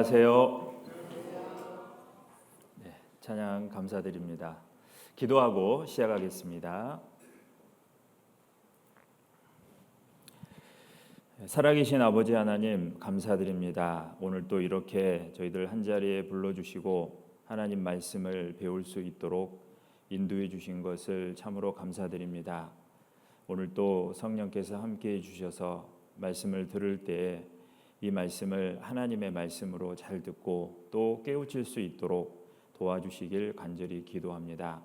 안녕하세요. 네, 찬양 감사드립니다. 기도하고 시작하겠습니다. 살아계신 아버지 하나님 감사드립니다. 오늘 또 이렇게 저희들 한자리에 불러주시고 하나님 말씀을 배울 수 있도록 인도해 주신 것을 참으로 감사드립니다. 오늘 또 성령께서 함께해 주셔서 말씀을 들을 때 이 말씀을 하나님의 말씀으로 잘 듣고 또 깨우칠 수 있도록 도와주시길 간절히 기도합니다.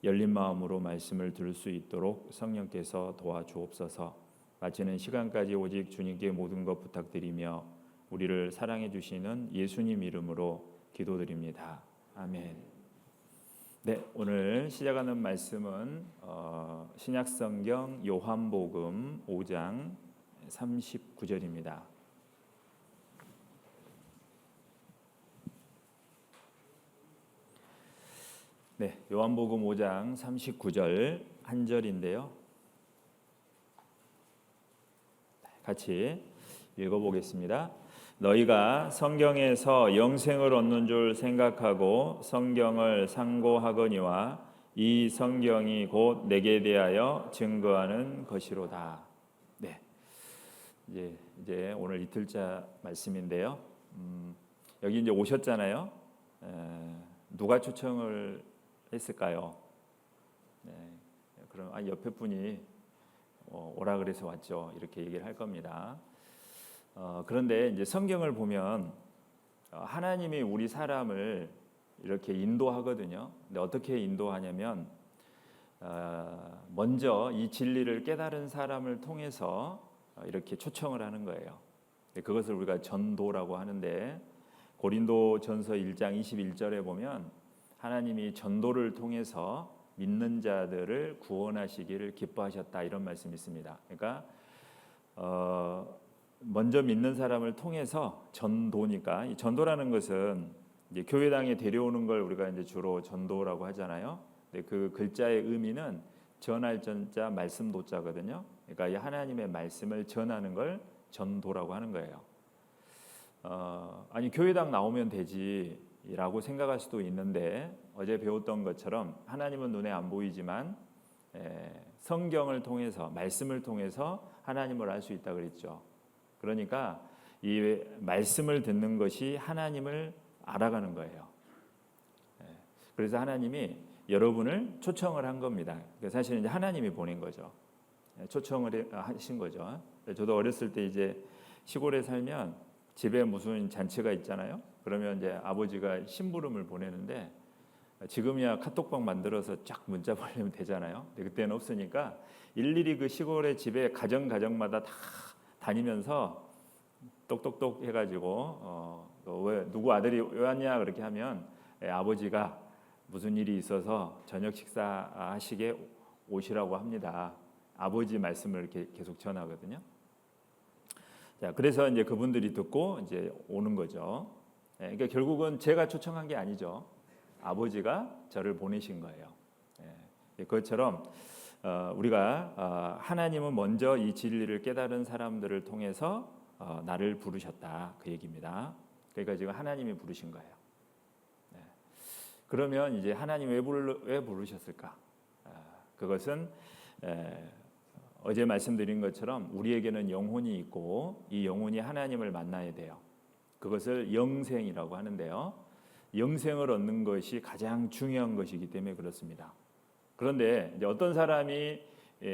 열린 마음으로 말씀을 들을 수 있도록 성령께서 도와주옵소서. 마치는 시간까지 오직 주님께 모든 것 부탁드리며 우리를 사랑해 주시는 예수님 이름으로 기도드립니다. 아멘. 네, 오늘 시작하는 말씀은 신약성경 요한복음 5장 39절입니다. 네, 요한복음 5장 39절 한 절인데요. 같이 읽어보겠습니다. 너희가 성경에서 영생을 얻는 줄 생각하고 성경을 상고하거니와 이 성경이 곧 내게 대하여 증거하는 것이로다. 네, 이제 오늘 이틀째 말씀인데요. 여기 이제 오셨잖아요. 누가 초청을 했을까요? 네, 그럼 옆에 분이 오라 그래서 왔죠. 이렇게 얘기를 할 겁니다. 그런데 이제 성경을 보면 하나님이 우리 사람을 이렇게 인도하거든요. 근데 어떻게 인도하냐면 먼저 이 진리를 깨달은 사람을 통해서 이렇게 초청을 하는 거예요. 그것을 우리가 전도라고 하는데 고린도전서 1장 21절에 보면 하나님이 전도를 통해서 믿는 자들을 구원하시기를 기뻐하셨다 이런 말씀이 있습니다. 그러니까 먼저 믿는 사람을 통해서 전도니까 이 전도라는 것은 이제 교회당에 데려오는 걸 우리가 이제 주로 전도라고 하잖아요. 근데 그 글자의 의미는 전할 전자 말씀도자거든요. 그러니까 이 하나님의 말씀을 전하는 걸 전도라고 하는 거예요. 아니 교회당 나오면 되지라고 생각할 수도 있는데 어제 배웠던 것처럼 하나님은 눈에 안 보이지만 성경을 통해서 말씀을 통해서 하나님을 알 수 있다 그랬죠. 그러니까 이 말씀을 듣는 것이 하나님을 알아가는 거예요. 그래서 하나님이 여러분을 초청을 한 겁니다. 사실은 이제 하나님이 보낸 거죠. 초청을 하신 거죠. 저도 어렸을 때 이제 시골에 살면 집에 무슨 잔치가 있잖아요. 그러면 이제 아버지가 심부름을 보내는데 지금이야 카톡방 만들어서 쫙 문자 보내면 되잖아요. 근데 그때는 없으니까 일일이 그 시골의 집에 가정마다 다 다니면서 똑똑똑 해가지고 왜 누구 아들이 왜 왔냐 그렇게 하면 아버지가 무슨 일이 있어서 저녁 식사하시게 오시라고 합니다. 아버지 말씀을 이렇게 계속 전하거든요. 자, 그래서 이제 그분들이 듣고 이제 오는 거죠. 그러니까 결국은 제가 초청한 게 아니죠. 아버지가 저를 보내신 거예요. 그것처럼 우리가 하나님은 먼저 이 진리를 깨달은 사람들을 통해서 나를 부르셨다 그 얘기입니다. 그러니까 지금 하나님이 부르신 거예요. 그러면 이제 하나님 왜 부르셨을까? 그것은 어제 말씀드린 것처럼 우리에게는 영혼이 있고 이 영혼이 하나님을 만나야 돼요. 그것을 영생이라고 하는데요. 영생을 얻는 것이 가장 중요한 것이기 때문에 그렇습니다. 그런데 이제 어떤 사람이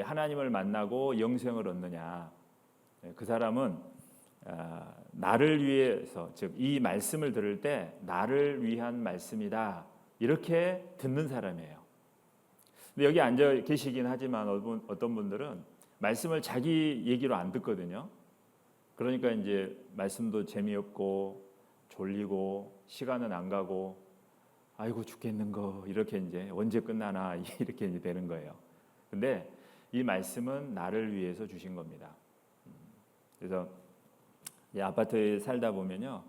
하나님을 만나고 영생을 얻느냐? 그 사람은 나를 위해서, 즉 이 말씀을 들을 때 나를 위한 말씀이다 이렇게 듣는 사람이에요. 근데 여기 앉아 계시긴 하지만 어떤 분들은 말씀을 자기 얘기로 안 듣거든요. 그러니까 이제 말씀도 재미없고 졸리고 시간은 안 가고 아이고 죽겠는 거 이렇게 이제 언제 끝나나 이렇게 이제 되는 거예요. 근데 이 말씀은 나를 위해서 주신 겁니다. 그래서 이 아파트에 살다 보면요,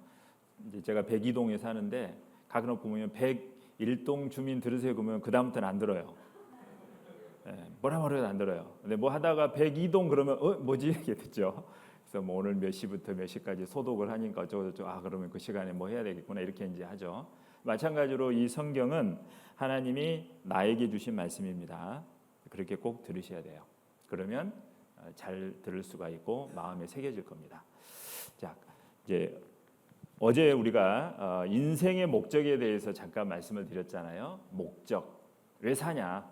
이제 제가 102동에 사는데 가끔 보면 101동 주민 들으세요 그러면 그 다음부터는 안 들어요. 뭐라 말해도 안 들어요. 근데 뭐 하다가 102동 그러면 뭐지 이렇게 듣죠. 그래서 뭐 오늘 몇 시부터 몇 시까지 소독을 하니까 어쩌고저쩌고 그러면 그 시간에 뭐 해야 되겠구나 이렇게 이제 하죠. 마찬가지로 이 성경은 하나님이 나에게 주신 말씀입니다. 그렇게 꼭 들으셔야 돼요. 그러면 잘 들을 수가 있고 마음에 새겨질 겁니다. 자, 이제 어제 우리가 인생의 목적에 대해서 잠깐 말씀을 드렸잖아요. 목적, 왜 사냐?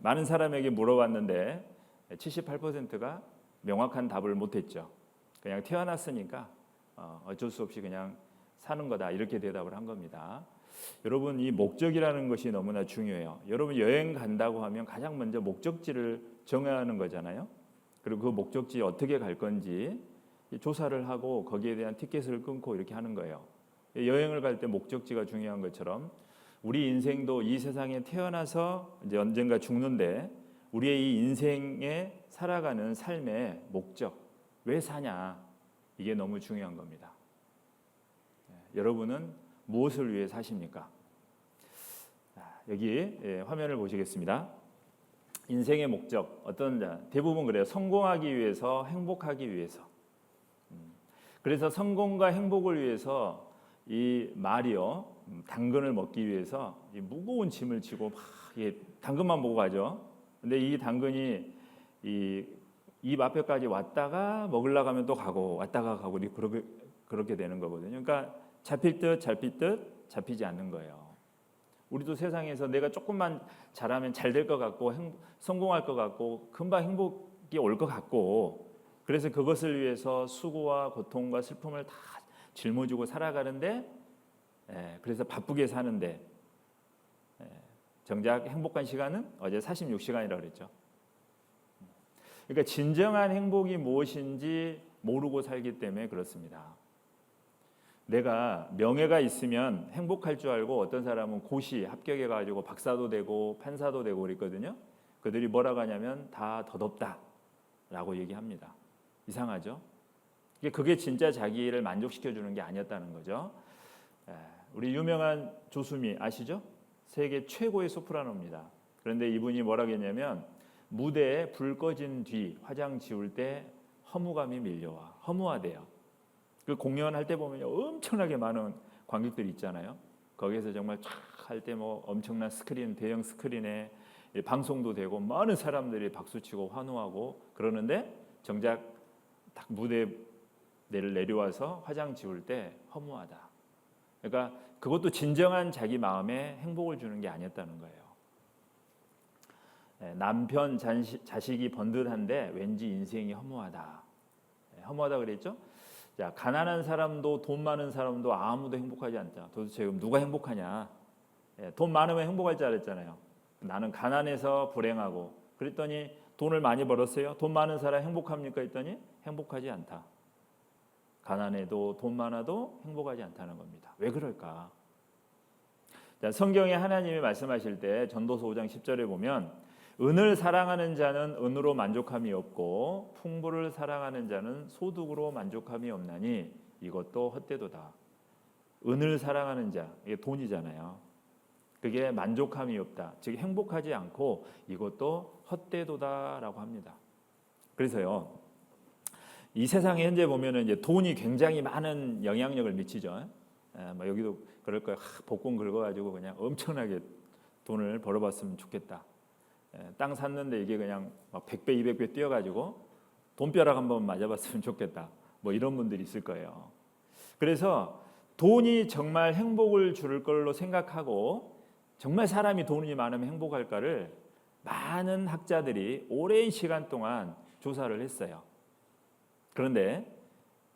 많은 사람에게 물어봤는데 78%가 명확한 답을 못했죠. 그냥 태어났으니까 어쩔 수 없이 그냥 사는 거다 이렇게 대답을 한 겁니다. 여러분, 이 목적이라는 것이 너무나 중요해요. 여러분 여행 간다고 하면 가장 먼저 목적지를 정해야 하는 거잖아요. 그리고 그 목적지에 어떻게 갈 건지 조사를 하고 거기에 대한 티켓을 끊고 이렇게 하는 거예요. 여행을 갈 때 목적지가 중요한 것처럼 우리 인생도 이 세상에 태어나서 이제 언젠가 죽는데 우리의 이 인생에 살아가는 삶의 목적, 왜 사냐, 이게 너무 중요한 겁니다. 여러분은 무엇을 위해 사십니까? 여기 화면을 보시겠습니다. 인생의 목적, 대부분 그래요. 성공하기 위해서, 행복하기 위해서. 그래서 성공과 행복을 위해서 이 말이요, 당근을 먹기 위해서 이 무거운 짐을 지고 막 당근만 보고 가죠. 근데 이 당근이 입 앞에까지 왔다가 먹으려고 하면 또 가고 왔다가 가고 그렇게 되는 거거든요. 그러니까 잡힐 듯 잡히지 않는 거예요. 우리도 세상에서 내가 조금만 잘하면 잘 될 것 같고 성공할 것 같고 금방 행복이 올 것 같고 그래서 그것을 위해서 수고와 고통과 슬픔을 다 짊어지고 살아가는데 그래서 바쁘게 사는데 정작 행복한 시간은 어제 46시간이라고 그랬죠. 그러니까 진정한 행복이 무엇인지 모르고 살기 때문에 그렇습니다. 내가 명예가 있으면 행복할 줄 알고 어떤 사람은 고시 합격해가지고 박사도 되고 판사도 되고 그랬거든요. 그들이 뭐라고 하냐면 다 덧없다라고 얘기합니다. 이상하죠? 그게 진짜 자기를 만족시켜주는 게 아니었다는 거죠. 우리 유명한 조수미 아시죠? 세계 최고의 소프라노입니다. 그런데 이분이 뭐라고 했냐면 무대에 불 꺼진 뒤 화장 지울 때 허무감이 밀려와 허무하대요. 그 공연할 때 보면 엄청나게 많은 관객들이 있잖아요. 거기에서 정말 쫙 할 때 뭐 엄청난 스크린, 대형 스크린에 방송도 되고 많은 사람들이 박수치고 환호하고 그러는데 정작 딱 무대를 내려와서 화장 지울 때 허무하다. 그러니까 그것도 진정한 자기 마음에 행복을 주는 게 아니었다는 거예요. 남편, 자식이 번듯한데 왠지 인생이 허무하다. 허무하다 그랬죠? 자, 가난한 사람도 돈 많은 사람도 아무도 행복하지 않다. 도대체 누가 행복하냐? 돈 많으면 행복할 줄 알았잖아요. 나는 가난해서 불행하고 그랬더니 돈을 많이 벌었어요. 돈 많은 사람 행복합니까? 했더니 행복하지 않다. 가난해도 돈 많아도 행복하지 않다는 겁니다. 왜 그럴까? 자, 성경에 하나님이 말씀하실 때 전도서 5장 10절에 보면 은을 사랑하는 자는 은으로 만족함이 없고 풍부를 사랑하는 자는 소득으로 만족함이 없나니 이것도 헛되도다. 은을 사랑하는 자, 이게 돈이잖아요. 그게 만족함이 없다. 즉 행복하지 않고 이것도 헛되도다라고 합니다. 그래서요. 이 세상에 현재 보면은 이제 돈이 굉장히 많은 영향력을 미치죠. 뭐 여기도 그럴 거예요. 복권 긁어가지고 그냥 엄청나게 돈을 벌어봤으면 좋겠다. 땅 샀는데 이게 그냥 막 100배, 200배 뛰어가지고 돈벼락 한번 맞아봤으면 좋겠다. 뭐 이런 분들이 있을 거예요. 그래서 돈이 정말 행복을 줄 걸로 생각하고 정말 사람이 돈이 많으면 행복할까를 많은 학자들이 오랜 시간 동안 조사를 했어요. 그런데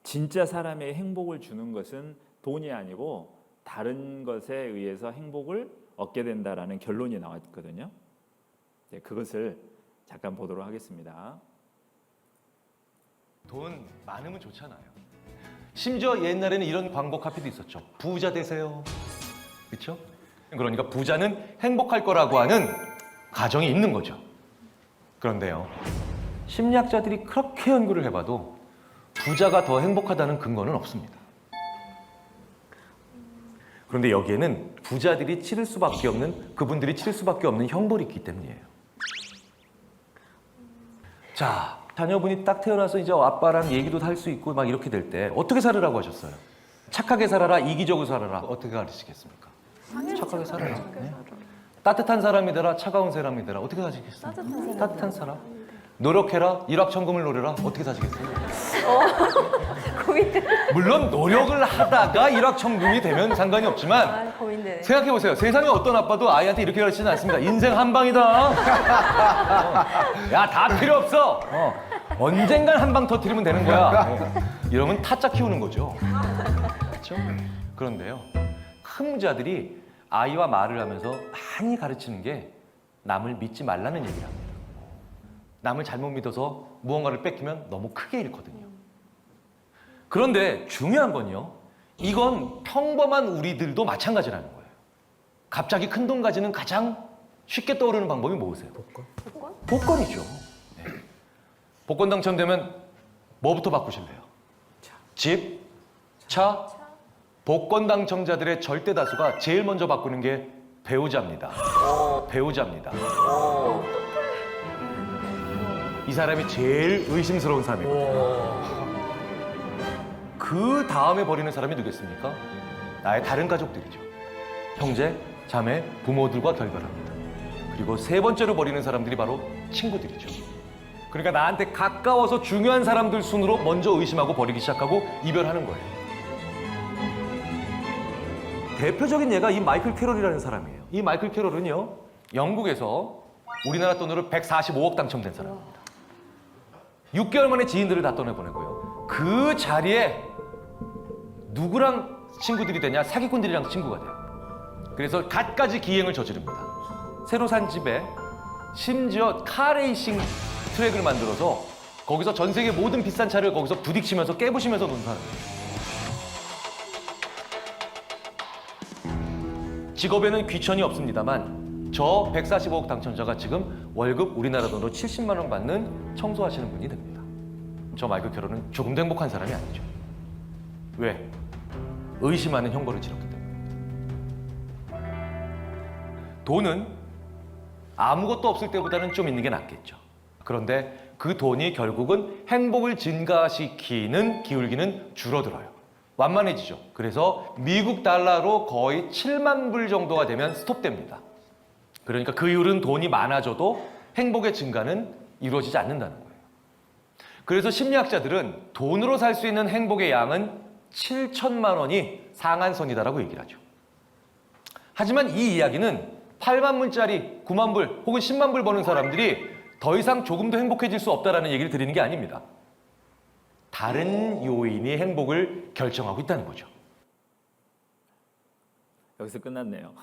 진짜 사람의 행복을 주는 것은 돈이 아니고 다른 것에 의해서 행복을 얻게 된다라는 결론이 나왔거든요. 그것을 잠깐 보도록 하겠습니다. 돈 많으면 좋잖아요. 심지어 옛날에는 이런 광고 카피도 있었죠. 부자 되세요. 그렇죠? 그러니까 부자는 행복할 거라고 하는 가정이 있는 거죠. 그런데요. 심리학자들이 그렇게 연구를 해봐도 부자가 더 행복하다는 근거는 없습니다. 그런데 여기에는 부자들이 치를 수밖에 없는, 그분들이 치를 수밖에 없는 형벌이 있기 때문이에요. 자, 자녀분이 딱 태어나서 이제 아빠랑 얘기도 할 수 있고 막 이렇게 될 때 어떻게 살으라고 하셨어요? 착하게 살아라, 이기적으로 살아라. 어떻게 가르치겠습니까? 착하게 살아라. 네. 따뜻한 사람이 되라, 차가운 사람이 되라. 어떻게 사시겠어요? 따뜻한 사람. 노력해라, 일확천금을 노려라. 어떻게 사시겠어요? 고민돼. 물론 노력을 하다가 일확천금이 되면 상관이 없지만 아, 고민되네. 생각해보세요. 세상에 어떤 아빠도 아이한테 이렇게 가르치지는 않습니다. 인생 한 방이다. 야, 다 필요 없어. 언젠간 한 방 터뜨리면 되는 거야. 이러면 타짜 키우는 거죠. 그렇죠? 그런데요. 학문자들이 아이와 말을 하면서 많이 가르치는 게 남을 믿지 말라는 얘기를 합니다. 남을 잘못 믿어서 무언가를 뺏기면 너무 크게 잃거든요. 그런데 중요한 건요. 이건 평범한 우리들도 마찬가지라는 거예요. 갑자기 큰 돈 가지는 가장 쉽게 떠오르는 방법이 뭐세요? 복권? 복권이죠. 네. 복권 당첨되면 뭐부터 바꾸실래요? 집? 차? 복권 당첨자들의 절대 다수가 제일 먼저 바꾸는 게 배우자입니다. 배우자입니다. 이 사람이 제일 의심스러운 사람이거든요. 그 다음에 버리는 사람이 누구겠습니까? 나의 다른 가족들이죠. 형제, 자매, 부모들과 결별합니다. 그리고 세 번째로 버리는 사람들이 바로 친구들이죠. 그러니까 나한테 가까워서 중요한 사람들 순으로 먼저 의심하고 버리기 시작하고 이별하는 거예요. 대표적인 예가 이 마이클 캐롤이라는 사람이에요. 이 마이클 캐롤은요, 영국에서 우리나라 돈으로 145억 당첨된 사람입니다. 6개월 만에 지인들을 다 떠내보내고요. 그 자리에 누구랑 친구들이 되냐? 사기꾼들이랑 친구가 돼요. 그래서 갖가지 기행을 저지릅니다. 새로 산 집에 심지어 카레이싱 트랙을 만들어서 거기서 전 세계 모든 비싼 차를 거기서 부딪히면서 깨부시면서 노는 사람이에요. 직업에는 귀천이 없습니다만 저 145억 당첨자가 지금 월급 우리나라 돈으로 70만 원 받는 청소하시는 분이 됩니다. 저 마이클 캐롤은 조금도 행복한 사람이 아니죠. 왜? 의심하는 형벌을 치렀기 때문입니다. 돈은 아무것도 없을 때보다는 좀 있는 게 낫겠죠. 그런데 그 돈이 결국은 행복을 증가시키는 기울기는 줄어들어요. 완만해지죠. 그래서 미국 달러로 거의 7만 불 정도가 되면 스톱됩니다. 그러니까 그 이후로는 돈이 많아져도 행복의 증가는 이루어지지 않는다는 거예요. 그래서 심리학자들은 돈으로 살 수 있는 행복의 양은 7천만 원이 상한선이다라고 얘기를 하죠. 하지만 이 이야기는 8만 불짜리 9만 불 혹은 10만 불 버는 사람들이 더 이상 조금도 행복해질 수 없다라는 얘기를 드리는 게 아닙니다. 다른 요인이 행복을 결정하고 있다는 거죠. 여기서 끝났네요.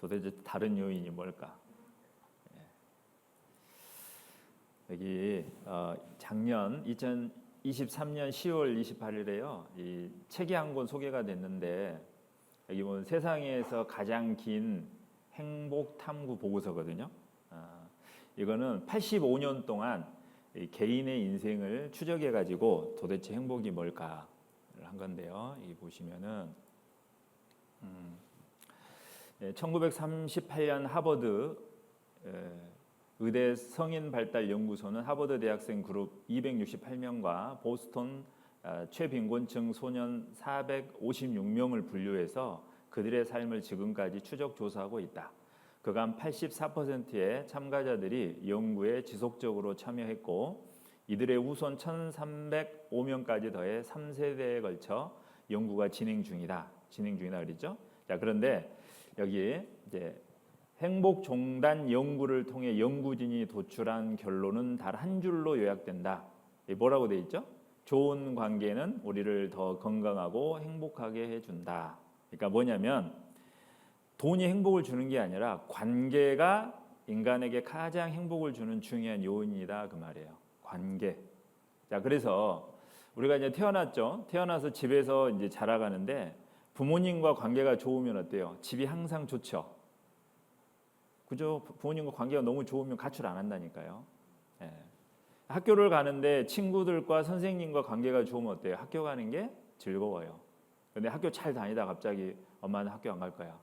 도대체 다른 요인이 뭘까? 여기 작년 2023년 10월 28일에요. 이 책이 한 권 소개가 됐는데 여기 보면 세상에서 가장 긴 행복 탐구 보고서거든요. 이거는 85년 동안 이 개인의 인생을 추적해 가지고 도대체 행복이 뭘까를 한 건데요. 이 보시면은 1938년 하버드 의대 성인 발달 연구소는 하버드 대학생 그룹 268명과 보스턴 최빈곤층 소년 456명을 분류해서 그들의 삶을 지금까지 추적 조사하고 있다. 그간 84%의 참가자들이 연구에 지속적으로 참여했고 이들의 후손 1305명까지 더해 3세대에 걸쳐 연구가 진행 중이다 그랬죠. 자, 그런데 여기 이제 행복종단 연구를 통해 연구진이 도출한 결론은 단 한 줄로 요약된다. 뭐라고 돼 있죠? 좋은 관계는 우리를 더 건강하고 행복하게 해준다. 그러니까 뭐냐면 돈이 행복을 주는 게 아니라 관계가 인간에게 가장 행복을 주는 중요한 요인이다 그 말이에요. 관계. 자, 그래서 우리가 이제 태어났죠. 태어나서 집에서 이제 자라가는데 부모님과 관계가 좋으면 어때요? 집이 항상 좋죠. 그죠? 부모님과 관계가 너무 좋으면 가출 안 한다니까요. 예. 학교를 가는데 친구들과 선생님과 관계가 좋으면 어때요? 학교 가는 게 즐거워요. 근데 학교 잘 다니다 갑자기 엄마는 학교 안 갈 거야.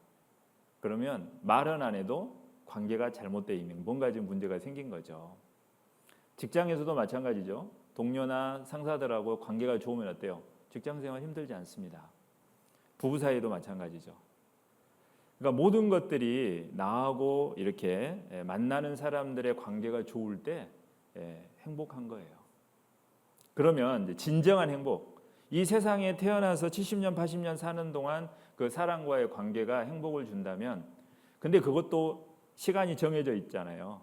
그러면 말은 안 해도 관계가 잘못되어 있는 뭔가 좀 문제가 생긴 거죠. 직장에서도 마찬가지죠. 동료나 상사들하고 관계가 좋으면 어때요? 직장생활 힘들지 않습니다. 부부 사이도 마찬가지죠. 그러니까 모든 것들이 나하고 이렇게 만나는 사람들의 관계가 좋을 때 행복한 거예요. 그러면 이제 진정한 행복, 이 세상에 태어나서 70년, 80년 사는 동안 그 사람과의 관계가 행복을 준다면, 근데 그것도 시간이 정해져 있잖아요.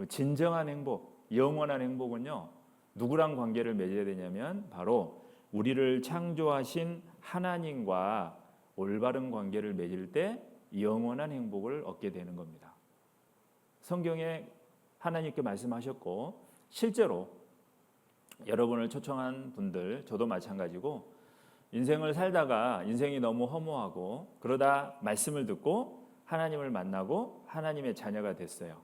진정한 행복, 영원한 행복은요, 누구랑 관계를 맺어야 되냐면 바로 우리를 창조하신 하나님과 올바른 관계를 맺을 때 영원한 행복을 얻게 되는 겁니다. 성경에 하나님께 말씀하셨고, 실제로 여러분을 초청한 분들, 저도 마찬가지고, 인생을 살다가 인생이 너무 허무하고 그러다 말씀을 듣고 하나님을 만나고 하나님의 자녀가 됐어요.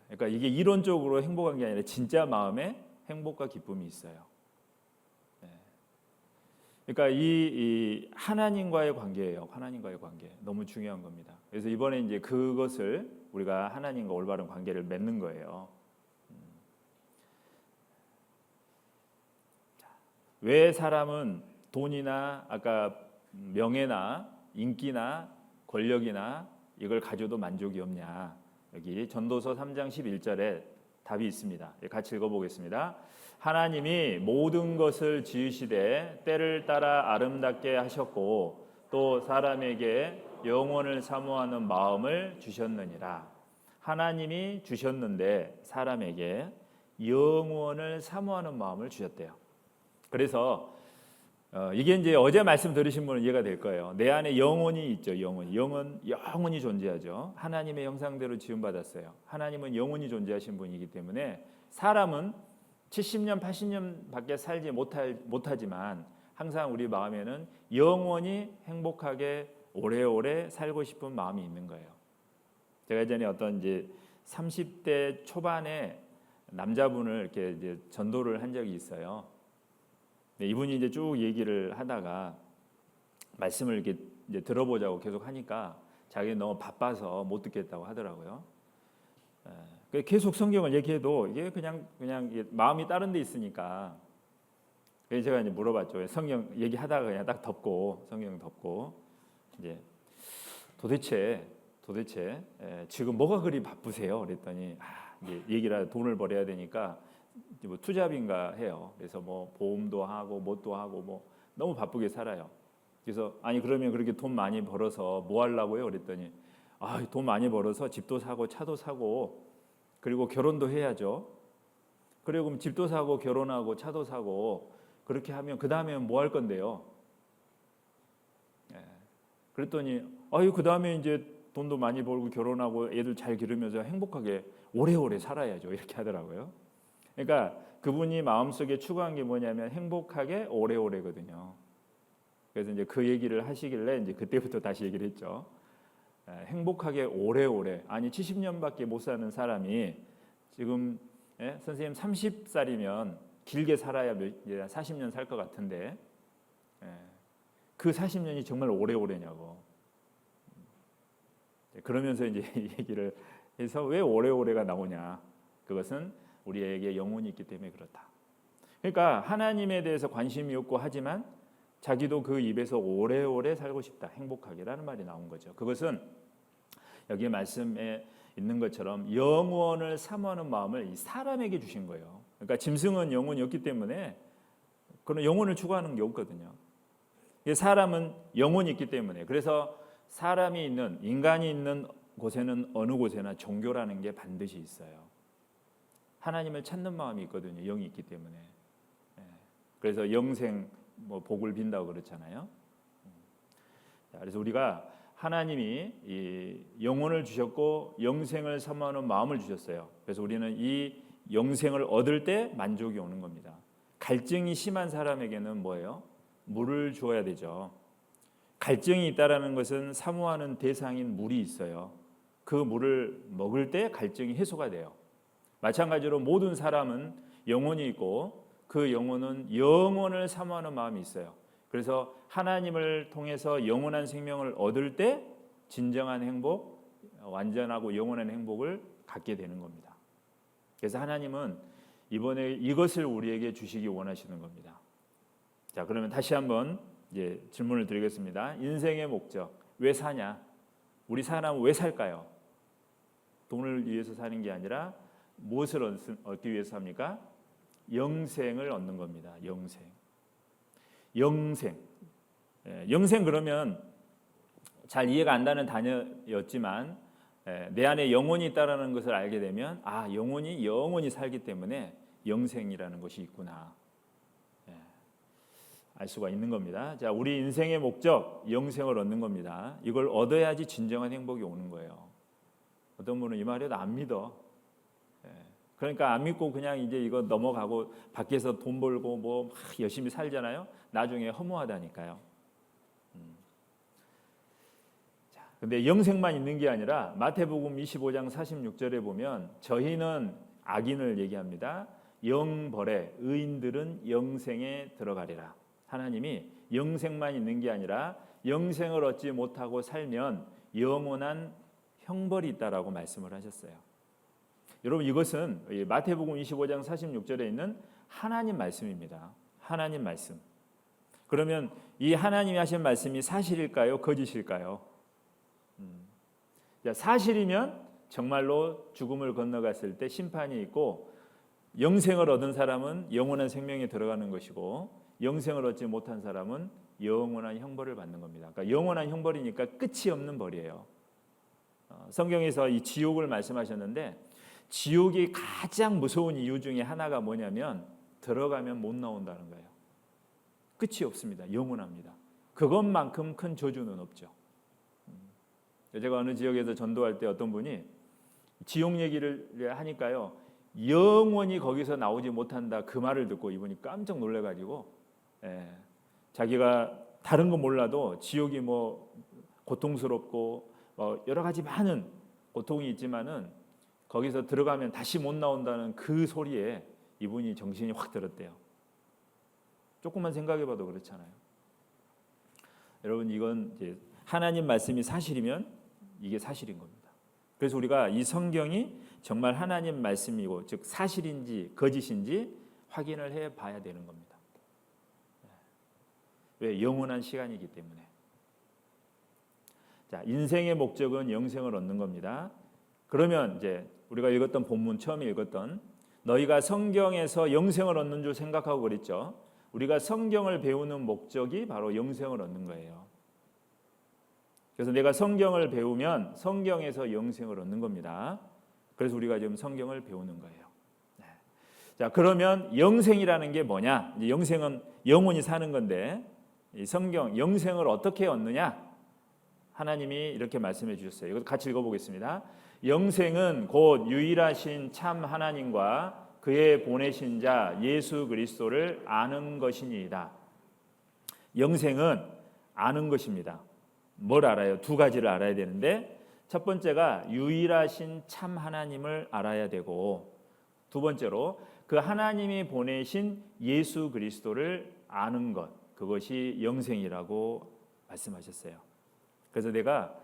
그러니까 이게 이론적으로 행복한 게 아니라 진짜 마음에 행복과 기쁨이 있어요. 그러니까 이 하나님과의 관계예요. 하나님과의 관계 너무 중요한 겁니다. 그래서 이번에 이제 그것을 우리가 하나님과 올바른 관계를 맺는 거예요. 왜 사람은 돈이나 아까 명예나 인기나 권력이나 이걸 가져도 만족이 없냐? 여기 전도서 3장 11절에 답이 있습니다. 같이 읽어보겠습니다. 하나님이 모든 것을 지으시되 때를 따라 아름답게 하셨고 또 사람에게 영원을 사모하는 마음을 주셨느니라. 하나님이 주셨는데 사람에게 영원을 사모하는 마음을 주셨대요. 그래서 이게 이제 어제 말씀 들으신 분은 이해가 될 거예요. 내 안에 영혼이 있죠. 영혼이 존재하죠. 하나님의 형상대로 지음받았어요. 하나님은 영혼이 존재하신 분이기 때문에 사람은 70년, 80년밖에 살지 못하지만 항상 우리 마음에는 영원히 행복하게 오래오래 살고 싶은 마음이 있는 거예요. 제가 예전에 어떤 이제 30대 초반에 남자분을 이렇게 이제 전도를 한 적이 있어요. 이분이 이제 쭉 얘기를 하다가 말씀을 이렇게 이제 들어보자고 계속 하니까 자기는 너무 바빠서 못 듣겠다고 하더라고요. 계속 성경을 얘기해도 이게 그냥 마음이 다른 데 있으니까. 그래서 제가 이제 물어봤죠. 성경 얘기하다가 그냥 딱 덮고 성경 덮고 이제 도대체 지금 뭐가 그리 바쁘세요? 그랬더니 이제 얘기를 돈을 벌어야 되니까 뭐 투잡인가 해요. 그래서 뭐 보험도 하고 뭣도 하고 뭐 너무 바쁘게 살아요. 그래서 아니 그러면 그렇게 돈 많이 벌어서 뭐 하려고요? 그랬더니 돈 많이 벌어서 집도 사고 차도 사고 그리고 결혼도 해야죠. 그리고 그럼 집도 사고 결혼하고 차도 사고 그렇게 하면 그 다음에는 뭐 할 건데요? 그랬더니 그 다음에 이제 돈도 많이 벌고 결혼하고 애들 잘 기르면서 행복하게 오래오래 살아야죠. 이렇게 하더라고요. 그러니까 그분이 마음속에 추구한 게 뭐냐면 행복하게 오래오래거든요. 그래서 이제 그 얘기를 하시길래 이제 그때부터 다시 얘기를 했죠. 행복하게 오래오래. 아니 70년밖에 못 사는 사람이 지금 선생님 30살이면 길게 살아야 40년 살 것 같은데 그 40년이 정말 오래오래냐고. 그러면서 이제 얘기를 해서 왜 오래오래가 나오냐. 그것은 우리에게 영혼이 있기 때문에 그렇다. 그러니까 하나님에 대해서 관심이 없고 하지만 자기도 그 입에서 오래오래 살고 싶다. 행복하게라는 말이 나온 거죠. 그것은 여기 말씀에 있는 것처럼 영원을 사모하는 마음을 이 사람에게 주신 거예요. 그러니까 짐승은 영혼이 없기 때문에 그런 영혼을 추구하는 게 없거든요. 사람은 영혼이 있기 때문에 그래서 사람이 있는 인간이 있는 곳에는 어느 곳에나 종교라는 게 반드시 있어요. 하나님을 찾는 마음이 있거든요. 영이 있기 때문에. 그래서 영생 복을 빈다고 그렇잖아요. 그래서 우리가 하나님이 이 영혼을 주셨고 영생을 사모하는 마음을 주셨어요. 그래서 우리는 이 영생을 얻을 때 만족이 오는 겁니다. 갈증이 심한 사람에게는 뭐예요? 물을 주어야 되죠. 갈증이 있다라는 것은 사모하는 대상인 물이 있어요. 그 물을 먹을 때 갈증이 해소가 돼요. 마찬가지로 모든 사람은 영혼이 있고 그 영혼은 영혼을 사모하는 마음이 있어요. 그래서 하나님을 통해서 영원한 생명을 얻을 때 진정한 행복, 완전하고 영원한 행복을 갖게 되는 겁니다. 그래서 하나님은 이번에 이것을 우리에게 주시기 원하시는 겁니다. 자, 그러면 다시 한번 이제 질문을 드리겠습니다. 인생의 목적, 왜 사냐? 우리 사람은 왜 살까요? 돈을 위해서 사는 게 아니라 무엇을 얻기 위해서 삽니까? 영생을 얻는 겁니다. 영생. 영생 그러면 잘 이해가 안 가는 단어였지만 내 안에 영혼이 있다라는 것을 알게 되면 영혼이 살기 때문에 영생이라는 것이 있구나 알 수가 있는 겁니다. 자, 우리 인생의 목적 영생을 얻는 겁니다. 이걸 얻어야지 진정한 행복이 오는 거예요. 어떤 분은 이 말에도 안 믿어. 그러니까 안 믿고 그냥 이제 이거 넘어가고 밖에서 돈 벌고 뭐 막 열심히 살잖아요. 나중에 허무하다니까요. 자, 근데 영생만 있는 게 아니라 마태복음 25장 46절에 보면 저희는 악인을 얘기합니다. 영벌에 의인들은 영생에 들어가리라. 하나님이 영생만 있는 게 아니라 영생을 얻지 못하고 살면 영원한 형벌이 있다라고 말씀을 하셨어요. 여러분 이것은 마태복음 25장 46절에 있는 하나님 말씀입니다. 하나님 말씀. 그러면 이 하나님이 하신 말씀이 사실일까요? 거짓일까요? 사실이면 정말로 죽음을 건너갔을 때 심판이 있고 영생을 얻은 사람은 영원한 생명에 들어가는 것이고 영생을 얻지 못한 사람은 영원한 형벌을 받는 겁니다. 그러니까 영원한 형벌이니까 끝이 없는 벌이에요. 성경에서 이 지옥을 말씀하셨는데 지옥이 가장 무서운 이유 중에 하나가 뭐냐면 들어가면 못 나온다는 거예요. 끝이 없습니다. 영원합니다. 그것만큼 큰 저주는 없죠. 제가 어느 지역에서 전도할 때 어떤 분이 지옥 얘기를 하니까요. 영원히 거기서 나오지 못한다 그 말을 듣고 이분이 깜짝 놀래가지고 자기가 다른 거 몰라도 지옥이 뭐 고통스럽고 여러 가지 많은 고통이 있지만은 거기서 들어가면 다시 못 나온다는 그 소리에 이분이 정신이 확 들었대요. 조금만 생각해봐도 그렇잖아요. 여러분 이건 이제 하나님 말씀이 사실이면 이게 사실인 겁니다. 그래서 우리가 이 성경이 정말 하나님 말씀이고 즉 사실인지 거짓인지 확인을 해봐야 되는 겁니다. 왜? 영원한 시간이기 때문에. 자, 인생의 목적은 영생을 얻는 겁니다. 그러면 이제 우리가 읽었던 본문 처음에 읽었던 너희가 성경에서 영생을 얻는 줄 생각하고 그랬죠. 우리가 성경을 배우는 목적이 바로 영생을 얻는 거예요. 그래서 내가 성경을 배우면 성경에서 영생을 얻는 겁니다. 그래서 우리가 지금 성경을 배우는 거예요. 자, 그러면 영생이라는 게 뭐냐? 이제 영생은 영원히 사는 건데 이 성경 영생을 어떻게 얻느냐? 하나님이 이렇게 말씀해 주셨어요. 이거 같이 읽어보겠습니다. 영생은 곧 유일하신 참 하나님과 그의 보내신 자 예수 그리스도를 아는 것이니이다. 영생은 아는 것입니다. 뭘 알아요? 두 가지를 알아야 되는데 첫 번째가 유일하신 참 하나님을 알아야 되고 두 번째로 그 하나님이 보내신 예수 그리스도를 아는 것 그것이 영생이라고 말씀하셨어요. 그래서 내가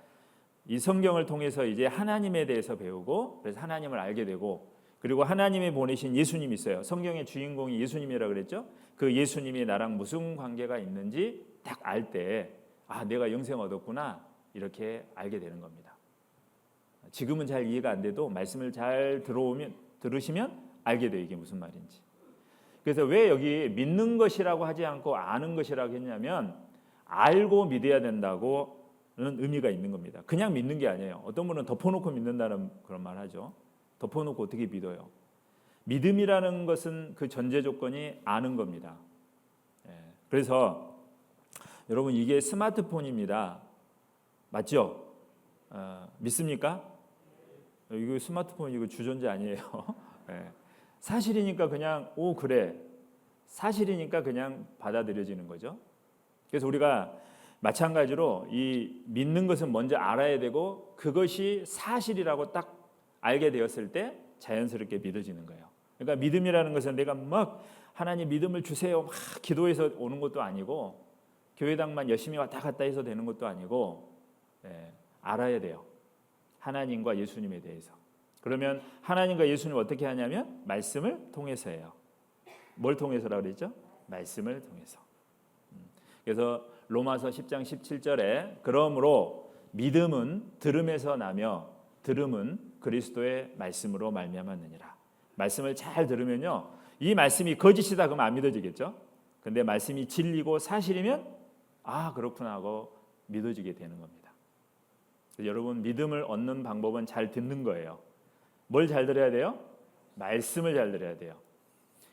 이 성경을 통해서 이제 하나님에 대해서 배우고 그래서 하나님을 알게 되고 그리고 하나님이 보내신 예수님이 있어요. 성경의 주인공이 예수님이라 그랬죠. 그 예수님이 나랑 무슨 관계가 있는지 딱 알 때 내가 영생 얻었구나 이렇게 알게 되는 겁니다. 지금은 잘 이해가 안 돼도 말씀을 잘 들으시면 알게 돼요. 이게 무슨 말인지. 그래서 왜 여기 믿는 것이라고 하지 않고 아는 것이라고 했냐면 알고 믿어야 된다고는 의미가 있는 겁니다. 그냥 믿는 게 아니에요. 어떤 분은 덮어놓고 믿는다는 그런 말 하죠. 덮어놓고 어떻게 믿어요? 믿음이라는 것은 그 전제 조건이 아는 겁니다. 그래서 여러분 이게 스마트폰입니다. 맞죠? 믿습니까? 이거 스마트폰 이거 주전자 아니에요. 사실이니까 그냥 그래 사실이니까 그냥 받아들여지는 거죠. 그래서 우리가 마찬가지로 이 믿는 것은 먼저 알아야 되고 그것이 사실이라고 딱 알게 되었을 때 자연스럽게 믿어지는 거예요. 그러니까 믿음이라는 것은 내가 막 하나님 믿음을 주세요 막 기도해서 오는 것도 아니고 교회당만 열심히 왔다 갔다 해서 되는 것도 아니고 알아야 돼요. 하나님과 예수님에 대해서. 그러면 하나님과 예수님 어떻게 하냐면 말씀을 통해서 해요. 뭘 통해서라고 그랬죠? 말씀을 통해서. 그래서 로마서 10장 17절에 그러므로 믿음은 들음에서 나며 들음은 그리스도의 말씀으로 말미암았느니라. 말씀을 잘 들으면요, 이 말씀이 거짓이다 그러면 안 믿어지겠죠? 근데 말씀이 진리고 사실이면 아 그렇구나 하고 믿어지게 되는 겁니다. 여러분 믿음을 얻는 방법은 잘 듣는 거예요. 뭘 잘 들어야 돼요? 말씀을 잘 들어야 돼요.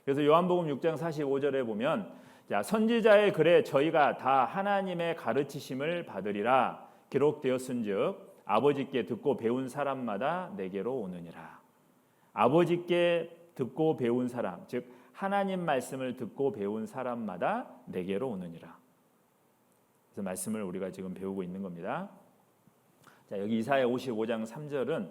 그래서 요한복음 6장 45절에 보면 자, 선지자의 글에 저희가 다 하나님의 가르치심을 받으리라 기록되었은즉 아버지께 듣고 배운 사람마다 내게로 오느니라. 아버지께 듣고 배운 사람, 즉 하나님 말씀을 듣고 배운 사람마다 내게로 오느니라. 그래서 말씀을 우리가 지금 배우고 있는 겁니다. 자, 여기 이사야 55장 3절은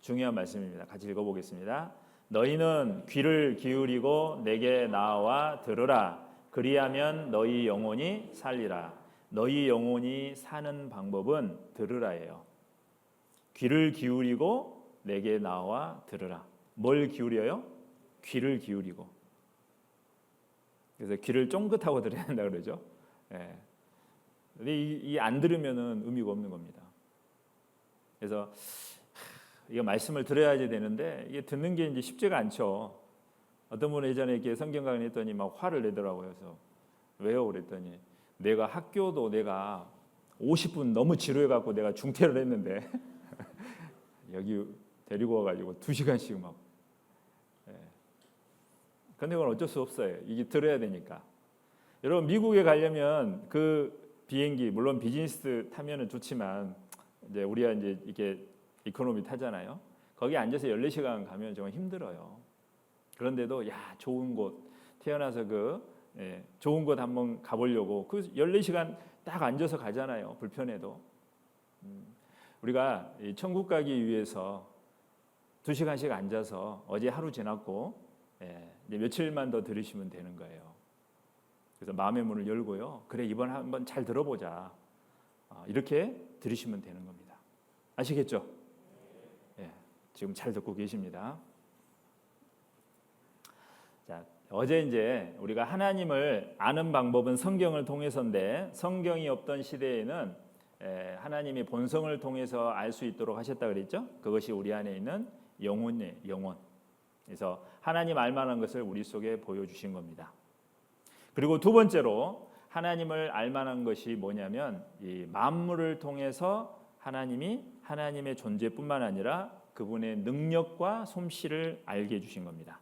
중요한 말씀입니다. 같이 읽어보겠습니다. 너희는 귀를 기울이고 내게 나와 들으라. 그리하면 너희 영혼이 살리라. 너희 영혼이 사는 방법은 들으라예요. 귀를 기울이고 내게 나와 들으라. 뭘 기울여요? 귀를 기울이고. 그래서 귀를 쫑긋하고 들어야 된다 그러죠. 예. 근데 이 안 들으면은 의미가 없는 겁니다. 그래서 이거 말씀을 들어야지 되는데 이게 듣는 게 이제 쉽지가 않죠. 어떤 분은 예전에 이렇게 성경 강의했더니 막 화를 내더라고요. 그래서 왜요? 그랬더니 내가 학교도 내가 50분 너무 지루해갖고 내가 중퇴를 했는데 여기 데리고 와가지고 2시간씩 막. 근데 그건 어쩔 수 없어요. 이게 들어야 되니까. 여러분 미국에 가려면 그 비행기 물론 비즈니스 타면은 좋지만 이제 우리가 이제 이게 이코노미 타잖아요. 거기 앉아서 14시간 가면 정말 힘들어요. 그런데도 야 좋은 곳 태어나서 좋은 곳 한번 가보려고 그 14시간 딱 앉아서 가잖아요. 불편해도. 우리가 천국 가기 위해서 2시간씩 앉아서 어제 하루 지났고 이제 며칠만 더 들으시면 되는 거예요. 그래서 마음의 문을 열고요. 그래 이번 한번 잘 들어보자. 이렇게 들으시면 되는 겁니다. 아시겠죠? 지금 잘 듣고 계십니다. 자, 어제 이제 우리가 하나님을 아는 방법은 성경을 통해서인데 성경이 없던 시대에는 하나님이 본성을 통해서 알 수 있도록 하셨다 그랬죠? 그것이 우리 안에 있는 영혼이에요. 영혼. 그래서 하나님 알 만한 것을 우리 속에 보여주신 겁니다. 그리고 두 번째로 하나님을 알 만한 것이 뭐냐면 이 만물을 통해서 하나님이 하나님의 존재뿐만 아니라 그분의 능력과 솜씨를 알게 해주신 겁니다.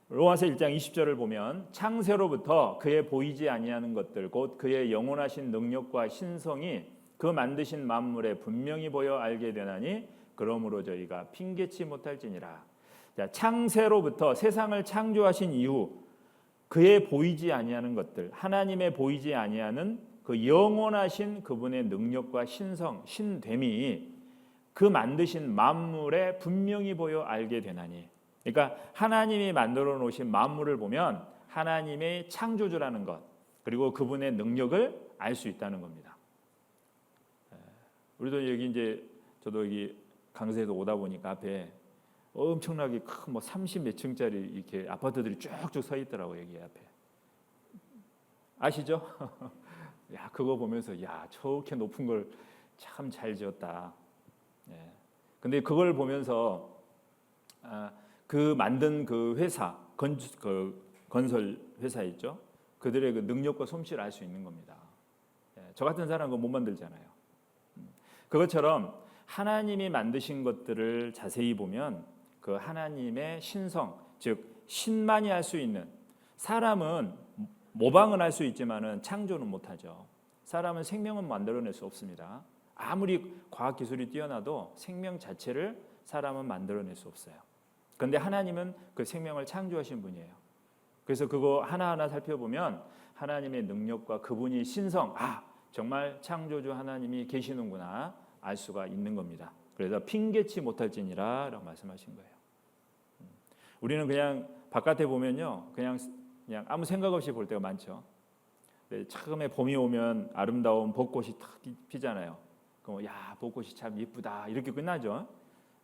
로마서 1장 20절을 보면 창세로부터 그의 보이지 아니하는 것들 곧 그의 영원하신 능력과 신성이 그 만드신 만물에 분명히 보여 알게 되나니 그러므로 저희가 핑계치 못할지니라. 자, 창세로부터 세상을 창조하신 이후 그의 보이지 아니하는 것들 하나님의 보이지 아니하는 그 영원하신 그분의 능력과 신성 신됨이 그 만드신 만물에 분명히 보여 알게 되나니. 그러니까 하나님이 만들어 놓으신 만물을 보면 하나님의 창조주라는 것 그리고 그분의 능력을 알 수 있다는 겁니다. 우리도 여기 이제 저도 여기 강세에서 오다 보니까 앞에 엄청나게 큰 뭐 30몇 층짜리 이렇게 아파트들이 쭉쭉 서 있더라고요. 여기 앞에. 아시죠? 야, 그거 보면서 야, 저렇게 높은 걸 참 잘 지었다. 근데 그걸 보면서 그 만든 그 회사 건설 회사 있죠. 그들의 그 능력과 솜씨를 알 수 있는 겁니다. 저 같은 사람은 그거 못 만들잖아요. 그것처럼 하나님이 만드신 것들을 자세히 보면 그 하나님의 신성, 즉 신만이 할 수 있는 사람은 모방은 할 수 있지만은 창조는 못하죠. 사람은 생명은 만들어낼 수 없습니다. 아무리 과학 기술이 뛰어나도 생명 자체를 사람은 만들어낼 수 없어요. 그런데 하나님은 그 생명을 창조하신 분이에요. 그래서 그거 하나하나 살펴보면 하나님의 능력과 그분이 신성, 정말 창조주 하나님이 계시는구나 알 수가 있는 겁니다. 그래서 핑계치 못할지니라 라고 말씀하신 거예요. 우리는 그냥 바깥에 보면요 그냥 아무 생각 없이 볼 때가 많죠. 처음에 봄이 오면 아름다운 벚꽃이 탁 피잖아요. 그럼 야 벚꽃이 참 예쁘다 이렇게 끝나죠.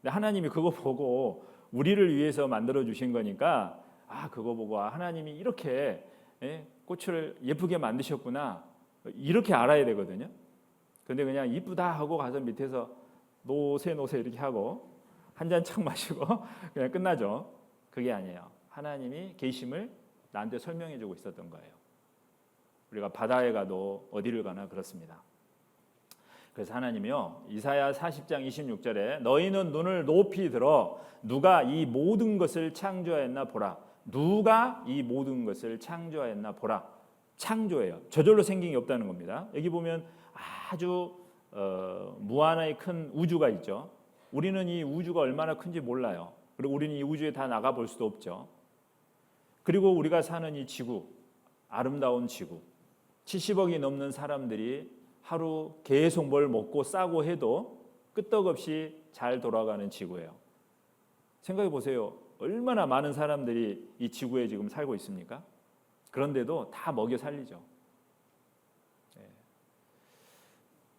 근데 하나님이 그거 보고 우리를 위해서 만들어 주신 거니까 그거 보고 하나님이 이렇게 꽃을 예쁘게 만드셨구나 이렇게 알아야 되거든요. 근데 그냥 이쁘다 하고 가서 밑에서 노세 이렇게 하고 한 잔 착 마시고 그냥 끝나죠. 그게 아니에요. 하나님이 계심을 나한테 설명해 주고 있었던 거예요. 우리가 바다에 가도 어디를 가나 그렇습니다. 그래서 하나님이요 이사야 40장 26절에 너희는 눈을 높이 들어 누가 이 모든 것을 창조하였나 보라. 누가 이 모든 것을 창조하였나 보라. 창조예요. 저절로 생긴 게 없다는 겁니다. 여기 보면 아주 무한하게 큰 우주가 있죠. 우리는 이 우주가 얼마나 큰지 몰라요. 그리고 우리는 이 우주에 다 나가볼 수도 없죠. 그리고 우리가 사는 이 지구, 아름다운 지구, 70억이 넘는 사람들이 하루 계속 뭘 먹고 싸고 해도 끄떡없이 잘 돌아가는 지구예요. 생각해 보세요. 얼마나 많은 사람들이 이 지구에 지금 살고 있습니까? 그런데도 다 먹여 살리죠.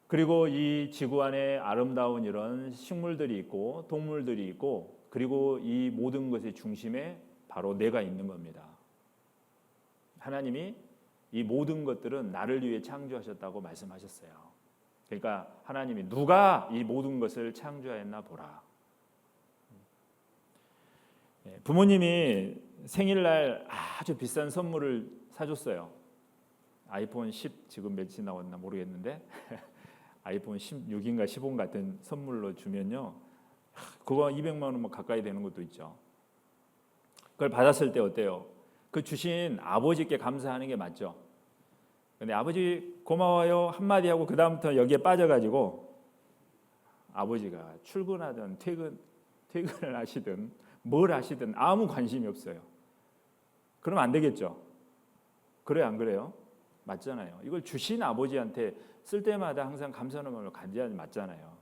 그리고 이 지구 안에 아름다운 이런 식물들이 있고 동물들이 있고 그리고 이 모든 것의 중심에 바로 내가 있는 겁니다. 하나님이 이 모든 것들은 나를 위해 창조하셨다고 말씀하셨어요. 그러니까 하나님이 누가 이 모든 것을 창조했나 보라. 부모님이 생일날 아주 비싼 선물을 사줬어요. 아이폰 10 지금 몇이 나왔나 모르겠는데 아이폰 16인가 15 같은 선물로 주면요. 그거 200만 원 뭐 가까이 되는 것도 있죠. 그걸 받았을 때 어때요? 그 주신 아버지께 감사하는 게 맞죠. 근데 아버지 고마워요 한마디 하고 그 다음부터 여기에 빠져가지고 아버지가 출근하든 퇴근을 하시든 뭘 하시든 아무 관심이 없어요. 그러면 안 되겠죠. 그래요 안 그래요? 맞잖아요. 이걸 주신 아버지한테 쓸 때마다 항상 감사하는 마음을 가져야 맞잖아요.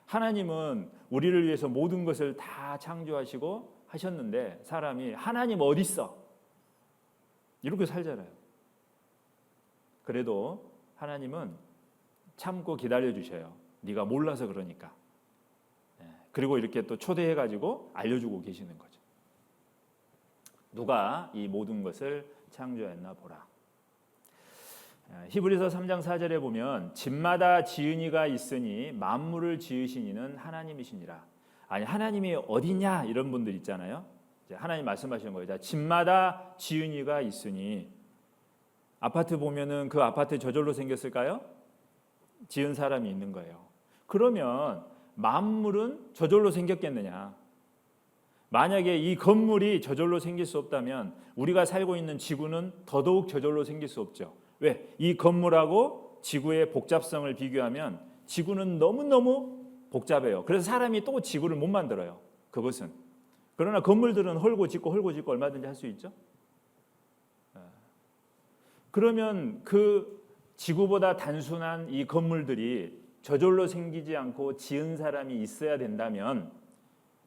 하나님은 우리를 위해서 모든 것을 다 창조하시고 하셨는데 사람이 하나님 어디 있어? 이렇게 살잖아요. 그래도 하나님은 참고 기다려 주셔요. 네가 몰라서 그러니까. 그리고 이렇게 또 초대해 가지고 알려주고 계시는 거죠. 누가 이 모든 것을 창조했나 보라. 히브리서 3장 4절에 보면 집마다 지은이가 있으니 만물을 지으신 이는 하나님이시니라. 아니 하나님이 어디냐 이런 분들 있잖아요. 이제 하나님 말씀하시는 거예요. 자, 집마다 지은이가 있으니 아파트 보면은 그 아파트 저절로 생겼을까요? 지은 사람이 있는 거예요. 그러면 만물은 저절로 생겼겠느냐? 만약에 이 건물이 저절로 생길 수 없다면 우리가 살고 있는 지구는 더더욱 저절로 생길 수 없죠. 왜? 이 건물하고 지구의 복잡성을 비교하면 지구는 너무너무 복잡해요. 그래서 사람이 또 지구를 못 만들어요. 그것은. 그러나 건물들은 헐고 짓고 얼마든지 할 수 있죠. 그러면 그 지구보다 단순한 이 건물들이 저절로 생기지 않고 지은 사람이 있어야 된다면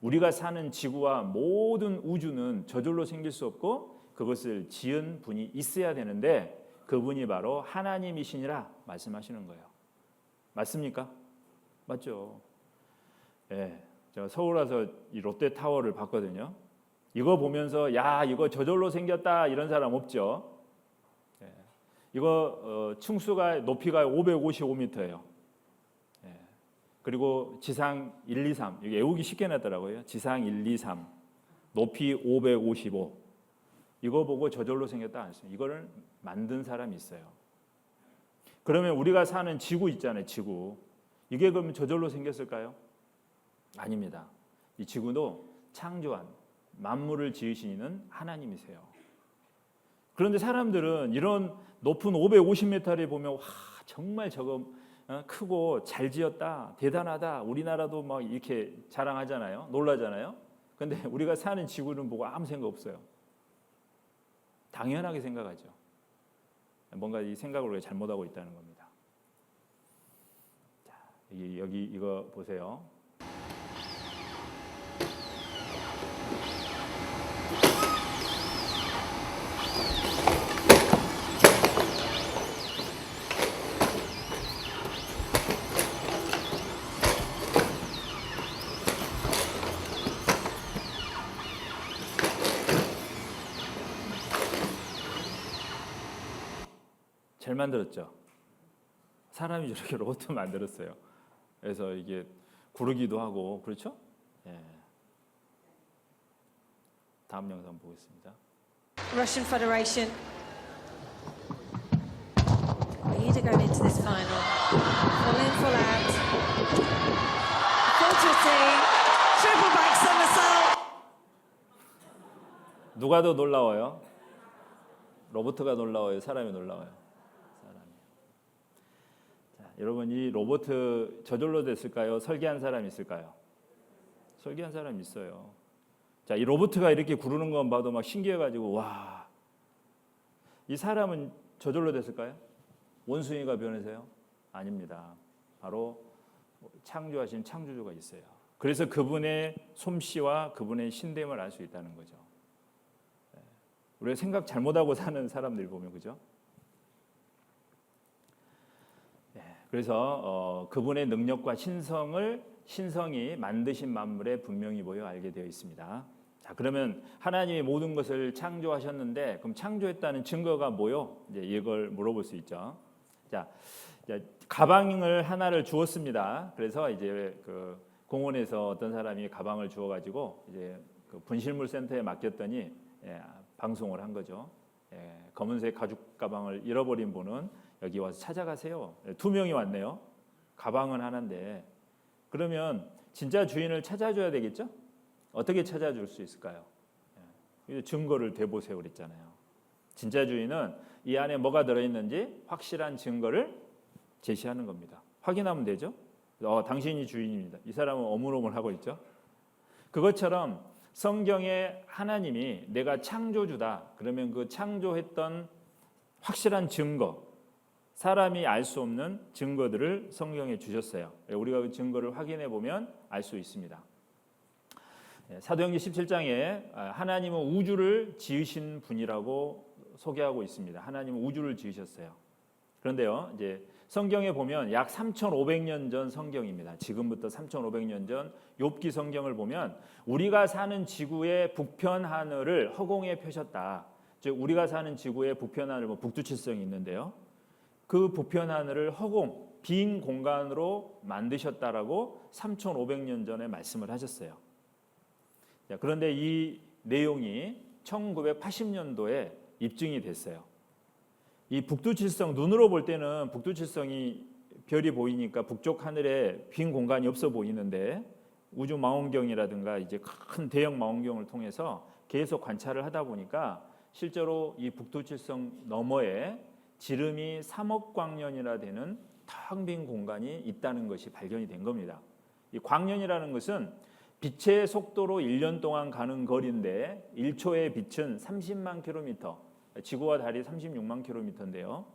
우리가 사는 지구와 모든 우주는 저절로 생길 수 없고 그것을 지은 분이 있어야 되는데 그분이 바로 하나님이시니라 말씀하시는 거예요. 맞습니까? 맞죠. 예, 제가 서울 와서 이 롯데타워를 봤거든요. 이거 보면서 야 이거 저절로 생겼다 이런 사람 없죠. 예, 이거 층수가 높이가 555m예요. 예, 그리고 지상 1, 2, 3 이게 외우기 쉽게 놨더라고요. 지상 1, 2, 3 높이 555 이거 보고 저절로 생겼다 안 했어요. 이거를 만든 사람이 있어요. 그러면 우리가 사는 지구 있잖아요. 지구 이게 그러면 저절로 생겼을까요? 아닙니다. 이 지구도 창조한 만물을 지으신 이는 하나님이세요. 그런데 사람들은 이런 높은 550m를 보면 와 정말 저거 크고 잘 지었다 대단하다 우리나라도 막 이렇게 자랑하잖아요. 놀라잖아요. 그런데 우리가 사는 지구는 보고 아무 생각 없어요. 당연하게 생각하죠. 뭔가 이 생각을 우리가 잘못하고 있다는 겁니다. 자, 여기 이거 보세요. 만들었죠. 사람이 저렇게 로봇 만들었어요. 그래서 이게 구르기도 하고 그렇죠? 예. 다음 영상 보겠습니다. Russian Federation leader going into this final. Full in, full out. Full twisting. Triple back somersault. 누가 더 놀라워요? 로봇가 놀라워요? 사람이 놀라워요? 사람이. 자, 여러분 이 로봇 저절로 됐을까요? 설계한 사람이 있을까요? 설계한 사람이 있어요. 자, 이 로봇가 이렇게 구르는 건 봐도 막 신기해가지고 와, 이 사람은 저절로 됐을까요? 원숭이가 변해서요? 아닙니다. 바로 창조하신 창조주가 있어요. 그래서 그분의 솜씨와 그분의 신됨을 알 수 있다는 거죠. 우리가 생각 잘못하고 사는 사람들 보면 그죠? 그래서 그분의 능력과 신성이 만드신 만물에 분명히 보여 알게 되어 있습니다. 자, 그러면 하나님이 모든 것을 창조하셨는데 그럼 창조했다는 증거가 뭐요? 이제 이걸 물어볼 수 있죠. 자, 가방을 하나를 주었습니다. 그래서 이제 그 공원에서 어떤 사람이 가방을 주어가지고 이제 그 분실물 센터에 맡겼더니 방송을 한 거죠. 검은색 가죽 가방을 잃어버린 분은 여기 와서 찾아가세요. 2명이 왔네요. 가방은 하나인데 그러면 진짜 주인을 찾아줘야 되겠죠? 어떻게 찾아줄 수 있을까요? 증거를 대보세요 그랬잖아요. 진짜 주인은 이 안에 뭐가 들어있는지 확실한 증거를 제시하는 겁니다. 확인하면 되죠? 당신이 주인입니다. 이 사람은 어물어물하고 있죠. 그것처럼 성경에 하나님이 내가 창조주다. 그러면 그 창조했던 확실한 증거, 사람이 알 수 없는 증거들을 성경에 주셨어요. 우리가 그 증거를 확인해 보면 알 수 있습니다. 사도행전 17장에 하나님은 우주를 지으신 분이라고 소개하고 있습니다. 하나님은 우주를 지으셨어요. 그런데요, 이제 성경에 보면 약 3,500년 전 성경입니다. 지금부터 3,500년 전 욥기 성경을 보면 우리가 사는 지구의 북편 하늘을 허공에 펴셨다. 즉 우리가 사는 지구의 북편 하늘, 북두칠성이 있는데요. 그 북편 하늘을 허공, 빈 공간으로 만드셨다라고 3,500년 전에 말씀을 하셨어요. 그런데 이 내용이 1980년도에 입증이 됐어요. 이 북두칠성 눈으로 볼 때는 북두칠성이 별이 보이니까 북쪽 하늘에 빈 공간이 없어 보이는데 우주 망원경이라든가 이제 큰 대형 망원경을 통해서 계속 관찰을 하다 보니까 실제로 이 북두칠성 너머에 지름이 3억 광년이나 되는 텅 빈 공간이 있다는 것이 발견이 된 겁니다. 이 광년이라는 것은 빛의 속도로 1년 동안 가는 거리인데 1초의 빛은 30만 킬로미터, 지구와 달이 36만 킬로미터인데요.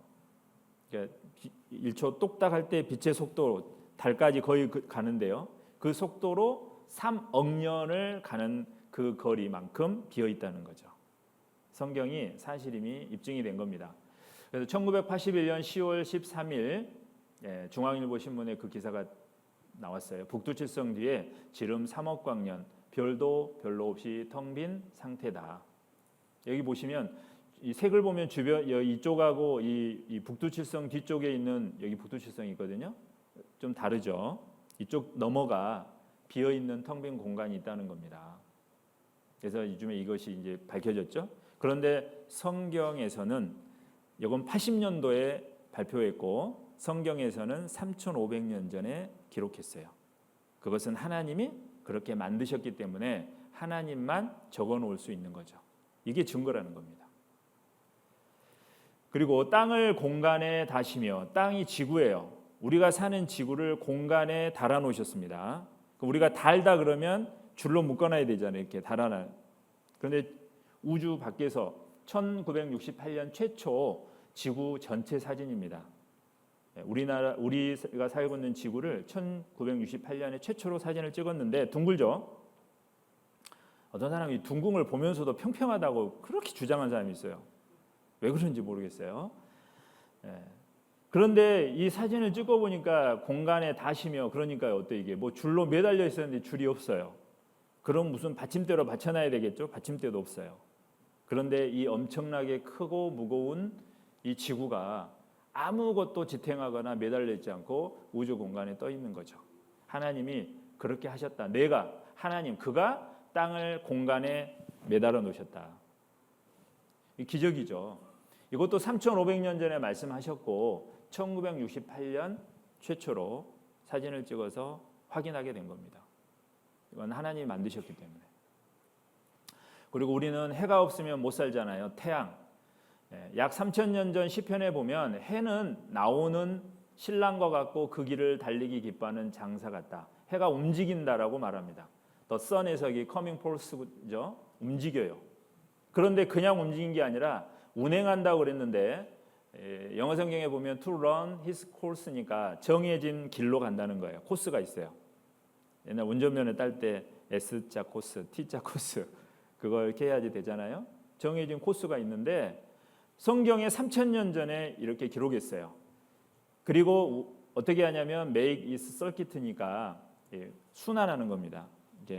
1초 똑딱 할 때 빛의 속도 달까지 거의 가는데요. 그 속도로 3억 년을 가는 그 거리만큼 비어 있다는 거죠. 성경이 사실임이 입증이 된 겁니다. 그래서 1981년 10월 13일 중앙일보 신문에 그 기사가 나왔어요. 북두칠성 뒤에 지름 3억 광년, 별도 별로 없이 텅 빈 상태다. 여기 보시면 이 색을 보면 주변 이쪽하고 이 북두칠성 뒤쪽에 있는 여기 북두칠성이 있거든요. 좀 다르죠. 이쪽 너머가 비어 있는 텅 빈 공간이 있다는 겁니다. 그래서 요즘에 이것이 이제 밝혀졌죠. 그런데 성경에서는 이건 80년도에 발표했고 성경에서는 3,500년 전에 기록했어요. 그것은 하나님이 그렇게 만드셨기 때문에 하나님만 적어 놓을 수 있는 거죠. 이게 증거라는 겁니다. 그리고 땅을 공간에 다시며 땅이 지구예요. 우리가 사는 지구를 공간에 달아 놓으셨습니다. 우리가 달다 그러면 줄로 묶어놔야 되잖아요. 이렇게 달아놔. 그런데 우주 밖에서 1968년 최초 지구 전체 사진입니다. 우리가 살고 있는 지구를 1968년에 최초로 사진을 찍었는데 둥글죠. 어떤 사람이 둥근 걸 보면서도 평평하다고 그렇게 주장한 사람이 있어요. 왜 그런지 모르겠어요. 그런데 이 사진을 찍어 보니까 공간에 다시며 그러니까 어때 이게 뭐 줄로 매달려 있었는데 줄이 없어요. 그럼 무슨 받침대로 받쳐놔야 되겠죠? 받침대도 없어요. 그런데 이 엄청나게 크고 무거운 이 지구가 아무것도 지탱하거나 매달려 있지 않고 우주 공간에 떠 있는 거죠. 하나님이 그렇게 하셨다. 내가 하나님 그가 땅을 공간에 매달아 놓으셨다. 이 기적이죠. 이것도 3,500년 전에 말씀하셨고 1968년 최초로 사진을 찍어서 확인하게 된 겁니다. 이건 하나님이 만드셨기 때문에. 그리고 우리는 해가 없으면 못 살잖아요. 태양. 약 3,000년 전 시편에 보면 해는 나오는 신랑과 같고 그 길을 달리기 기뻐하는 장사 같다. 해가 움직인다라고 말합니다. The sun 해석이 coming forth죠. 움직여요. 그런데 그냥 움직인 게 아니라 운행한다고 그랬는데 영어 성경에 보면 to run his course니까 정해진 길로 간다는 거예요. 코스가 있어요. 옛날 운전면허 딸 때 S자 코스, T자 코스 그걸 이렇게 해야지 되잖아요. 정해진 코스가 있는데 성경에 3,000년 전에 이렇게 기록했어요. 그리고 어떻게 하냐면 make is circuit니까 순환하는 겁니다.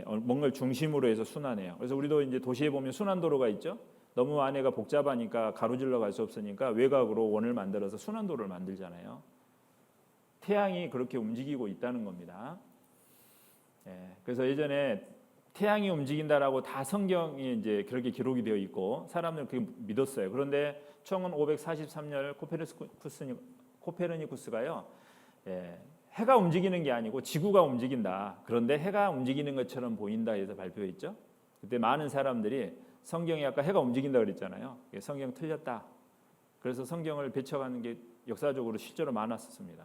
뭔가를 중심으로 해서 순환해요. 그래서 우리도 이제 도시에 보면 순환도로가 있죠. 너무 안에가 복잡하니까 가로질러 갈 수 없으니까 외곽으로 원을 만들어서 순환도로를 만들잖아요. 태양이 그렇게 움직이고 있다는 겁니다. 그래서 예전에 태양이 움직인다라고 다 성경이 이제 그렇게 기록이 되어 있고 사람들은 그게 믿었어요. 그런데 1543년 코페르니쿠스가요, 해가 움직이는 게 아니고 지구가 움직인다. 그런데 해가 움직이는 것처럼 보인다 해서 발표했죠. 그때 많은 사람들이 성경이 아까 해가 움직인다 그랬잖아요. 성경 틀렸다. 그래서 성경을 배척하는 게 역사적으로 실제로 많았습니다.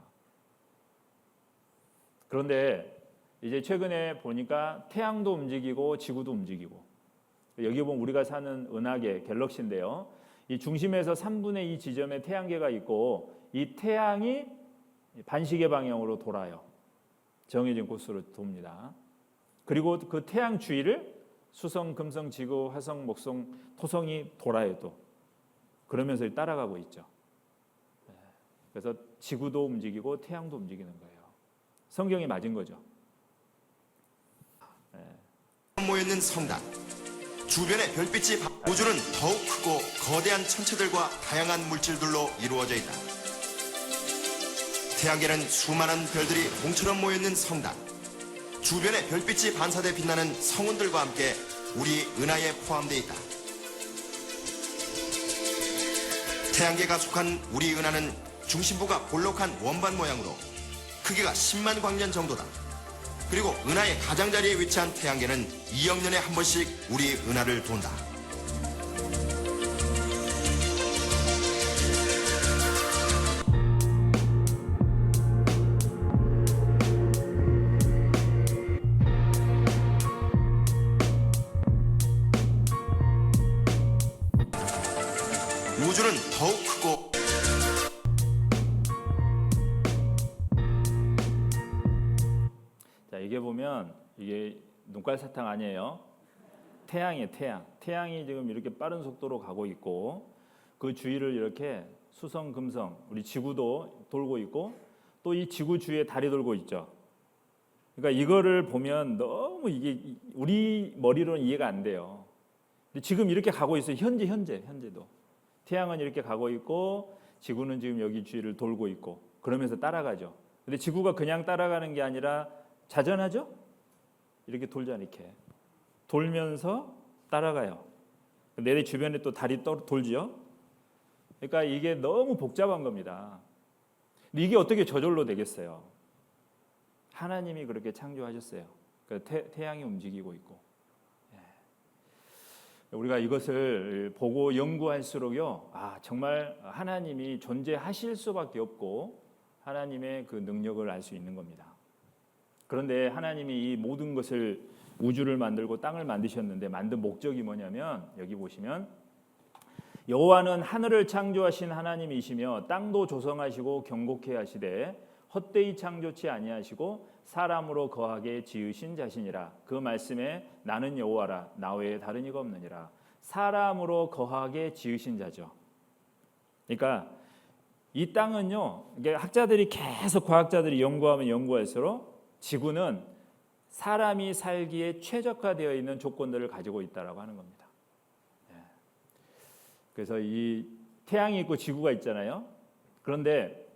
그런데 이제 최근에 보니까 태양도 움직이고 지구도 움직이고 여기 보면 우리가 사는 은하계 갤럭시인데요. 이 중심에서 3분의 2 지점에 태양계가 있고 이 태양이 반시계 방향으로 돌아요. 정해진 코스로 돕니다. 그리고 그 태양 주위를 수성, 금성, 지구, 화성, 목성, 토성이 돌아요 또. 그러면서 따라가고 있죠. 그래서 지구도 움직이고 태양도 움직이는 거예요. 성경이 맞은 거죠. 모여있는 성당 주변의 별빛이 우주는 더욱 크고 거대한 천체들과 다양한 물질들로 이루어져 있다. 태양계는 수많은 별들이 공처럼 모여있는 성당 주변의 별빛이 반사돼 빛나는 성운들과 함께 우리 은하에 포함되어 있다. 태양계가 속한 우리 은하는 중심부가 볼록한 원반 모양으로 크기가 10만 광년 정도다. 그리고 은하의 가장자리에 위치한 태양계는 2억 년에 한 번씩 우리 은하를 돈다. 우주는 더욱 크고 이게 보면 이게 눈깔 사탕 아니에요. 태양이에요. 태양이 지금 이렇게 빠른 속도로 가고 있고 그 주위를 이렇게 수성, 금성, 우리 지구도 돌고 있고 또 이 지구 주위에 달이 돌고 있죠. 그러니까 이거를 보면 너무 이게 우리 머리로는 이해가 안 돼요. 근데 지금 이렇게 가고 있어요. 현재도. 태양은 이렇게 가고 있고 지구는 지금 여기 주위를 돌고 있고 그러면서 따라가죠. 근데 지구가 그냥 따라가는 게 아니라 자전하죠? 이렇게 돌잖아요. 이렇게 돌면서 따라가요. 내 주변에 또 달이 돌죠. 그러니까 이게 너무 복잡한 겁니다. 근데 이게 어떻게 저절로 되겠어요? 하나님이 그렇게 창조하셨어요. 태양이 움직이고 있고 우리가 이것을 보고 연구할수록요, 정말 하나님이 존재하실 수밖에 없고 하나님의 그 능력을 알 수 있는 겁니다. 그런데 하나님이 이 모든 것을 우주를 만들고 땅을 만드셨는데 만든 목적이 뭐냐면 여기 보시면 여호와는 하늘을 창조하신 하나님이시며 땅도 조성하시고 경곡케 하시되 헛되이 창조치 아니하시고 사람으로 거하게 지으신 자신이라. 그 말씀에 나는 여호와라 나 외에 다른 이가 없느니라. 사람으로 거하게 지으신 자죠. 그러니까 이 땅은요, 이게 학자들이 계속 과학자들이 연구하면 연구할수록 지구는 사람이 살기에 최적화되어 있는 조건들을 가지고 있다라고 하는 겁니다. 그래서 이 태양이 있고 지구가 있잖아요. 그런데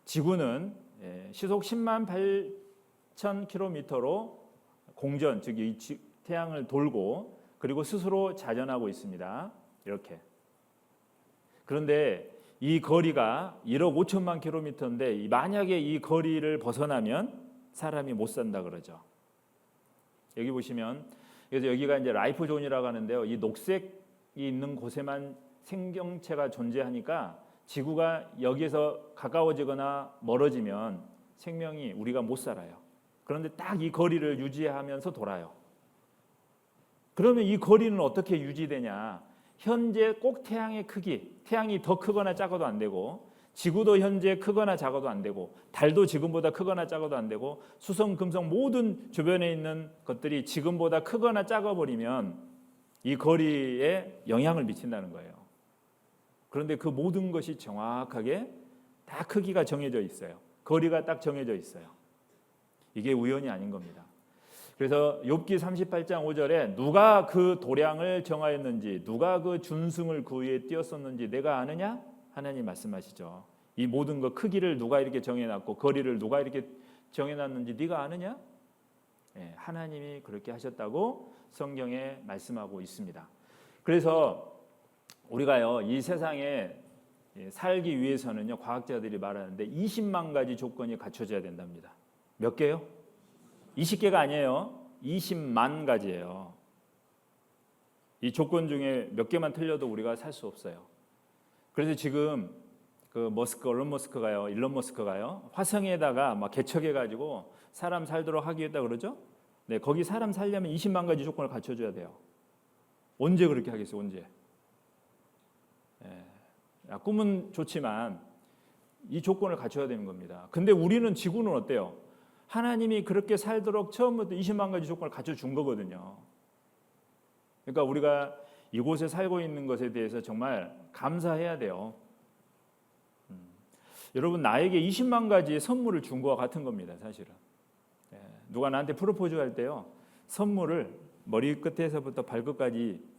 지구는 시속 10만 8천 킬로미터로 공전, 즉 이 태양을 돌고 그리고 스스로 자전하고 있습니다. 이렇게. 그런데 이 거리가 1억 5천만 킬로미터인데 만약에 이 거리를 벗어나면 사람이 못 산다 그러죠. 여기 보시면 그래서 여기가 이제 라이프 존이라고 하는데요. 이 녹색이 있는 곳에만 생명체가 존재하니까 지구가 여기에서 가까워지거나 멀어지면 생명이 우리가 못 살아요. 그런데 딱 이 거리를 유지하면서 돌아요. 그러면 이 거리는 어떻게 유지되냐? 현재 꼭 태양의 크기, 태양이 더 크거나 작아도 안 되고 지구도 현재 크거나 작아도 안 되고 달도 지금보다 크거나 작아도 안 되고 수성, 금성 모든 주변에 있는 것들이 지금보다 크거나 작아버리면 이 거리에 영향을 미친다는 거예요. 그런데 그 모든 것이 정확하게 다 크기가 정해져 있어요. 거리가 딱 정해져 있어요. 이게 우연이 아닌 겁니다. 그래서 욥기 38장 5절에 누가 그 도량을 정하였는지 누가 그 준승을 그 위에 띄었었는지 내가 아느냐? 하나님 말씀하시죠. 이 모든 것 크기를 누가 이렇게 정해놨고 거리를 누가 이렇게 정해놨는지 네가 아느냐? 하나님이 그렇게 하셨다고 성경에 말씀하고 있습니다. 그래서 우리가요 이 세상에 살기 위해서는요 과학자들이 말하는데 20만 가지 조건이 갖춰져야 된답니다. 몇 개요? 20개가 아니에요. 20만 가지예요. 이 조건 중에 몇 개만 틀려도 우리가 살 수 없어요. 그래서 지금 그 일론 머스크가요 화성에다가 막 개척해가지고 사람 살도록 하기 위해서 그러죠. 네, 거기 사람 살려면 20만 가지 조건을 갖춰줘야 돼요. 언제 그렇게 하겠어요? 언제? 꿈은 좋지만 이 조건을 갖춰야 되는 겁니다. 근데 우리는 지구는 어때요? 하나님이 그렇게 살도록 처음부터 20만 가지 조건을 갖춰준 거거든요. 그러니까 우리가 이곳에 살고 있는 것에 대해서 정말 감사해야 돼요. 여러분 나에게 20만 가지의 선물을 준 것과 같은 겁니다. 사실은. 누가 나한테 프로포즈 할 때요. 선물을 머리 끝에서부터 발끝까지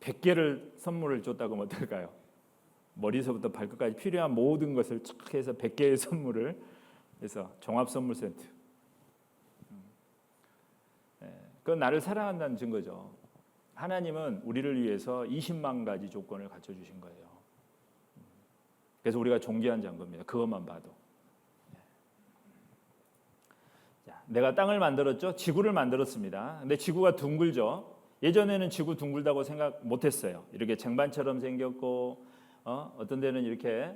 100개를 선물을 줬다고 하면 어떨까요? 머리서부터 발끝까지 필요한 모든 것을 쫙 해서 100개의 선물을 해서 종합 선물 세트. 그건 나를 사랑한다는 증거죠. 하나님은 우리를 위해서 20만 가지 조건을 갖춰주신 거예요. 그래서 우리가 존귀한 자인 겁니다. 그것만 봐도. 자, 내가 땅을 만들었죠. 지구를 만들었습니다. 근데 지구가 둥글죠. 예전에는 지구 둥글다고 생각 못했어요. 이렇게 쟁반처럼 생겼고 어떤 데는 이렇게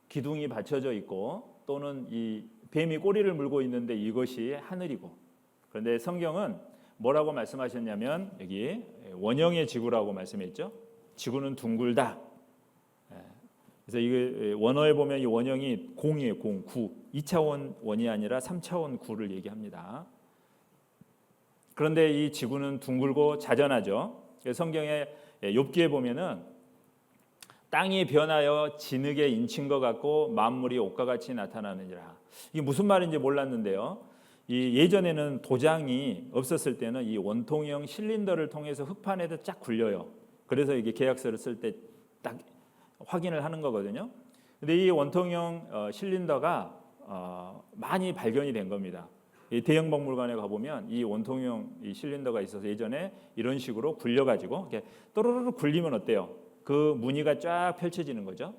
기둥이 받쳐져 있고 또는 이 뱀이 꼬리를 물고 있는데 이것이 하늘이고 그런데 성경은 뭐라고 말씀하셨냐면 여기 원형의 지구라고 말씀했죠. 지구는 둥글다. 그래서 이게 원어에 보면 이 원형이 공이에요. 공, 구. 2차원 원이 아니라 3차원 구를 얘기합니다. 그런데 이 지구는 둥글고 자전하죠. 성경의 욥기에 보면은 땅이 변하여 진흙에 인친 것 같고 만물이 옷과 같이 나타나느니라. 이게 무슨 말인지 몰랐는데요. 이 예전에는 도장이 없었을 때는 이 원통형 실린더를 통해서 흙판에다 쫙 굴려요. 그래서 이게 계약서를 쓸 때 딱 확인을 하는 거거든요. 근데 이 원통형 실린더가 많이 발견이 된 겁니다. 이 대형 박물관에 가보면 이 원통형 이 실린더가 있어서 예전에 이런 식으로 굴려가지고 이렇게 또르르 굴리면 어때요? 그 무늬가 쫙 펼쳐지는 거죠.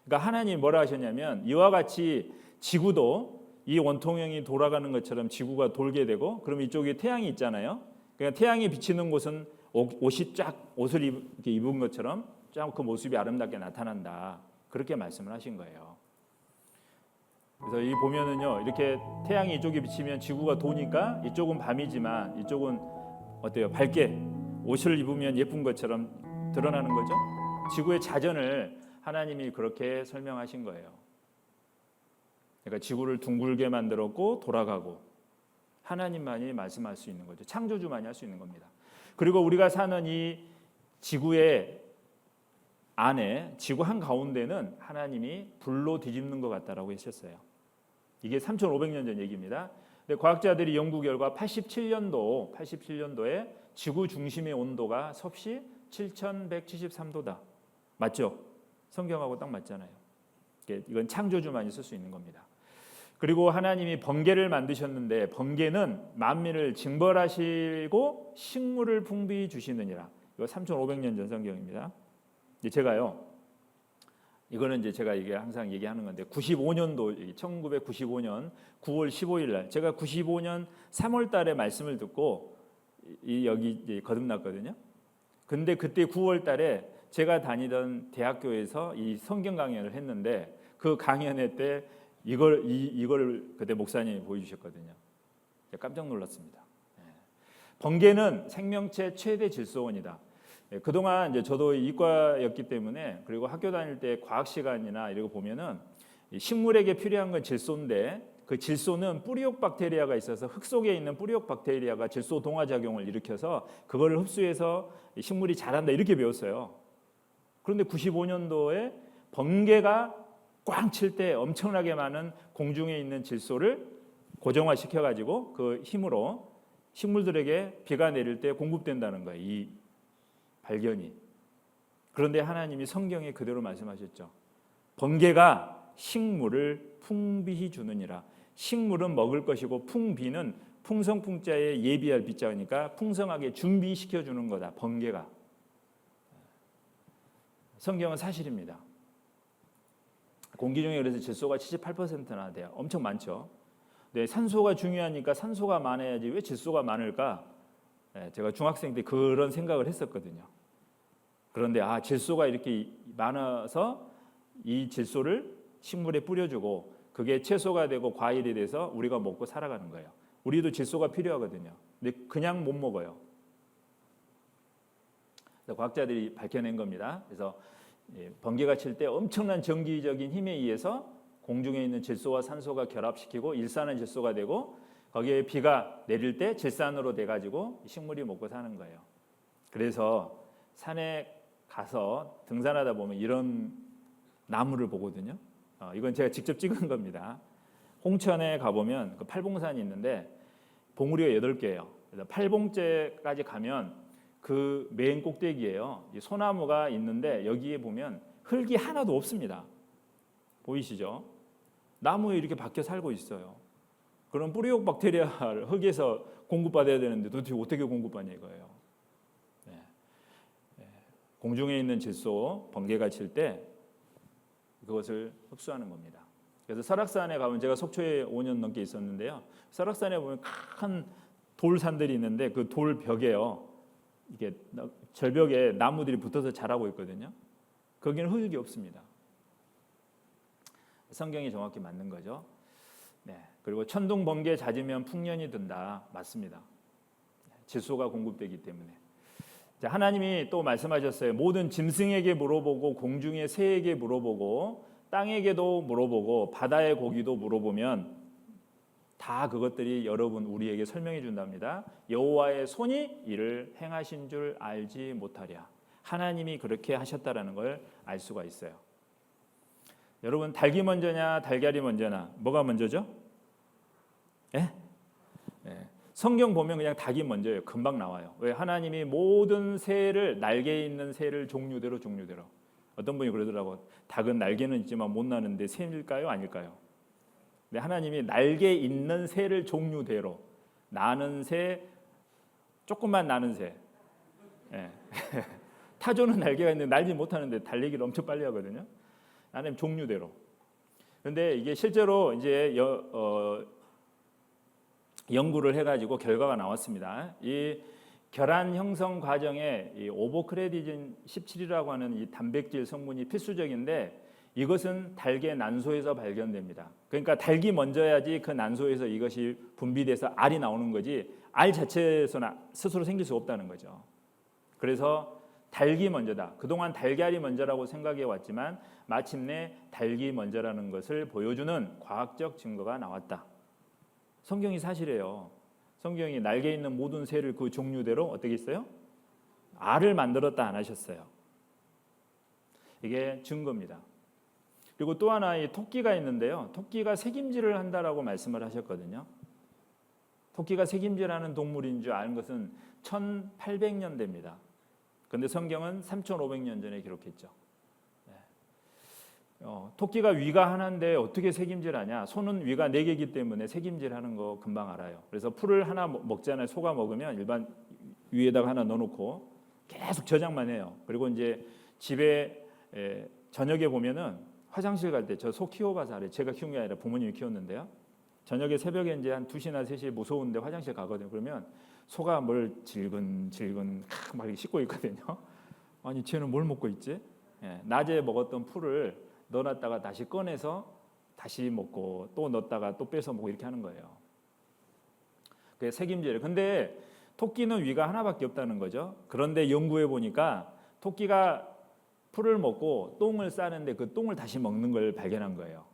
그러니까 하나님이 뭐라 하셨냐면 이와 같이 지구도 이 원통형이 돌아가는 것처럼 지구가 돌게 되고 그럼 이쪽에 태양이 있잖아요. 그러니까 태양이 비치는 곳은 옷이 쫙 옷을 이렇게 입은 것처럼 쫙 그 모습이 아름답게 나타난다. 그렇게 말씀을 하신 거예요. 그래서 이 보면은요 이렇게 태양이 이쪽에 비치면 지구가 도니까 이쪽은 밤이지만 이쪽은 어때요? 밝게 옷을 입으면 예쁜 것처럼 드러나는 거죠. 지구의 자전을 하나님이 그렇게 설명하신 거예요. 그러니까 지구를 둥글게 만들었고 돌아가고 하나님만이 말씀할 수 있는 거죠. 창조주만이 할 수 있는 겁니다. 그리고 우리가 사는 이 지구의 안에 지구 한가운데는 하나님이 불로 뒤집는 것 같다라고 하셨어요. 이게 3,500년 전 얘기입니다. 근데 과학자들이 연구 결과 87년도에 지구 중심의 온도가 섭씨 7,173도다. 맞죠? 성경하고 딱 맞잖아요. 이건 창조주만이 쓸 수 있는 겁니다. 그리고 하나님이 번개를 만드셨는데 번개는 만민을 징벌하시고 식물을 풍부히 주시느니라. 이거 3,500년 전 성경입니다. 제가요, 이거는 이제 제가 이게 항상 얘기하는 건데 95년도 1995년 9월 15일 날 제가 95년 3월 달에 말씀을 듣고 여기 이제 거듭났거든요. 근데 그때 9월 달에 제가 다니던 대학교에서 이 성경 강연을 했는데 그 강연회 때 이걸 그때 목사님이 보여주셨거든요. 깜짝 놀랐습니다. 번개는 생명체 최대 질소원이다. 그동안 이제 저도 이과였기 때문에 그리고 학교 다닐 때 과학 시간이나 이런 거 보면은 식물에게 필요한 건 질소인데 그 질소는 뿌리옥 박테리아가 있어서 흙 속에 있는 뿌리옥 박테리아가 질소 동화 작용을 일으켜서 그거를 흡수해서 식물이 자란다 이렇게 배웠어요. 그런데 95년도에 번개가 꽝 칠 때 엄청나게 많은 공중에 있는 질소를 고정화시켜 가지고 그 힘으로 식물들에게 비가 내릴 때 공급된다는 거예요. 이 발견이. 그런데 하나님이 성경에 그대로 말씀하셨죠. 번개가 식물을 풍비히 주느니라. 식물은 먹을 것이고 풍비는 풍성풍자에 예비할 비자니까 풍성하게 준비시켜 주는 거다. 번개가. 성경은 사실입니다. 공기 중에 그래서 질소가 78%나 돼요. 엄청 많죠. 네, 산소가 중요하니까 산소가 많아야지 왜 질소가 많을까? 제가 중학생 때 그런 생각을 했었거든요. 그런데 질소가 이렇게 많아서 이 질소를 식물에 뿌려주고 그게 채소가 되고 과일이 돼서 우리가 먹고 살아가는 거예요. 우리도 질소가 필요하거든요. 근데 그냥 못 먹어요. 그래서 과학자들이 밝혀낸 겁니다. 그래서 번개가 칠 때 엄청난 전기적인 힘에 의해서 공중에 있는 질소와 산소가 결합시키고 일산화 질소가 되고 거기에 비가 내릴 때 질산으로 돼가지고 식물이 먹고 사는 거예요. 그래서 산에 가서 등산하다 보면 이런 나무를 보거든요. 이건 제가 직접 찍은 겁니다. 홍천에 가보면 그 팔봉산이 있는데 봉우리가 8개예요. 그래서 팔봉째까지 가면 그 맨 꼭대기에요. 소나무가 있는데 여기에 보면 흙이 하나도 없습니다. 보이시죠? 나무에 이렇게 박혀 살고 있어요. 그럼 뿌리옥 박테리아를 흙에서 공급받아야 되는데 도대체 어떻게 공급받냐 이거예요. 공중에 있는 질소, 번개가 칠 때 그것을 흡수하는 겁니다. 그래서 설악산에 가면 제가 속초에 5년 넘게 있었는데요. 설악산에 보면 큰 돌산들이 있는데 그 돌 벽에요. 이게 절벽에 나무들이 붙어서 자라고 있거든요. 거기는 흙이 없습니다. 성경이 정확히 맞는 거죠. 네. 그리고 천둥 번개 잦으면 풍년이 든다. 맞습니다. 질소가 공급되기 때문에. 자, 하나님이 또 말씀하셨어요. 모든 짐승에게 물어보고 공중의 새에게 물어보고 땅에게도 물어보고 바다의 고기도 물어보면 다 그것들이 여러분 우리에게 설명해 준답니다. 여호와의 손이 이를 행하신 줄 알지 못하랴. 하나님이 그렇게 하셨다라는 걸 알 수가 있어요. 여러분 닭이 먼저냐 달걀이 먼저냐 뭐가 먼저죠? 성경 보면 그냥 닭이 먼저예요. 금방 나와요. 왜? 하나님이 모든 새를 날개 있는 새를 종류대로 어떤 분이 그러더라고. 닭은 날개는 있지만 못 나는데 새일까요? 아닐까요? 네, 하나님이 날개 있는 새를 종류대로 나는 새, 조금만 나는 새. 타조는 날개가 있는데 날지 못하는데 달리기를 엄청 빨리 하거든요. 하나님 종류대로. 그런데 이게 실제로 이제 연구를 해가지고 결과가 나왔습니다. 이 결합 형성 과정에 이 오보크레디진 17이라고 하는 이 단백질 성분이 필수적인데 이것은 닭의 난소에서 발견됩니다. 그러니까 닭이 먼저야지 그 난소에서 이것이 분비돼서 알이 나오는 거지 알 자체에서는 스스로 생길 수 없다는 거죠. 그래서 닭이 먼저다. 그동안 달걀이 먼저라고 생각해 왔지만 마침내 닭이 먼저라는 것을 보여주는 과학적 증거가 나왔다. 성경이 사실이에요. 성경이 날개 있는 모든 새를 그 종류대로 어떻게 했어요? 알을 만들었다 안 하셨어요. 이게 증거입니다. 그리고 또 하나 이 토끼가 있는데요. 토끼가 색임질을 한다라고 말씀을 하셨거든요. 토끼가 색임질하는 동물인 줄 아는 것은 1800년대입니다. 그런데 성경은 3500년 전에 기록했죠. 토끼가 위가 하나인데 어떻게 새김질하냐? 소는 위가 4개이기 때문에 새김질하는 거 금방 알아요. 그래서 풀을 하나 먹잖아요. 소가 먹으면 일반 위에다가 하나 넣어놓고 계속 저장만 해요. 그리고 이제 집에 저녁에 보면은 화장실 갈 때 저 소 키워봐서 알아요. 제가 키운 게 아니라 부모님이 키웠는데요. 저녁에 새벽에 이제 한 2시나 3시에 무서운데 화장실 가거든요. 그러면 소가 뭘 질근질근 막 이렇게 씻고 있거든요. 아니 쟤는 뭘 먹고 있지? 낮에 먹었던 풀을 넣어놨다가 다시 꺼내서 다시 먹고 또 넣었다가 또 빼서 먹고 이렇게 하는 거예요. 그게 새김질. 근데 토끼는 위가 하나밖에 없다는 거죠. 그런데 연구해 보니까 토끼가 풀을 먹고 똥을 싸는데 그 똥을 다시 먹는 걸 발견한 거예요.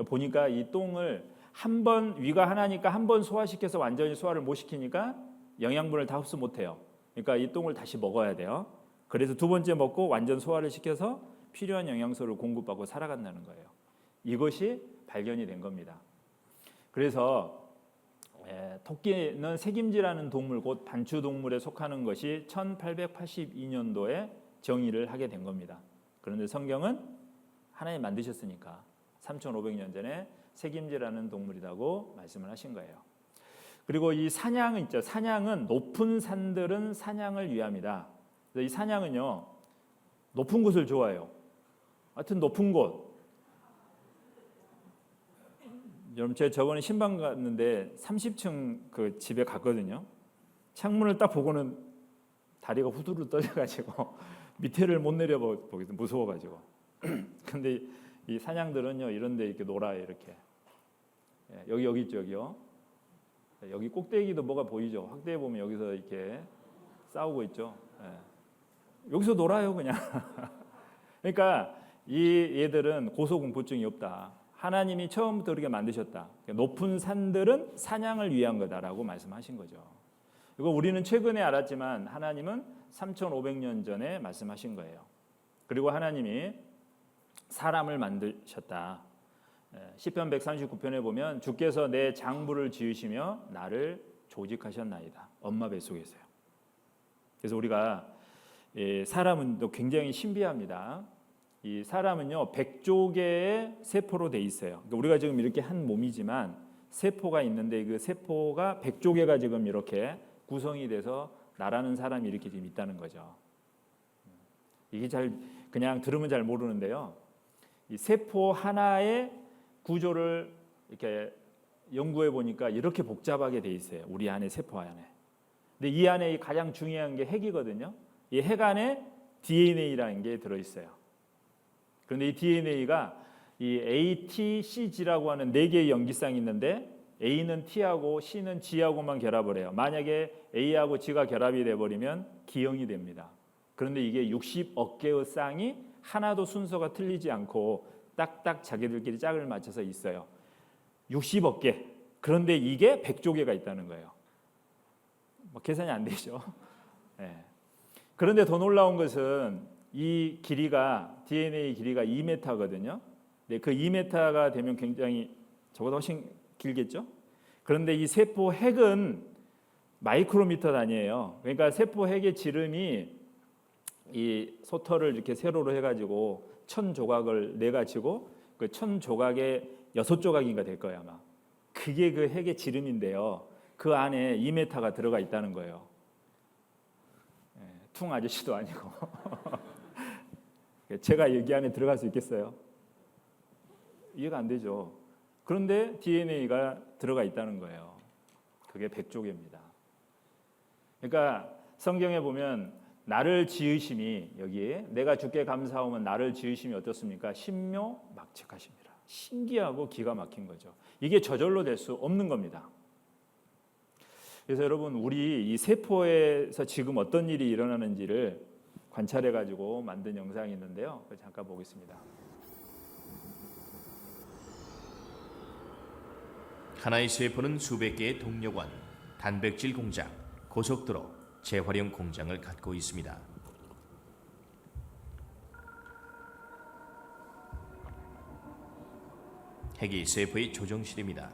보니까 이 똥을 한 번 위가 하나니까 한 번 소화시켜서 완전히 소화를 못 시키니까 영양분을 다 흡수 못 해요. 그러니까 이 똥을 다시 먹어야 돼요. 그래서 2번째 먹고 완전 소화를 시켜서 필요한 영양소를 공급받고 살아간다는 거예요. 이것이 발견이 된 겁니다. 그래서 토끼는 새김질하는 동물 곧 반추동물에 속하는 것이 1882년도에 정의를 하게 된 겁니다. 그런데 성경은 하나님 만드셨으니까 3,500년 전에 새김질하는 동물이라고 말씀을 하신 거예요. 그리고 이 사냥 있죠. 사냥은 높은 산들은 사냥을 위함이다. 그래서 이 사냥은요 높은 곳을 좋아해요. 하여튼 높은 곳. 여러분 제가 저번에 신방 갔는데 30층 그 집에 갔거든요. 창문을 딱 보고는 다리가 후두루 떨려가지고 밑에를 못 내려보겠어 무서워가지고. 근데 이 사냥들은요 이런데 이렇게 놀아요 이렇게. 여기 있죠 여기요. 여기 꼭대기도 뭐가 보이죠. 확대해 보면 여기서 이렇게 싸우고 있죠. 여기서 놀아요 그냥. 그러니까 이 얘들은 고소공포증이 없다. 하나님이 처음부터 그렇게 만드셨다. 높은 산들은 사냥을 위한 거다라고 말씀하신 거죠. 이거 우리는 최근에 알았지만 하나님은 3,500년 전에 말씀하신 거예요. 그리고 하나님이 사람을 만드셨다. 시편 139편에 보면 주께서 내 장부를 지으시며 나를 조직하셨나이다. 엄마 뱃속에서요. 그래서 우리가 사람은 또 굉장히 신비합니다. 이 사람은요 100조개의 세포로 돼 있어요. 그러니까 우리가 지금 이렇게 한 몸이지만 세포가 있는데 그 세포가 100조개가 지금 이렇게 구성이 돼서 나라는 사람이 이렇게 지금 있다는 거죠. 이게 잘 그냥 들으면 잘 모르는데요. 이 세포 하나의 구조를 이렇게 연구해 보니까 이렇게 복잡하게 돼 있어요. 우리 안에 세포 안에. 근데 이 안에 가장 중요한 게 핵이거든요. 이 핵 안에 DNA라는 게 들어 있어요. 그런데 이 DNA가 이 ATCG라고 하는 4개의 염기쌍이 있는데 A는 T하고 C는 G하고만 결합을 해요. 만약에 A하고 G가 결합이 돼버리면 기형이 됩니다. 그런데 이게 60억 개의 쌍이 하나도 순서가 틀리지 않고 딱딱 자기들끼리 짝을 맞춰서 있어요. 60억 개. 그런데 이게 100조개가 있다는 거예요. 뭐 계산이 안 되죠. 네. 그런데 더 놀라운 것은 이 길이가 DNA 길이가 2m거든요. 네, 그 2m가 되면 굉장히 저보다 훨씬 길겠죠. 그런데 이 세포 핵은 마이크로미터 단위예요. 그러니까 세포 핵의 지름이 이 소터를 이렇게 세로로 해가지고 1000조각을 내 가지고 그 1000조각의 6조각인가 될 거예요 아마. 그게 그 핵의 지름인데요. 그 안에 2m가 들어가 있다는 거예요. 퉁 아저씨도 아니고. 제가 여기 안에 들어갈 수 있겠어요? 이해가 안 되죠. 그런데 DNA가 들어가 있다는 거예요. 그게 100조개입니다. 그러니까 성경에 보면 나를 지으심이 여기에 내가 주께 감사하면 나를 지으심이 어떻습니까? 신묘막측하십니다. 신기하고 기가 막힌 거죠. 이게 저절로 될 수 없는 겁니다. 그래서 여러분 우리 이 세포에서 지금 어떤 일이 일어나는지를 관찰해 가지고 만든 영상이 있는데요. 잠깐 보겠습니다. 하나의 세포는 수백 개의 동력원, 단백질 공장, 고속도로, 재활용 공장을 갖고 있습니다. 핵이 세포의 조정실입니다.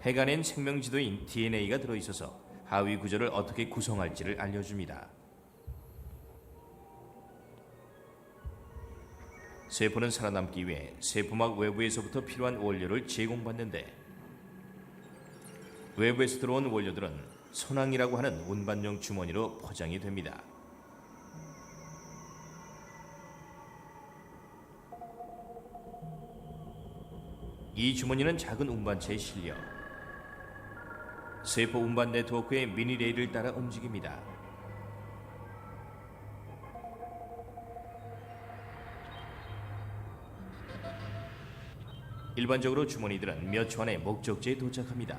핵 안엔 생명지도인 DNA가 들어있어서 하위 구조를 어떻게 구성할지를 알려줍니다. 세포는 살아남기 위해 세포막 외부에서부터 필요한 원료를 제공받는데 외부에서 들어온 원료들은 손항이라고 하는 운반용 주머니로 포장이 됩니다. 이 주머니는 작은 운반체에 실려 세포 운반 네트워크의 미니 레일을 따라 움직입니다. 일반적으로 주머니들은 몇 초 안에 목적지에 도착합니다.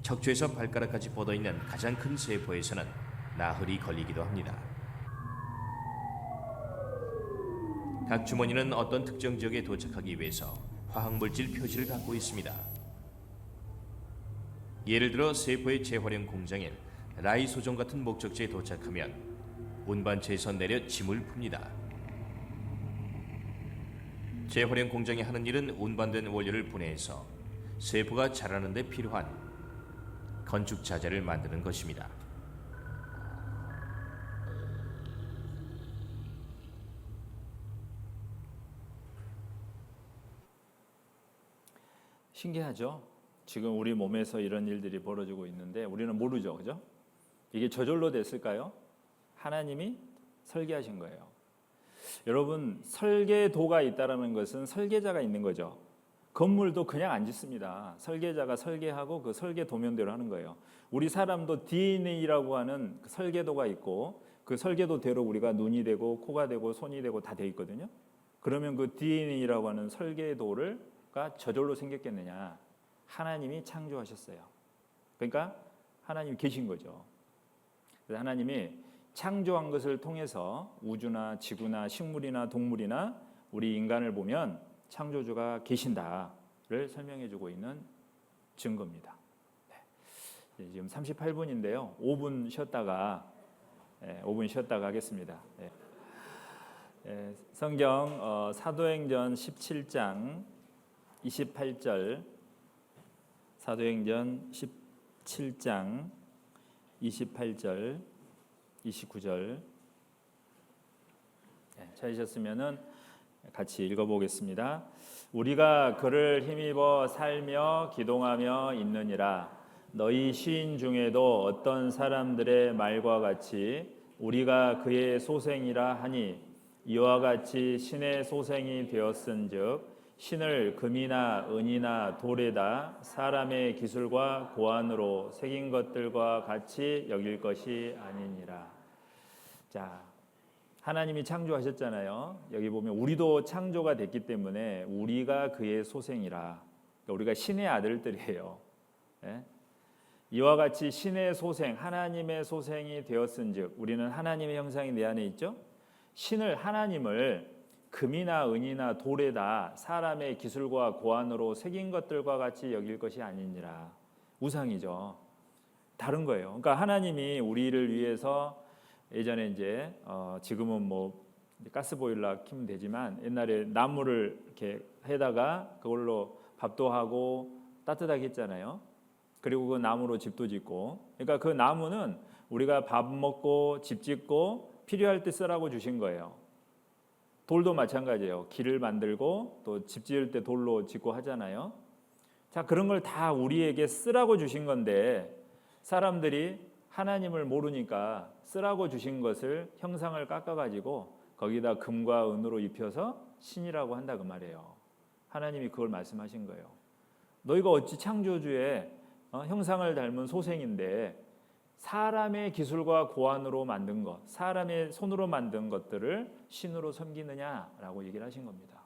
척추에서 발가락까지 뻗어있는 가장 큰 세포에서는 나흘이 걸리기도 합니다. 각 주머니는 어떤 특정 지역에 도착하기 위해서 화학물질 표시를 갖고 있습니다. 예를 들어 세포의 재활용 공장인 라이소종 같은 목적지에 도착하면 운반체에서 내려 짐을 풉니다. 재활용 공장이 하는 일은 운반된 원료를 분해해서 세포가 자라는 데 필요한 건축 자재를 만드는 것입니다. 신기하죠? 지금 우리 몸에서 이런 일들이 벌어지고 있는데 우리는 모르죠, 그죠? 이게 저절로 됐을까요? 하나님이 설계하신 거예요. 여러분, 설계도가 있다는 것은 설계자가 있는 거죠. 건물도 그냥 안 짓습니다. 설계자가 설계하고 그 설계 도면대로 하는 거예요. 우리 사람도 DNA라고 하는 설계도가 있고 그 설계도대로 우리가 눈이 되고 코가 되고 손이 되고 다 돼 있거든요. 그러면 그 DNA라고 하는 설계도가 저절로 생겼겠느냐? 하나님이 창조하셨어요. 그러니까 하나님이 계신 거죠. 그래서 하나님이 창조한 것을 통해서 우주나 지구나 식물이나 동물이나 우리 인간을 보면 창조주가 계신다를 설명해주고 있는 증거입니다. 네. 지금 38분인데요. 5분 쉬었다가 5분 쉬었다가 하겠습니다. 성경 사도행전 17장 28절, 사도행전 17장 28절, 29절 찾으셨으면은 같이 읽어보겠습니다. 우리가 그를 힘입어 살며 기동하며 있느니라. 너희 시인 중에도 어떤 사람들의 말과 같이 우리가 그의 소생이라 하니 이와 같이 신의 소생이 되었은즉 신을 금이나 은이나 돌에다 사람의 기술과 고안으로 새긴 것들과 같이 여길 것이 아니니라. 자, 하나님이 창조하셨잖아요. 여기 보면 우리도 창조가 됐기 때문에 우리가 그의 소생이라. 그러니까 우리가 신의 아들들이에요. 예? 이와 같이 신의 소생, 하나님의 소생이 되었은즉 우리는 하나님의 형상이 내 안에 있죠. 신을 하나님을 금이나 은이나 돌에다 사람의 기술과 고안으로 새긴 것들과 같이 여길 것이 아니니라. 우상이죠. 다른 거예요. 그러니까 하나님이 우리를 위해서 예전에 이제 지금은 뭐 가스보일러 키면 되지만 옛날에 나무를 이렇게 해다가 그걸로 밥도 하고 따뜻하게 했잖아요. 그리고 그 나무로 집도 짓고. 그러니까 그 나무는 우리가 밥 먹고 집 짓고 필요할 때 쓰라고 주신 거예요. 돌도 마찬가지예요. 길을 만들고 또 집 지을 때 돌로 짓고 하잖아요. 자, 그런 걸 다 우리에게 쓰라고 주신 건데 사람들이 하나님을 모르니까 쓰라고 주신 것을 형상을 깎아가지고 거기다 금과 은으로 입혀서 신이라고 한다 그 말이에요. 하나님이 그걸 말씀하신 거예요. 너희가 어찌 창조주의 형상을 닮은 소생인데 사람의 기술과 고안으로 만든 것, 사람의 손으로 만든 것들을 신으로 섬기느냐라고 얘기를 하신 겁니다.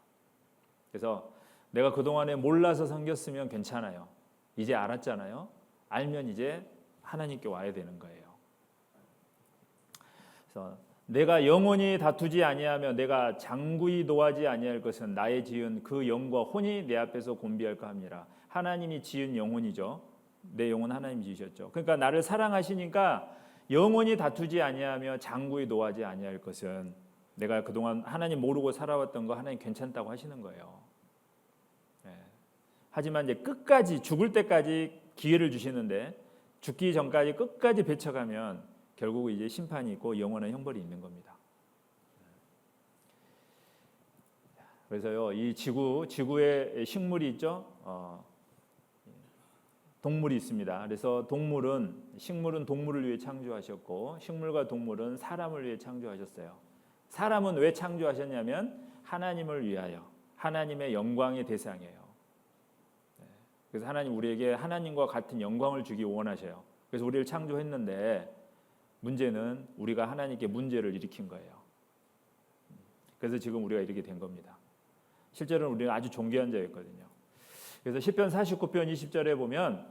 그래서 내가 그동안에 몰라서 섬겼으면 괜찮아요. 이제 알았잖아요. 알면 이제 하나님께 와야 되는 거예요. 그래서 내가 영원히 다투지 아니하며 내가 장구히 노하지 아니할 것은 나의 지은 그 영과 혼이 내 앞에서 곤비할까 합니다. 하나님이 지은 영혼이죠. 내 영혼 하나님 지으셨죠. 그러니까 나를 사랑하시니까 영원히 다투지 아니하며 장구히 노하지 아니할 것은 내가 그동안 하나님 모르고 살아왔던 거 하나님 괜찮다고 하시는 거예요. 하지만 이제 끝까지 죽을 때까지 기회를 주시는데 죽기 전까지 끝까지 배쳐가면 결국 이제 심판이 있고 영원한 형벌이 있는 겁니다. 그래서요, 이 지구에 식물이 있죠. 동물이 있습니다. 그래서 식물은 동물을 위해 창조하셨고, 식물과 동물은 사람을 위해 창조하셨어요. 사람은 왜 창조하셨냐면 하나님을 위하여, 하나님의 영광의 대상이에요. 그래서 하나님 우리에게 하나님과 같은 영광을 주기 원하셔요. 그래서 우리를 창조했는데 문제는 우리가 하나님께 문제를 일으킨 거예요. 그래서 지금 우리가 이렇게 된 겁니다. 실제로는 우리는 아주 존귀한 자였거든요. 그래서 시편 49편 20절에 보면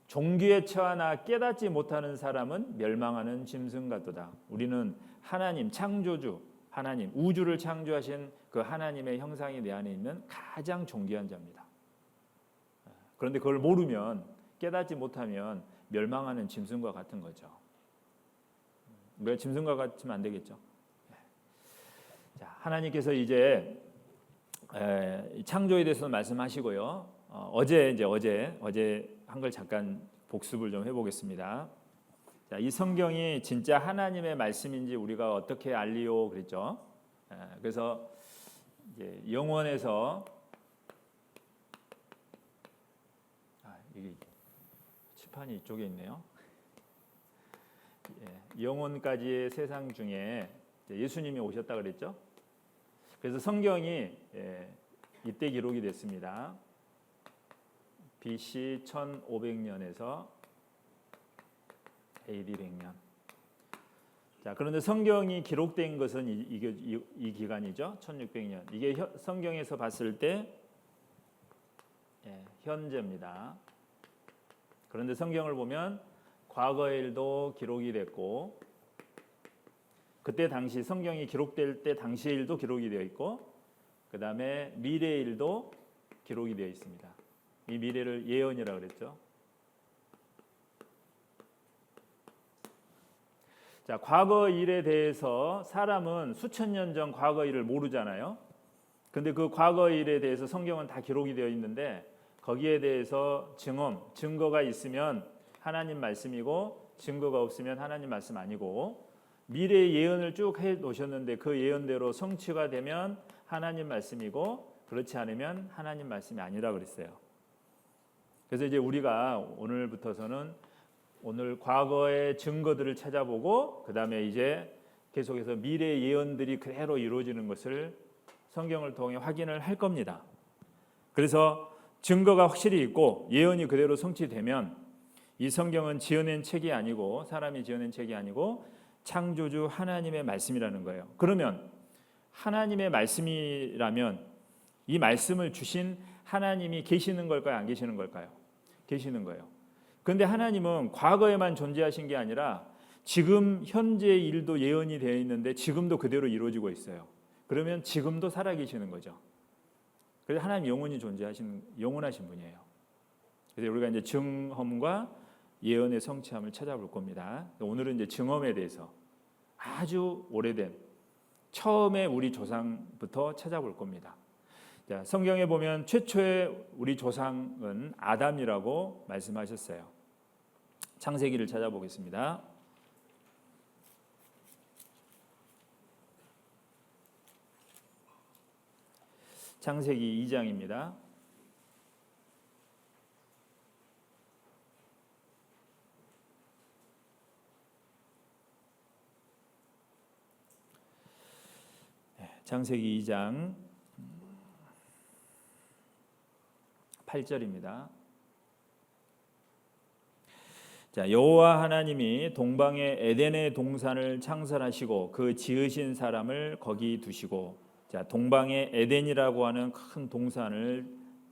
종기에 처하나 깨닫지 못하는 사람은 멸망하는 짐승 같도다. 우리는 하나님 창조주, 하나님 우주를 창조하신 그 하나님의 형상이 내 안에 있는 가장 존귀한 자입니다. 그런데 그걸 모르면, 깨닫지 못하면 멸망하는 짐승과 같은 거죠. 우리가 짐승과 같으면 안 되겠죠. 자, 하나님께서 이제 창조에 대해서 말씀하시고요. 어제 한 걸 잠깐 복습을 좀 해보겠습니다. 자, 이 성경이 진짜 하나님의 말씀인지 우리가 어떻게 알리요 그랬죠. 그래서 이제 영원에서 이게 칠판이 이쪽에 있네요. 영혼까지의 세상 중에 예수님이 오셨다 그랬죠. 그래서 성경이 이때 기록이 됐습니다. BC 1500년에서 AD 100년. 자, 그런데 성경이 기록된 것은 이 기간이죠. 1600년. 이게 성경에서 봤을 때 현재입니다. 그런데 성경을 보면 과거의 일도 기록이 됐고, 그때 당시 성경이 기록될 때 당시의 일도 기록이 되어 있고, 그 다음에 미래의 일도 기록이 되어 있습니다. 이 미래를 예언이라고 그랬죠. 자, 과거 일에 대해서 사람은 수천 년 전 과거 일을 모르잖아요. 근데 그 과거 일에 대해서 성경은 다 기록이 되어 있는데, 거기에 대해서 증거가 있으면 하나님 말씀이고, 증거가 없으면 하나님 말씀 아니고, 미래의 예언을 쭉 해 놓으셨는데 그 예언대로 성취가 되면 하나님 말씀이고, 그렇지 않으면 하나님 말씀이 아니라 그랬어요. 그래서 이제 우리가 오늘부터서는 오늘 과거의 증거들을 찾아보고, 그 다음에 이제 계속해서 미래의 예언들이 그대로 이루어지는 것을 성경을 통해 확인을 할 겁니다. 그래서 증거가 확실히 있고 예언이 그대로 성취되면 이 성경은 지어낸 책이 아니고, 사람이 지어낸 책이 아니고 창조주 하나님의 말씀이라는 거예요. 그러면 하나님의 말씀이라면 이 말씀을 주신 하나님이 계시는 걸까요? 안 계시는 걸까요? 계시는 거예요. 그런데 하나님은 과거에만 존재하신 게 아니라 지금 현재의 일도 예언이 되어 있는데 지금도 그대로 이루어지고 있어요. 그러면 지금도 살아계시는 거죠. 그래서 하나님 영원히 존재하시는, 영원하신 분이에요. 그래서 우리가 이제 증험과 예언의 성취함을 찾아볼 겁니다. 오늘은 이제 증험에 대해서 아주 오래된 처음에 우리 조상부터 찾아볼 겁니다. 자, 성경에 보면 최초의 우리 조상은 아담이라고 말씀하셨어요. 창세기를 찾아보겠습니다. 창세기 2장입니다. 창세기 2장 8절입니다. 자, 여호와 하나님이 동방의 에덴의 동산을 창설하시고 그 지으신 사람을 거기 두시고, 자, 동방의 에덴이라고 하는 큰 동산을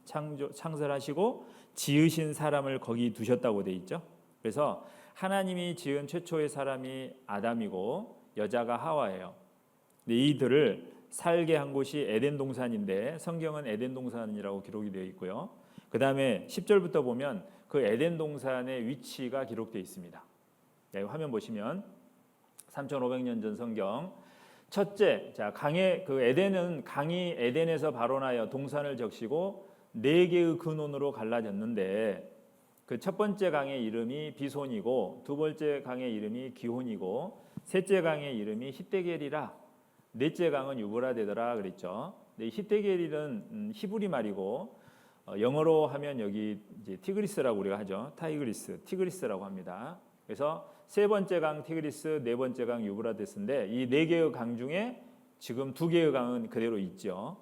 창설하시고 지으신 사람을 거기 두셨다고 돼 있죠. 그래서 하나님이 지은 최초의 사람이 아담이고 여자가 하와예요. 근데 이들을 살게 한 곳이 에덴 동산인데 성경은 에덴 동산이라고 기록이 되어 있고요. 그 다음에 10절부터 보면 그 에덴 동산의 위치가 기록되어 있습니다. 네, 화면 보시면 3,500년 전 성경 첫째, 자, 그 에덴은 강이 에덴에서 발원하여 동산을 적시고 4개의 근원으로 갈라졌는데 그 첫 번째 강의 이름이 비손이고 두 번째 강의 이름이 기혼이고 셋째 강의 이름이 히데겔이라 넷째 강은 유브라데더라 그랬죠. 근데 히데겔은 히브리 말이고 영어로 하면 여기 이제 티그리스라고 우리가 하죠. 티그리스라고 합니다. 그래서 세 번째 강 티그리스, 네 번째 강 유브라데스인데 이 네 개의 강 중에 지금 두 개의 강은 그대로 있죠.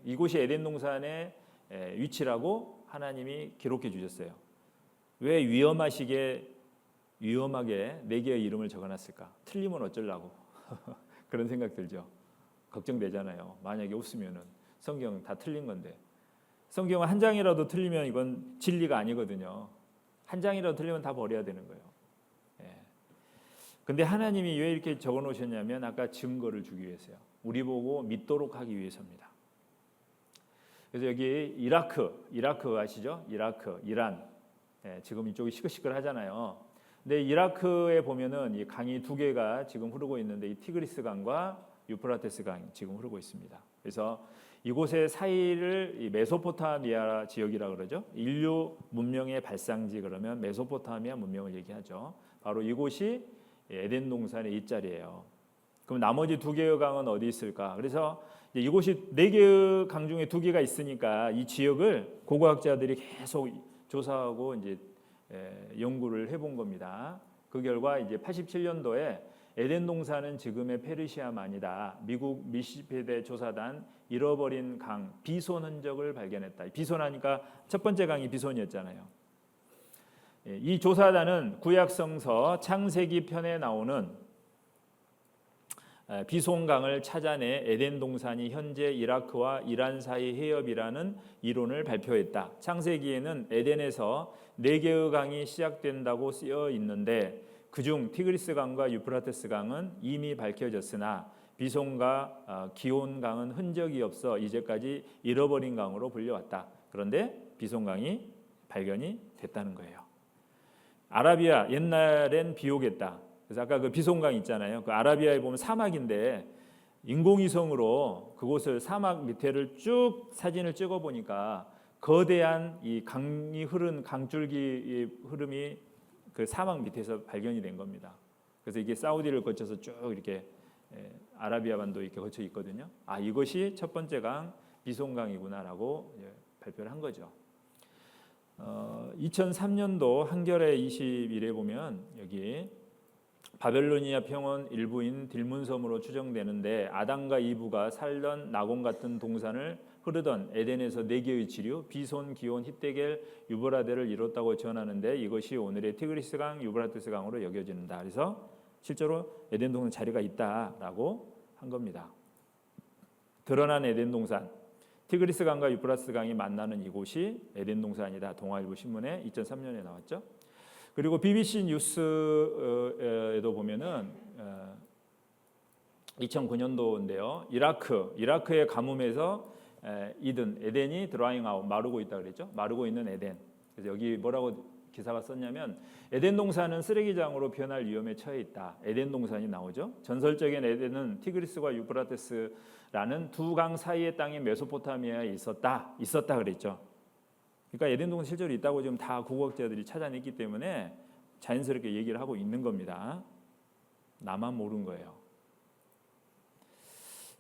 이곳이 에덴 동산의 위치라고 하나님이 기록해 주셨어요. 왜 위험하게 네 개의 이름을 적어놨을까? 틀리면 어쩌려고 그런 생각 들죠. 걱정되잖아요. 만약에 없으면은 성경 다 틀린 건데 성경은 한 장이라도 틀리면 이건 진리가 아니거든요. 한 장이라도 틀리면 다 버려야 되는 거예요. 근데 하나님이 왜 이렇게 적어 놓으셨냐면 아까 증거를 주기 위해서요. 우리 보고 믿도록 하기 위해서입니다. 그래서 여기 이라크 아시죠? 이란. 지금 이쪽이 시끌시끌하잖아요. 근데 이라크에 보면은 이 강이 두 개가 지금 흐르고 있는데 이 티그리스 강과 유프라테스 강이 지금 흐르고 있습니다. 그래서 이곳의 사이를 이 메소포타미아 지역이라 그러죠. 인류 문명의 발상지 그러면 메소포타미아 문명을 얘기하죠. 바로 이곳이 에덴 동산의 이 자리예요. 그럼 나머지 두 개의 강은 어디 있을까? 그래서 이곳이 네 개의 강 중에 두 개가 있으니까 이 지역을 고고학자들이 계속 조사하고 이제 연구를 해본 겁니다. 그 결과 이제 87년도에 에덴 동산은 지금의 페르시아만이다. 미국 미시시피대 조사단 잃어버린 강 비손 흔적을 발견했다. 비손하니까 첫 번째 강이 비손이었잖아요. 이 조사단은 구약성서 창세기 편에 나오는 비손강을 찾아내 에덴 동산이 현재 이라크와 이란 사이 해협이라는 이론을 발표했다. 창세기에는 에덴에서 네 개의 강이 시작된다고 쓰여 있는데 그중 티그리스 강과 유프라테스 강은 이미 밝혀졌으나 비손과 기온 강은 흔적이 없어 이제까지 잃어버린 강으로 불려왔다. 그런데 비손 강이 발견이 됐다는 거예요. 아라비아 옛날엔 비 오겠다. 그래서 아까 그 비손강 있잖아요. 그 아라비아에 보면 사막인데 인공위성으로 그곳을 사막 밑에를 쭉 사진을 찍어 보니까 거대한 이 강이 흐른 강줄기 흐름이 그 사막 밑에서 발견이 된 겁니다. 그래서 이게 사우디를 거쳐서 쭉 이렇게 아라비아 반도 이렇게 거쳐 있거든요. 아 이것이 첫 번째 강 비손강이구나라고 발표를 한 거죠. 2003년도 한겨레 20일에 보면 여기 바벨로니아 평원 일부인 딜문섬으로 추정되는데 아담과 이브가 살던 나곤 같은 동산을 흐르던 에덴에서 네 개의 지류 비손, 기온, 히데겔, 유브라데를 이뤘다고 전하는데 이것이 오늘의 티그리스 강, 유브라테스 강으로 여겨진다. 그래서 실제로 에덴 동산 자리가 있다라고 한 겁니다. 드러난 에덴 동산, 티그리스 강과 유프라테스 강이 만나는 이곳이 에덴 동산이다. 동아일보 신문에 2003년에 나왔죠. 그리고 BBC 뉴스에도 보면은 2009년도인데요. 이라크의 가뭄에서 에덴이 드라잉 아웃 마르고 있다 그랬죠. 마르고 있는 에덴. 그래서 여기 뭐라고 기사가 썼냐면 에덴 동산은 쓰레기장으로 변할 위험에 처해 있다. 에덴 동산이 나오죠. 전설적인 에덴은 티그리스와 유프라테스라는 두 강 사이의 땅이 메소포타미아에 있었다 그랬죠. 그러니까 에덴 동산 실제로 있다고 지금 다 국어학자들이 찾아냈기 때문에 자연스럽게 얘기를 하고 있는 겁니다. 나만 모르는 거예요.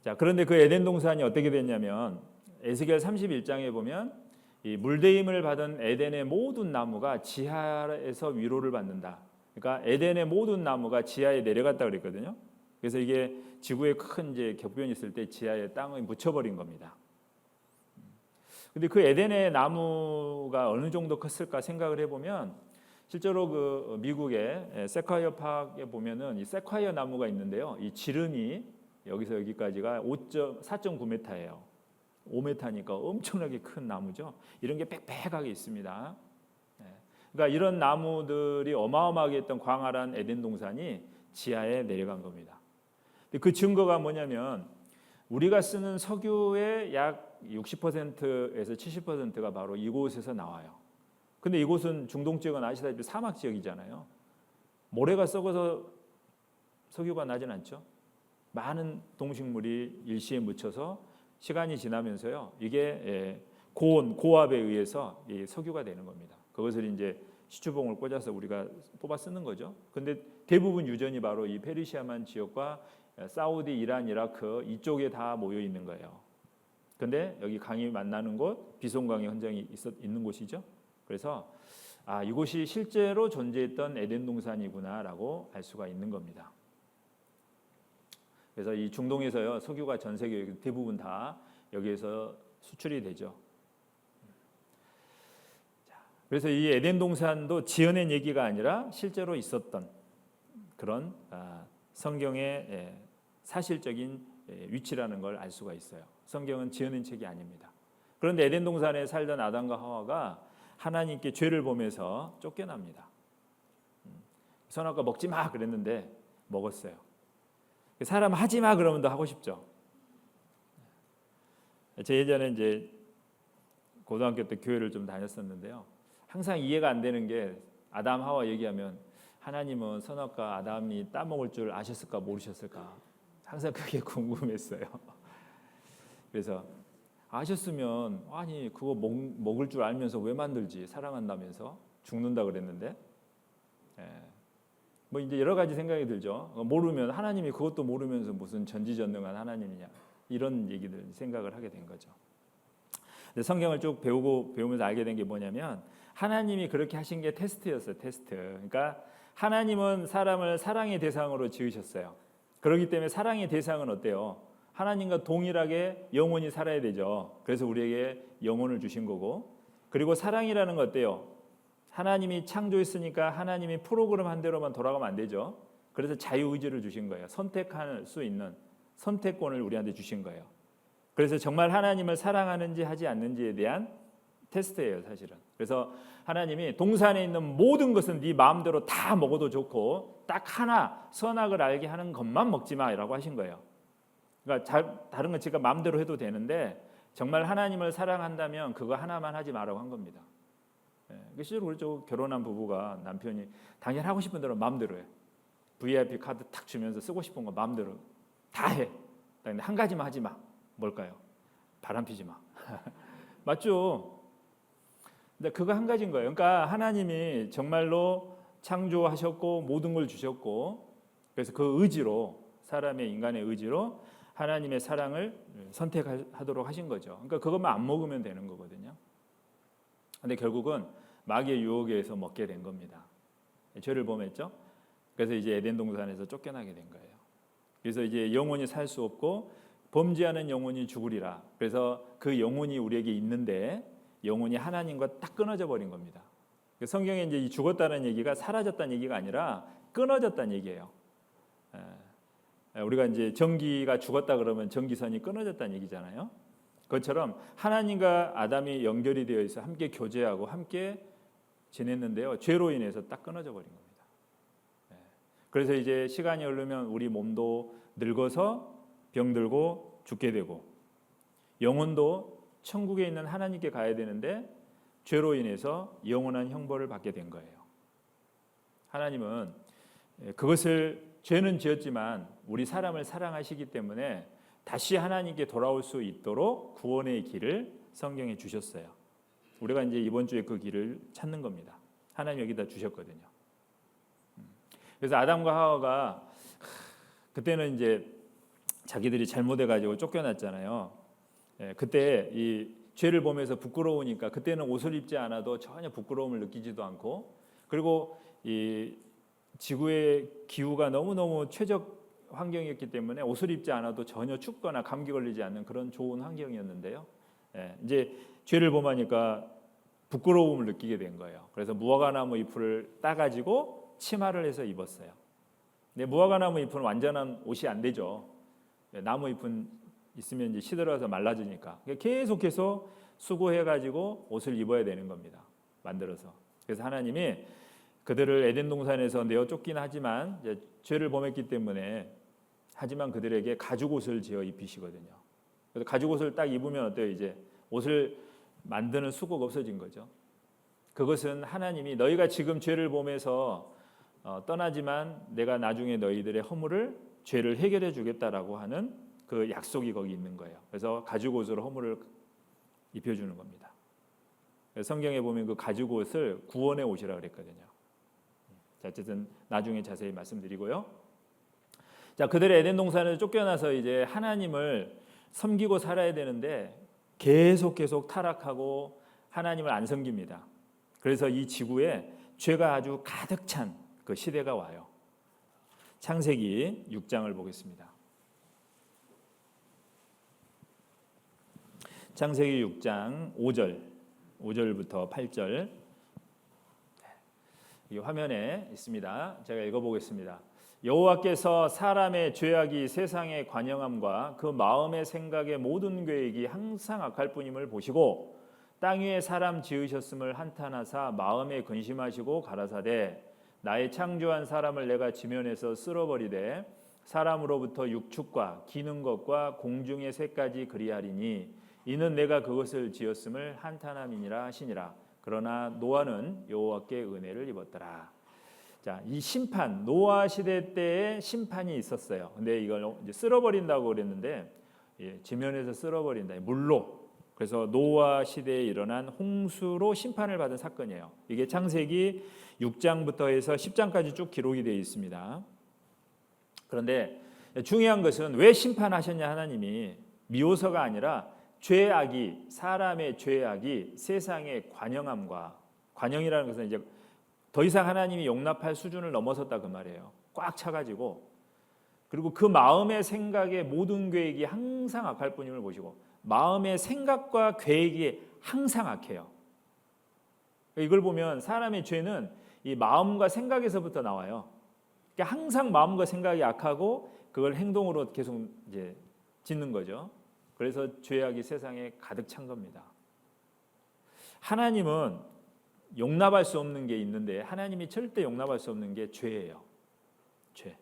자, 그런데 그 에덴 동산이 어떻게 됐냐면 에스겔 31장에 보면 이 물대임을 받은 에덴의 모든 나무가 지하에서 위로를 받는다. 그러니까 에덴의 모든 나무가 지하에 내려갔다 그랬거든요. 그래서 이게 지구에 큰 이제 격변이 있을 때 지하에 땅을 묻혀버린 겁니다. 근데 그 에덴의 나무가 어느 정도 컸을까 생각을 해보면 실제로 그 미국의 세콰이어 파크에 보면은 이 세콰이어 나무가 있는데요. 이 지름이 여기서 여기까지가 4.9m예요. 5m니까 엄청나게 큰 나무죠. 이런 게 빽빽하게 있습니다. 그러니까 이런 나무들이 어마어마하게 했던 광활한 에덴 동산이 지하에 내려간 겁니다. 근데 그 증거가 뭐냐면 우리가 쓰는 석유의 약 60%에서 70%가 바로 이곳에서 나와요. 근데 이곳은 중동 지역은 아시다시피 사막 지역이잖아요. 모래가 썩어서 석유가 나진 않죠. 많은 동식물이 일시에 묻혀서 시간이 지나면서요. 이게 고압에 의해서 석유가 되는 겁니다. 그것을 이제 시추봉을 꽂아서 우리가 뽑아 쓰는 거죠. 근데 대부분 유전이 바로 이 페르시아만 지역과 사우디, 이란, 이라크 이쪽에 다 모여 있는 거예요. 근데 여기 강이 만나는 곳 비손강의 흔적이 있는 곳이죠. 그래서 이곳이 실제로 존재했던 에덴 동산이구나라고 알 수가 있는 겁니다. 그래서 이 중동에서요 석유가 전 세계 대부분 다 여기에서 수출이 되죠. 그래서 이 에덴 동산도 지어낸 얘기가 아니라 실제로 있었던 그런 성경의 사실적인 위치라는 걸 알 수가 있어요. 성경은 지어낸 책이 아닙니다. 그런데 에덴 동산에 살던 아담과 하와가 하나님께 죄를 보면서 쫓겨납니다. 선악과 먹지 마 그랬는데 먹었어요. 사람 하지 마 그러면 더 하고 싶죠. 제 예전에 이제 고등학교 때 교회를 좀 다녔었는데요. 항상 이해가 안 되는 게 아담 하와 얘기하면 하나님은 선악과 아담이 따먹을 줄 아셨을까 모르셨을까 항상 그게 궁금했어요. 그래서 아셨으면 아니 그거 먹을 줄 알면서 왜 만들지 사랑한다면서 죽는다 그랬는데 뭐 이제 여러 가지 생각이 들죠. 모르면 하나님이 그것도 모르면서 무슨 전지전능한 하나님이냐 이런 얘기들 생각을 하게 된 거죠. 근데 성경을 쭉 배우면서 알게 된 게 뭐냐면 하나님이 그렇게 하신 게 테스트였어요. 테스트. 그러니까 하나님은 사람을 사랑의 대상으로 지으셨어요. 그렇기 때문에 사랑의 대상은 어때요? 하나님과 동일하게 영원히 살아야 되죠. 그래서 우리에게 영혼을 주신 거고 그리고 사랑이라는 건 어때요? 하나님이 창조했으니까 하나님이 프로그램 한 대로만 돌아가면 안 되죠. 그래서 자유의지를 주신 거예요. 선택할 수 있는 선택권을 우리한테 주신 거예요. 그래서 정말 하나님을 사랑하는지 하지 않는지에 대한 테스트예요, 사실은. 그래서 하나님이 동산에 있는 모든 것은 네 마음대로 다 먹어도 좋고 딱 하나 선악을 알게 하는 것만 먹지 마라고 하신 거예요. 그러니까 다른 건 지가 마음대로 해도 되는데 정말 하나님을 사랑한다면 그거 하나만 하지 마라고 한 겁니다. 실제로 그렇죠. 결혼한 부부가 남편이 당연히 하고 싶은 대로 마음대로 해. VIP 카드 탁 주면서 쓰고 싶은 거 마음대로 다 해. 근데 한 가지만 하지 마. 뭘까요? 바람 피지 마. 맞죠? 근데 그거 한 가지인 거예요. 그러니까 하나님이 정말로 창조하셨고 모든 걸 주셨고 그래서 그 의지로 사람의 인간의 의지로 하나님의 사랑을 선택하도록 하신 거죠. 그러니까 그것만 안 먹으면 되는 거거든요. 근데 결국은 마귀의 유혹에 의해서 먹게 된 겁니다. 죄를 범했죠. 그래서 이제 에덴 동산에서 쫓겨나게 된 거예요. 그래서 이제 영원히 살 수 없고 범죄하는 영혼이 죽으리라. 그래서 그 영혼이 우리에게 있는데 영혼이 하나님과 딱 끊어져 버린 겁니다. 성경에 이제 죽었다는 얘기가 사라졌다는 얘기가 아니라 끊어졌다는 얘기예요. 우리가 이제 전기가 죽었다 그러면 전기선이 끊어졌다는 얘기잖아요. 그것처럼 하나님과 아담이 연결이 되어 있어 함께 교제하고 함께 지냈는데요. 죄로 인해서 딱 끊어져 버린 겁니다. 그래서 이제 시간이 흐르면 우리 몸도 늙어서 병들고 죽게 되고 영혼도 천국에 있는 하나님께 가야 되는데 죄로 인해서 영원한 형벌을 받게 된 거예요. 하나님은 그것을 죄는 지었지만 우리 사람을 사랑하시기 때문에 다시 하나님께 돌아올 수 있도록 구원의 길을 성경에 주셨어요. 우리가 이제 이번 주에 그 길을 찾는 겁니다. 하나님 여기다 주셨거든요. 그래서 아담과 하와가 그때는 이제 자기들이 잘못해가지고 쫓겨났잖아요. 그때 이 죄를 보면서 부끄러우니까 그때는 옷을 입지 않아도 전혀 부끄러움을 느끼지도 않고 그리고 이 지구의 기후가 너무너무 최적 환경이었기 때문에 옷을 입지 않아도 전혀 춥거나 감기 걸리지 않는 그런 좋은 환경이었는데요. 이제 죄를 범하니까 부끄러움을 느끼게 된 거예요. 그래서 무화과나무 잎을 따가지고 치마를 해서 입었어요. 근데 무화과나무 잎은 완전한 옷이 안 되죠. 나무 잎은 있으면 이제 시들어서 말라지니까 계속해서 수고해가지고 옷을 입어야 되는 겁니다. 만들어서. 그래서 하나님이 그들을 에덴 동산에서 내어 쫓긴 하지만 이제 죄를 범했기 때문에 하지만 그들에게 가죽 옷을 지어 입히시거든요. 그래서 가죽 옷을 딱 입으면 어때요? 이제 옷을 만드는 수고가 없어진 거죠. 그것은 하나님이 너희가 지금 죄를 범해서 떠나지만 내가 나중에 너희들의 허물을 죄를 해결해 주겠다라고 하는 그 약속이 거기 있는 거예요. 그래서 가죽 옷으로 허물을 입혀주는 겁니다. 성경에 보면 그 가죽 옷을 구원의 옷이라 그랬거든요. 자, 어쨌든 나중에 자세히 말씀드리고요. 자, 그들의 에덴 동산에서 쫓겨나서 이제 하나님을 섬기고 살아야 되는데 계속 타락하고 하나님을 안 섬깁니다. 그래서 이 지구에 죄가 아주 가득 찬 그 시대가 와요. 창세기 6장을 보겠습니다. 창세기 6장 5절부터 8절 이 화면에 있습니다. 제가 읽어보겠습니다. 여호와께서 사람의 죄악이 세상의 관영함과 그 마음의 생각의 모든 계획이 항상 악할 뿐임을 보시고 땅 위에 사람 지으셨음을 한탄하사 마음에 근심하시고 가라사대 나의 창조한 사람을 내가 지면에서 쓸어버리되 사람으로부터 육축과 기는 것과 공중의 새까지 그리하리니 이는 내가 그것을 지었음을 한탄함이니라 하시니라. 그러나 노아는 여호와께 은혜를 입었더라. 자, 이 심판, 노아 시대 때에 심판이 있었어요. 근데 이걸 이제 쓸어버린다고 그랬는데 지면에서 쓸어버린다. 물로. 그래서 노아 시대에 일어난 홍수로 심판을 받은 사건이에요. 이게 창세기 6장부터 해서 10장까지 쭉 기록이 되어 있습니다. 그런데 중요한 것은 왜 심판하셨냐 하나님이 미워서가 아니라 죄악이 사람의 죄악이 세상의 관영함과 관영이라는 것은 이제 더 이상 하나님이 용납할 수준을 넘어섰다 그 말이에요. 꽉 차가지고 그리고 그 마음의 생각의 모든 계획이 항상 악할 뿐임을 보시고 마음의 생각과 계획이 항상 악해요. 이걸 보면 사람의 죄는 이 마음과 생각에서부터 나와요. 그러니까 항상 마음과 생각이 악하고 그걸 행동으로 계속 이제 짓는 거죠. 그래서 죄악이 세상에 가득 찬 겁니다. 하나님은 용납할 수 없는 게 있는데 하나님이 절대 용납할 수 없는 게 죄예요. 죄.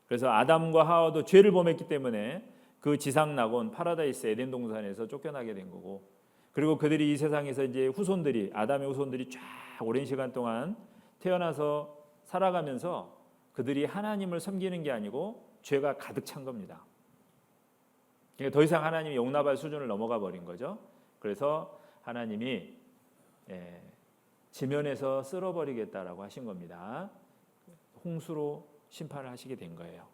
그래서 아담과 하와도 죄를 범했기 때문에 그 지상 낙원 파라다이스 에덴 동산에서 쫓겨나게 된 거고 그리고 그들이 이 세상에서 이제 후손들이 아담의 후손들이 쫙 오랜 시간 동안 태어나서 살아가면서 그들이 하나님을 섬기는 게 아니고 죄가 가득 찬 겁니다. 그러니까 더 이상 하나님이 용납할 수준을 넘어가 버린 거죠. 그래서 하나님이 지면에서 쓸어버리겠다라고 하신 겁니다. 홍수로 심판을 하시게 된 거예요.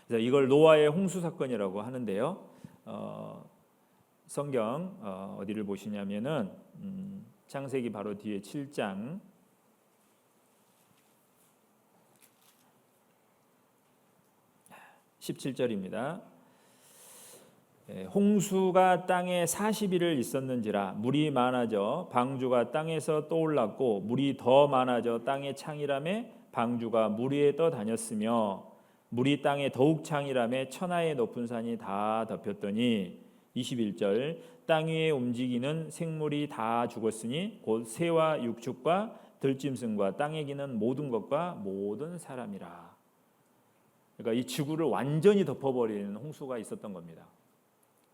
그래서 이걸 노아의 홍수 사건이라고 하는데요. 성경 어디를 보시냐면은 창세기 바로 뒤에 7장 17절입니다. 홍수가 땅에 40일을 있었는지라 물이 많아져 방주가 땅에서 떠올랐고 물이 더 많아져 땅의 창이라매 방주가 물 위에 떠다녔으며 물이 땅에 더욱 창이라매 천하의 높은 산이 다 덮였더니 21절 땅 위에 움직이는 생물이 다 죽었으니 곧 새와 육축과 들짐승과 땅에 기는 모든 것과 모든 사람이라. 그러니까 이 지구를 완전히 덮어버리는 홍수가 있었던 겁니다.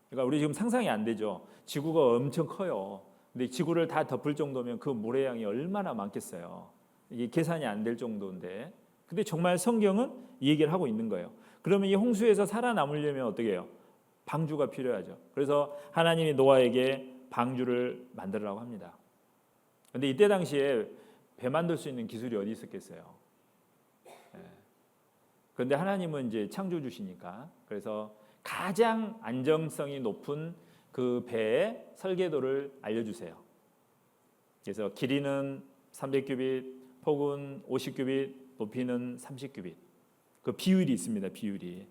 그러니까 우리 지금 상상이 안 되죠. 지구가 엄청 커요. 근데 지구를 다 덮을 정도면 그 물의 양이 얼마나 많겠어요. 이게 계산이 안 될 정도인데 근데 정말 성경은 이 얘기를 하고 있는 거예요. 그러면 이 홍수에서 살아남으려면 어떻게 해요? 방주가 필요하죠. 그래서 하나님이 노아에게 방주를 만들라고 합니다. 근데 이때 당시에 배 만들 수 있는 기술이 어디 있었겠어요? 그런데 하나님은 이제 창조주시니까 그래서 가장 안정성이 높은 그 배의 설계도를 알려주세요. 그래서 길이는 300규빗, 폭은 50규빗, 높이는 30규빗. 그 비율이 있습니다. 비율이.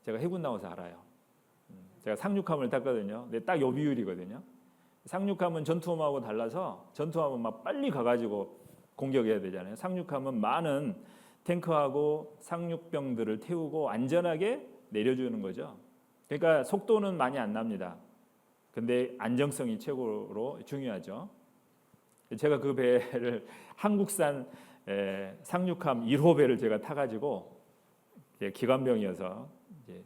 제가 해군 나와서 알아요. 제가 상륙함을 탔거든요. 근데 딱 요 비율이거든요. 상륙함은 전투함하고 달라서 전투함은 막 빨리 가가지고 공격해야 되잖아요. 상륙함은 많은 탱크하고 상륙병들을 태우고 안전하게 내려주는 거죠. 그러니까 속도는 많이 안 납니다. 근데 안정성이 최고로 중요하죠. 제가 그 배를 한국산 상륙함 1호 배를 제가 타가지고 기관병이어서 이제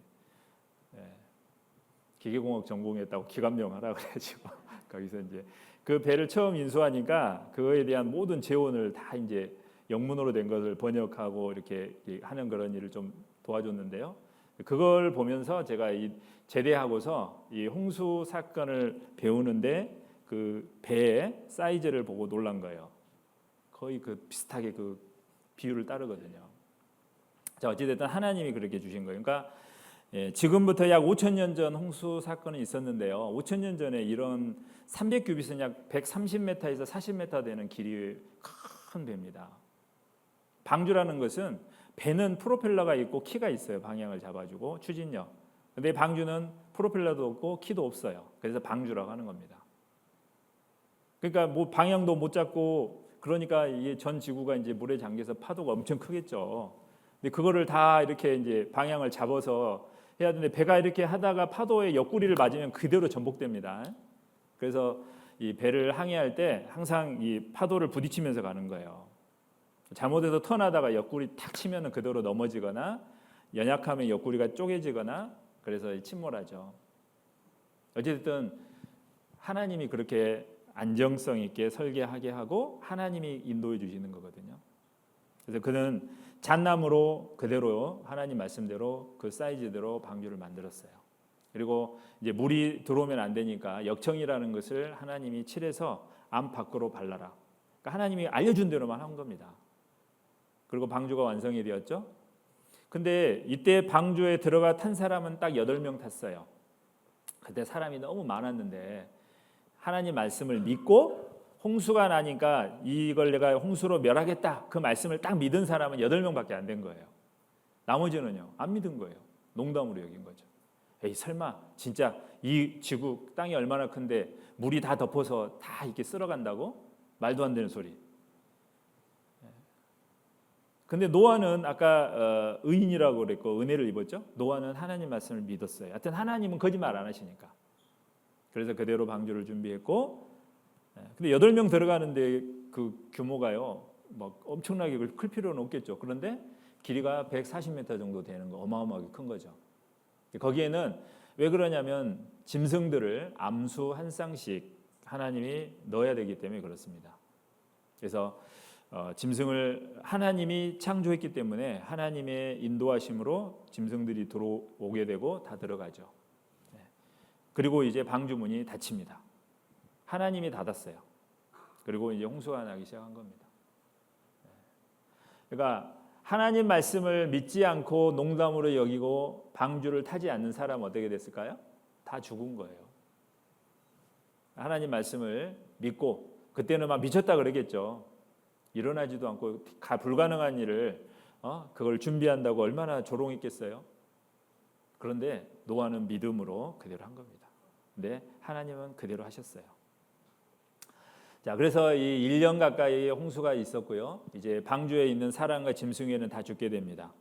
기계공학 전공했다고 기관병 하라 그래가지고 거기서 이제 그 배를 처음 인수하니까 그거에 대한 모든 재원을 다 이제 영문으로 된 것을 번역하고 이렇게 하는 그런 일을 좀 도와줬는데요. 그걸 보면서 제가 제대하고서 이 홍수 사건을 배우는데 그 배의 사이즈를 보고 놀란 거예요. 거의 그 비슷하게 그 비율을 따르거든요. 자, 어찌됐든 하나님이 그렇게 주신 거예요. 그러니까 지금부터 약 5,000년 전 홍수 사건이 있었는데요. 5,000년 전에 이런 300규빗은 약 130m에서 40m 되는 길이 큰 배입니다. 방주라는 것은 배는 프로펠러가 있고 키가 있어요. 방향을 잡아주고 추진력. 근데 방주는 프로펠러도 없고 키도 없어요. 그래서 방주라고 하는 겁니다. 그러니까 뭐 방향도 못 잡고 그러니까 이게 전 지구가 이제 물에 잠겨서 파도가 엄청 크겠죠. 근데 그거를 다 이렇게 이제 방향을 잡아서 해야 되는데 배가 이렇게 하다가 파도의 옆구리를 맞으면 그대로 전복됩니다. 그래서 이 배를 항해할 때 항상 이 파도를 부딪히면서 가는 거예요. 잘못해서 턴하다가 옆구리 탁 치면 그대로 넘어지거나 연약하면 옆구리가 쪼개지거나 그래서 침몰하죠. 어쨌든 하나님이 그렇게 안정성 있게 설계하게 하고 하나님이 인도해 주시는 거거든요. 그래서 그는 잣나무로 그대로 하나님 말씀대로 그 사이즈대로 방주를 만들었어요. 그리고 이제 물이 들어오면 안 되니까 역청이라는 것을 하나님이 칠해서 암 밖으로 발라라. 그러니까 하나님이 알려준 대로만 한 겁니다. 그리고 방주가 완성이 되었죠. 근데 이때 방주에 들어가 탄 사람은 딱 8명 탔어요. 그때 사람이 너무 많았는데 하나님 말씀을 믿고 홍수가 나니까 이걸 내가 홍수로 멸하겠다. 그 말씀을 딱 믿은 사람은 8명밖에 안 된 거예요. 나머지는요. 안 믿은 거예요. 농담으로 여긴 거죠. 에이 설마 진짜 이 지구 땅이 얼마나 큰데 물이 다 덮어서 다 이렇게 쓸어간다고? 말도 안 되는 소리. 근데 노아는 아까 의인이라고 그랬고 은혜를 입었죠. 노아는 하나님 말씀을 믿었어요. 하여튼 하나님은 거짓말 안 하시니까. 그래서 그대로 방주를 준비했고 근데 8명 들어가는데 그 규모가요. 막 엄청나게 클 필요는 없겠죠. 그런데 길이가 140m 정도 되는 거 어마어마하게 큰 거죠. 거기에는 왜 그러냐면 짐승들을 암수 한 쌍씩 하나님이 넣어야 되기 때문에 그렇습니다. 그래서 짐승을 하나님이 창조했기 때문에 하나님의 인도하심으로 짐승들이 들어오게 되고 다 들어가죠. 그리고 이제 방주문이 닫힙니다. 하나님이 닫았어요. 그리고 이제 홍수가 나기 시작한 겁니다. 그러니까 하나님 말씀을 믿지 않고 농담으로 여기고 방주를 타지 않는 사람은 어떻게 됐을까요? 다 죽은 거예요. 하나님 말씀을 믿고 그때는 막 미쳤다 그러겠죠. 일어나지도 않고 불가능한 일을 그걸 준비한다고 얼마나 조롱했겠어요. 그런데 노아는 믿음으로 그대로 한 겁니다. 근데 하나님은 그대로 하셨어요. 자, 그래서 이 1년 가까이 홍수가 있었고요. 이제 방주에 있는 사람과 짐승에는 다 죽게 됩니다.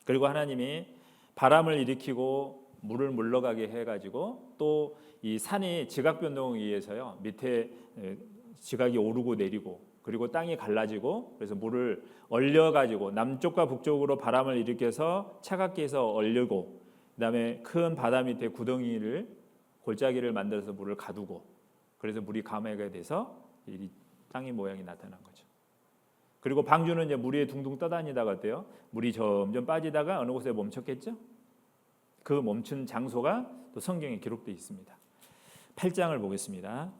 그리고 하나님이 바람을 일으키고 물을 물러가게 해가지고 또 이 산이 지각 변동에 의해서요. 밑에 지각이 오르고 내리고 그리고 땅이 갈라지고 그래서 물을 얼려가지고 남쪽과 북쪽으로 바람을 일으켜서 차갑게 해서 얼리고 그다음에 큰 바다 밑에 구덩이를 골짜기를 만들어서 물을 가두고 그래서 물이 감하게 돼서 이 땅의 모양이 나타난 거죠. 그리고 방주는 이제 물 위에 둥둥 떠다니다가 어때요? 물이 점점 빠지다가 어느 곳에 멈췄겠죠? 그 멈춘 장소가 또 성경에 기록되어 있습니다. 8장을 보겠습니다.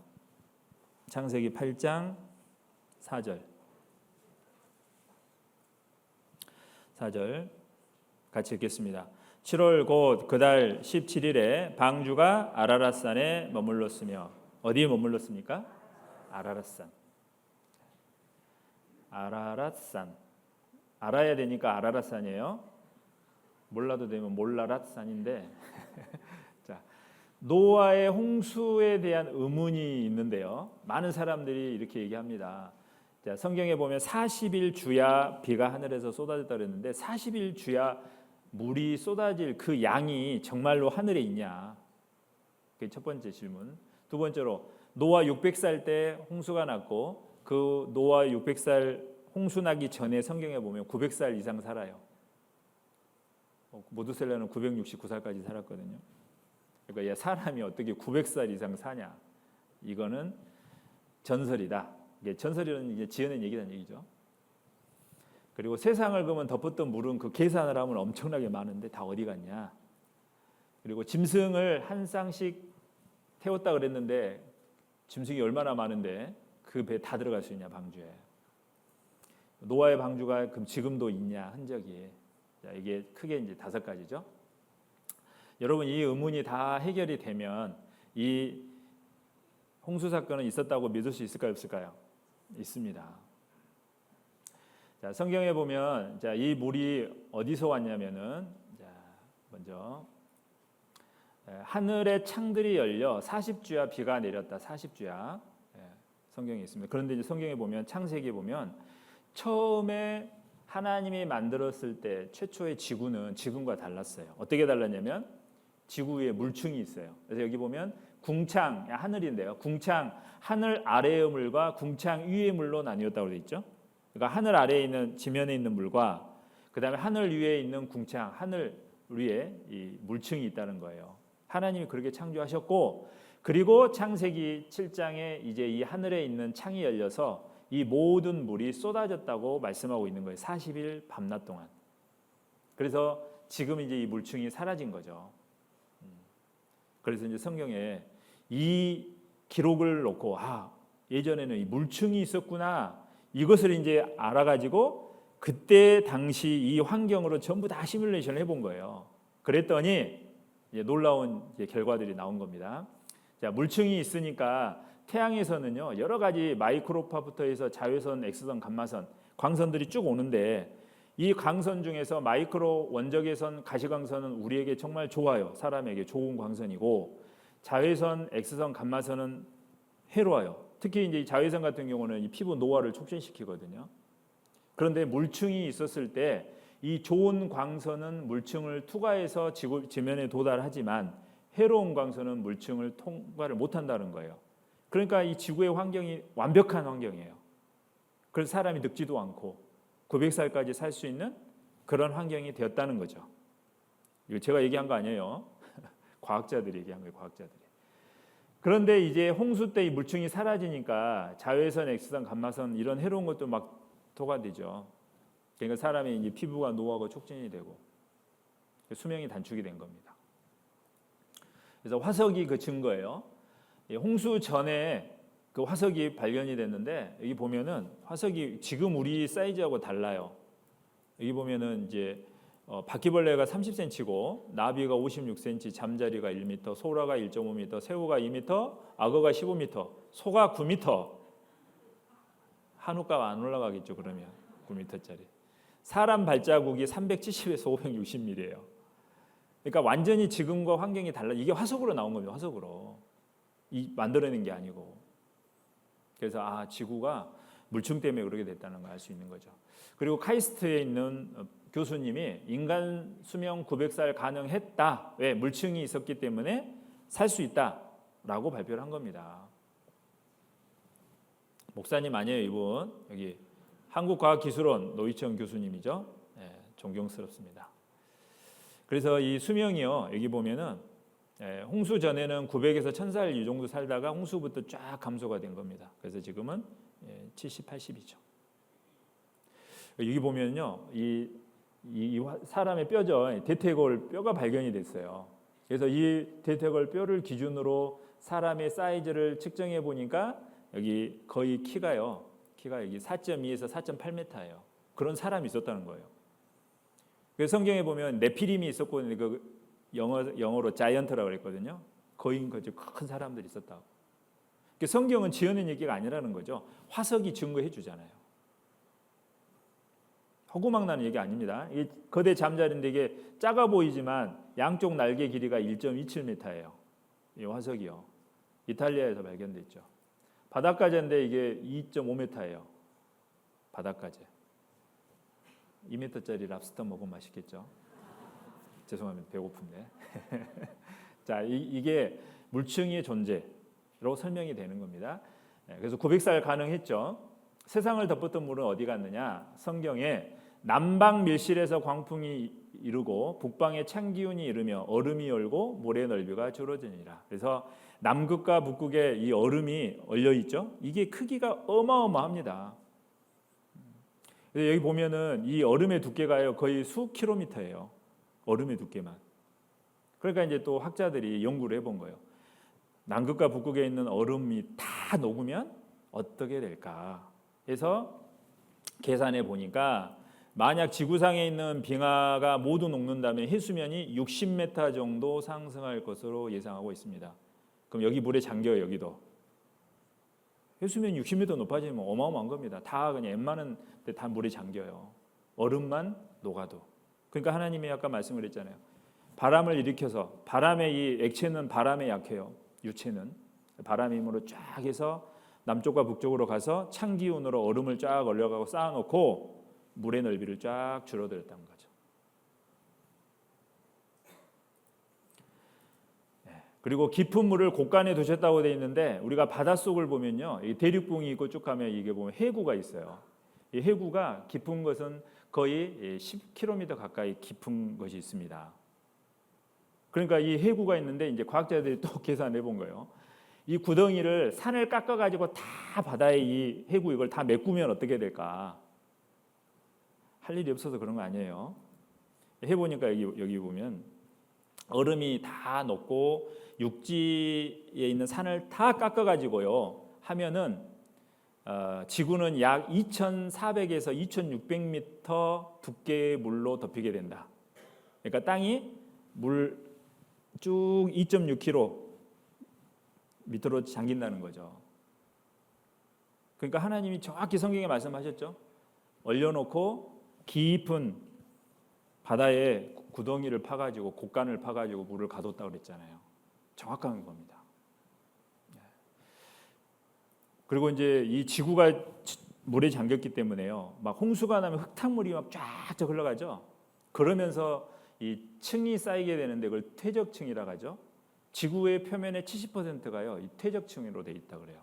창세기 8장 4절. 4절 같이 읽겠습니다. 7월 곧 그달 17일에 방주가 아라랏산에 머물렀으며 어디에 머물렀습니까? 아라랏산. 아라랏산. 알아야 되니까 아라랏산이에요. 몰라도 되면 몰라랏산인데 자, 노아의 홍수에 대한 의문이 있는데요. 많은 사람들이 이렇게 얘기합니다. 자, 성경에 보면 40일 주야 비가 하늘에서 쏟아졌다 그랬는데 40일 주야 물이 쏟아질 그 양이 정말로 하늘에 있냐? 그게 첫 번째 질문. 두 번째로 노아 600살 때 홍수가 났고 그 노아 600살 홍수 나기 전에 성경에 보면 900살 이상 살아요. 모두셀라는 969살까지 살았거든요. 그러니까 사람이 어떻게 900살 이상 사냐? 이거는 전설이다. 이게 전설이라는 이제 지어낸 얘기란 얘기죠. 그리고 세상을 그러면 덮었던 물은 그 계산을 하면 엄청나게 많은데 다 어디 갔냐? 그리고 짐승을 한 쌍씩 태웠다 그랬는데 짐승이 얼마나 많은데 그 배 다 들어갈 수 있냐 방주에? 노아의 방주가 그럼 지금도 있냐 흔적이? 자, 이게 크게 이제 5가지죠. 여러분 이 의문이 다 해결이 되면 이 홍수 사건은 있었다고 믿을 수 있을까요, 없을까요? 있습니다. 자, 성경에 보면 자, 이 물이 어디서 왔냐면은 자, 먼저 하늘의 창들이 열려 40주야 비가 내렸다. 40주야. 성경에 있습니다. 그런데 이제 성경에 보면 창세기에 보면 처음에 하나님이 만들었을 때 최초의 지구는 지금과 달랐어요. 어떻게 달랐냐면 지구 위에 물층이 있어요. 그래서 여기 보면 궁창, 하늘인데요. 궁창, 하늘 아래의 물과 궁창 위의 물로 나뉘었다고 되어 있죠. 그러니까 하늘 아래에 있는 지면에 있는 물과 그다음에 하늘 위에 있는 궁창, 하늘 위에 이 물층이 있다는 거예요. 하나님이 그렇게 창조하셨고 그리고 창세기 7장에 이제 이 하늘에 있는 창이 열려서 이 모든 물이 쏟아졌다고 말씀하고 있는 거예요. 40일 밤낮 동안. 그래서 지금 이제 이 물층이 사라진 거죠. 그래서 이제 성경에 이 기록을 놓고 예전에는 이 물층이 있었구나 이것을 이제 알아가지고 그때 당시 이 환경으로 전부 다 시뮬레이션을 해본 거예요. 그랬더니 이제 놀라운 이제 결과들이 나온 겁니다. 자, 물층이 있으니까 태양에서는요 여러 가지 마이크로파부터 해서 자외선, X선, 감마선, 광선들이 쭉 오는데 이 광선 중에서 마이크로 원적외선, 가시광선은 우리에게 정말 좋아요. 사람에게 좋은 광선이고 자외선, X선, 감마선은 해로워요. 특히 이제 자외선 같은 경우는 이 피부 노화를 촉진시키거든요. 그런데 물층이 있었을 때 이 좋은 광선은 물층을 투과해서 지면에 도달하지만 해로운 광선은 물층을 통과를 못한다는 거예요. 그러니까 이 지구의 환경이 완벽한 환경이에요. 그래서 사람이 늙지도 않고 900살까지 살 수 있는 그런 환경이 되었다는 거죠. 이거 제가 얘기한 거 아니에요. 과학자들이 얘기한 거예요. 과학자들이. 그런데 이제 홍수 때 이 물층이 사라지니까 자외선, X선, 감마선 이런 해로운 것도 막 도가되죠. 그러니까 사람의 이제 피부가 노화가 촉진이 되고 수명이 단축이 된 겁니다. 그래서 화석이 그 증거예요. 홍수 전에 그 화석이 발견이 됐는데 여기 보면은 화석이 지금 우리 사이즈하고 달라요. 여기 보면은 이제 바퀴벌레가 30cm고 나비가 56cm, 잠자리가 1m, 소라가 1.5m, 새우가 2m, 악어가 15m, 소가 9m. 한우가가 안 올라가겠죠 그러면 9m짜리. 사람 발자국이 370에서 560mm예요. 그러니까 완전히 지금과 환경이 달라. 이게 화석으로 나온 겁니다. 화석으로. 만들어낸 게 아니고. 그래서 지구가 물층 때문에 그렇게 됐다는 걸 알 수 있는 거죠. 그리고 카이스트에 있는 교수님이 인간 수명 900살 가능했다. 왜? 물층이 있었기 때문에 살 수 있다라고 발표를 한 겁니다. 목사님 아니에요, 이분. 여기 한국과학기술원 노희청 교수님이죠. 존경스럽습니다. 그래서 이 수명이요. 여기 보면은 홍수 전에는 900에서 1000살 이 정도 살다가 홍수부터 쫙 감소가 된 겁니다. 그래서 지금은 70, 80이죠. 여기 보면요, 이 사람의 뼈죠, 대퇴골 뼈가 발견이 됐어요. 그래서 이 대퇴골 뼈를 기준으로 사람의 사이즈를 측정해 보니까 여기 거의 키가 여기 4.2에서 4.8m예요. 그런 사람이 있었다는 거예요. 그래서 성경에 보면 네피림이 있었고 그 영어로 자이언트라고 그랬거든요. 거인 거죠. 큰 사람들이 있었다고. 성경은 지어낸 얘기가 아니라는 거죠. 화석이 증거해 주잖아요. 허구막 나는 얘기 아닙니다. 이게 거대 잠자리인데 이게 작아 보이지만 양쪽 날개 길이가 1.27m예요. 이 화석이요. 이탈리아에서 발견됐죠. 바닷가재인데 이게 2.5m예요. 바닷가재. 2m짜리 랍스터 먹으면 맛있겠죠. 죄송합니다. 배고픈데. 자, 이게 물층의 존재로 설명이 되는 겁니다. 그래서 900살 가능했죠. 세상을 덮었던 물은 어디 갔느냐? 성경에 남방 밀실에서 광풍이 이르고 북방에 찬 기운이 이르며 얼음이 얼고 모래 넓이가 줄어드니라. 그래서 남극과 북극에 이 얼음이 얼려 있죠. 이게 크기가 어마어마합니다. 여기 보면은 이 얼음의 두께가요 거의 수 킬로미터예요. 얼음의 두께만. 그러니까 이제 또 학자들이 연구를 해본 거예요. 남극과 북극에 있는 얼음이 다 녹으면 어떻게 될까? 그래서 계산해 보니까 만약 지구상에 있는 빙하가 모두 녹는다면 해수면이 60m 정도 상승할 것으로 예상하고 있습니다. 그럼 여기 물에 잠겨요. 여기도. 해수면이 60m 높아지면 어마어마한 겁니다. 다 그냥 웬만한 데 다 물에 잠겨요. 얼음만 녹아도. 그러니까 하나님이 아까 말씀을 했잖아요. 바람을 일으켜서 바람의 이 액체는 바람에 약해요. 유체는 바람의 힘으로 쫙 해서 남쪽과 북쪽으로 가서 찬 기운으로 얼음을 쫙 얼려가고 쌓아놓고 물의 넓이를 쫙 줄어들었다는 거죠. 그리고 깊은 물을 곳간에 두셨다고 되어 있는데 우리가 바닷속을 보면요, 이 대륙붕이 있고 쭉 가면 이게 보면 해구가 있어요. 이 해구가 깊은 것은 거의 10km 가까이 깊은 것이 있습니다. 그러니까 이 해구가 있는데 이제 과학자들이 또 계산해 본 거예요. 이 구덩이를 산을 깎아 가지고 다 바다에 이 해구 이걸 다 메꾸면 어떻게 될까? 할 일이 없어서 그런 거 아니에요. 해 보니까 여기 보면 얼음이 다 녹고 육지에 있는 산을 다 깎아 가지고요 하면은 지구는 약 2,400에서 2,600m 두께의 물로 덮이게 된다. 그러니까 땅이 물 쭉 2.6km 밑으로 잠긴다는 거죠. 그러니까 하나님이 정확히 성경에 말씀하셨죠. 얼려놓고 깊은 바다에 구덩이를 파가지고 곳간을 파가지고 물을 가뒀다고 그랬잖아요. 정확한 겁니다. 그리고 이제 이 지구가 물에 잠겼기 때문에요. 막 홍수가 나면 흙탕물이 막 쫙쫙 흘러가죠. 그러면서 이 층이 쌓이게 되는데 그걸 퇴적층이라고 하죠. 지구의 표면의 70%가요 이 퇴적층으로 돼 있다 그래요.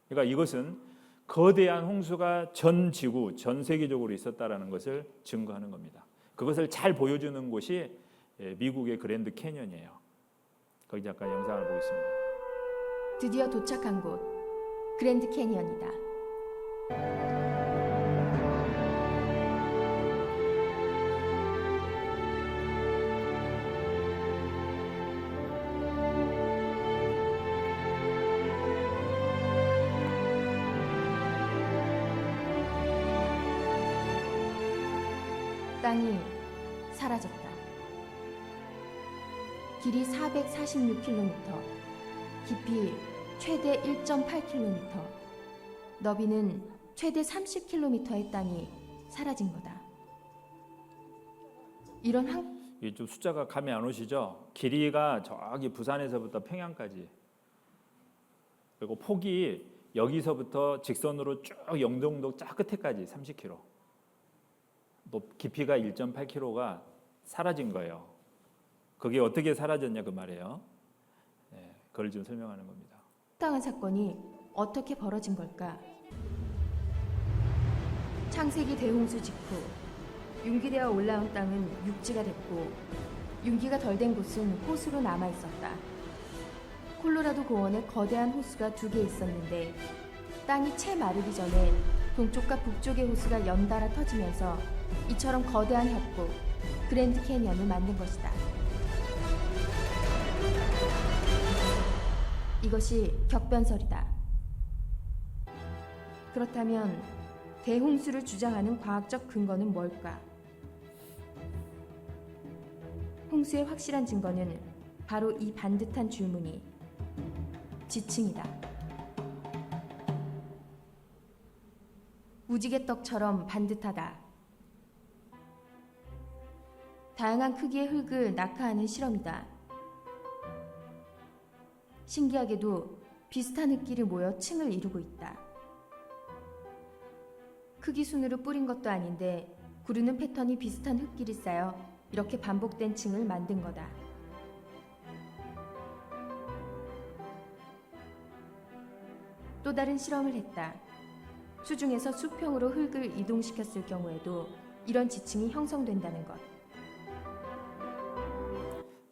그러니까 이것은 거대한 홍수가 전 지구, 전 세계적으로 있었다라는 것을 증거하는 겁니다. 그것을 잘 보여주는 곳이 미국의 그랜드 캐년이에요. 거기 잠깐 영상을 보겠습니다. 드디어 도착한 곳 그랜드 캐니언이다. 땅이 사라졌다. 길이 446km, 깊이 최대 1.8km, 너비는 최대 30km의 땅이 사라진 거다. 이런 이게 좀 숫자가 감이 안 오시죠? 길이가 저기 부산에서부터 평양까지, 그리고 폭이 여기서부터 직선으로 쭉 영종도 쫙 끝에까지 30km, 깊이가 1.8km가 사라진 거예요. 그게 어떻게 사라졌냐 그 말이에요. 그걸 좀 설명하는 겁니다. 황당한 사건이 어떻게 벌어진 걸까? 창세기 대홍수 직후 융기되어 올라온 땅은 육지가 됐고 융기가 덜 된 곳은 호수로 남아 있었다. 콜로라도 고원에 거대한 호수가 2개 있었는데 땅이 채 마르기 전에 동쪽과 북쪽의 호수가 연달아 터지면서 이처럼 거대한 협곡 그랜드 캐니언을 만든 것이다. 이것이 격변설이다. 그렇다면 대홍수를 주장하는 과학적 근거는 뭘까? 홍수의 확실한 증거는 바로 이 반듯한 줄무늬, 지층이다. 무지개떡처럼 반듯하다. 다양한 크기의 흙을 낙하하는 실험이다. 신기하게도 비슷한 흙길이 모여 층을 이루고 있다. 크기 순으로 뿌린 것도 아닌데 구르는 패턴이 비슷한 흙길이 쌓여 이렇게 반복된 층을 만든 거다. 또 다른 실험을 했다. 수중에서 수평으로 흙을 이동시켰을 경우에도 이런 지층이 형성된다는 것.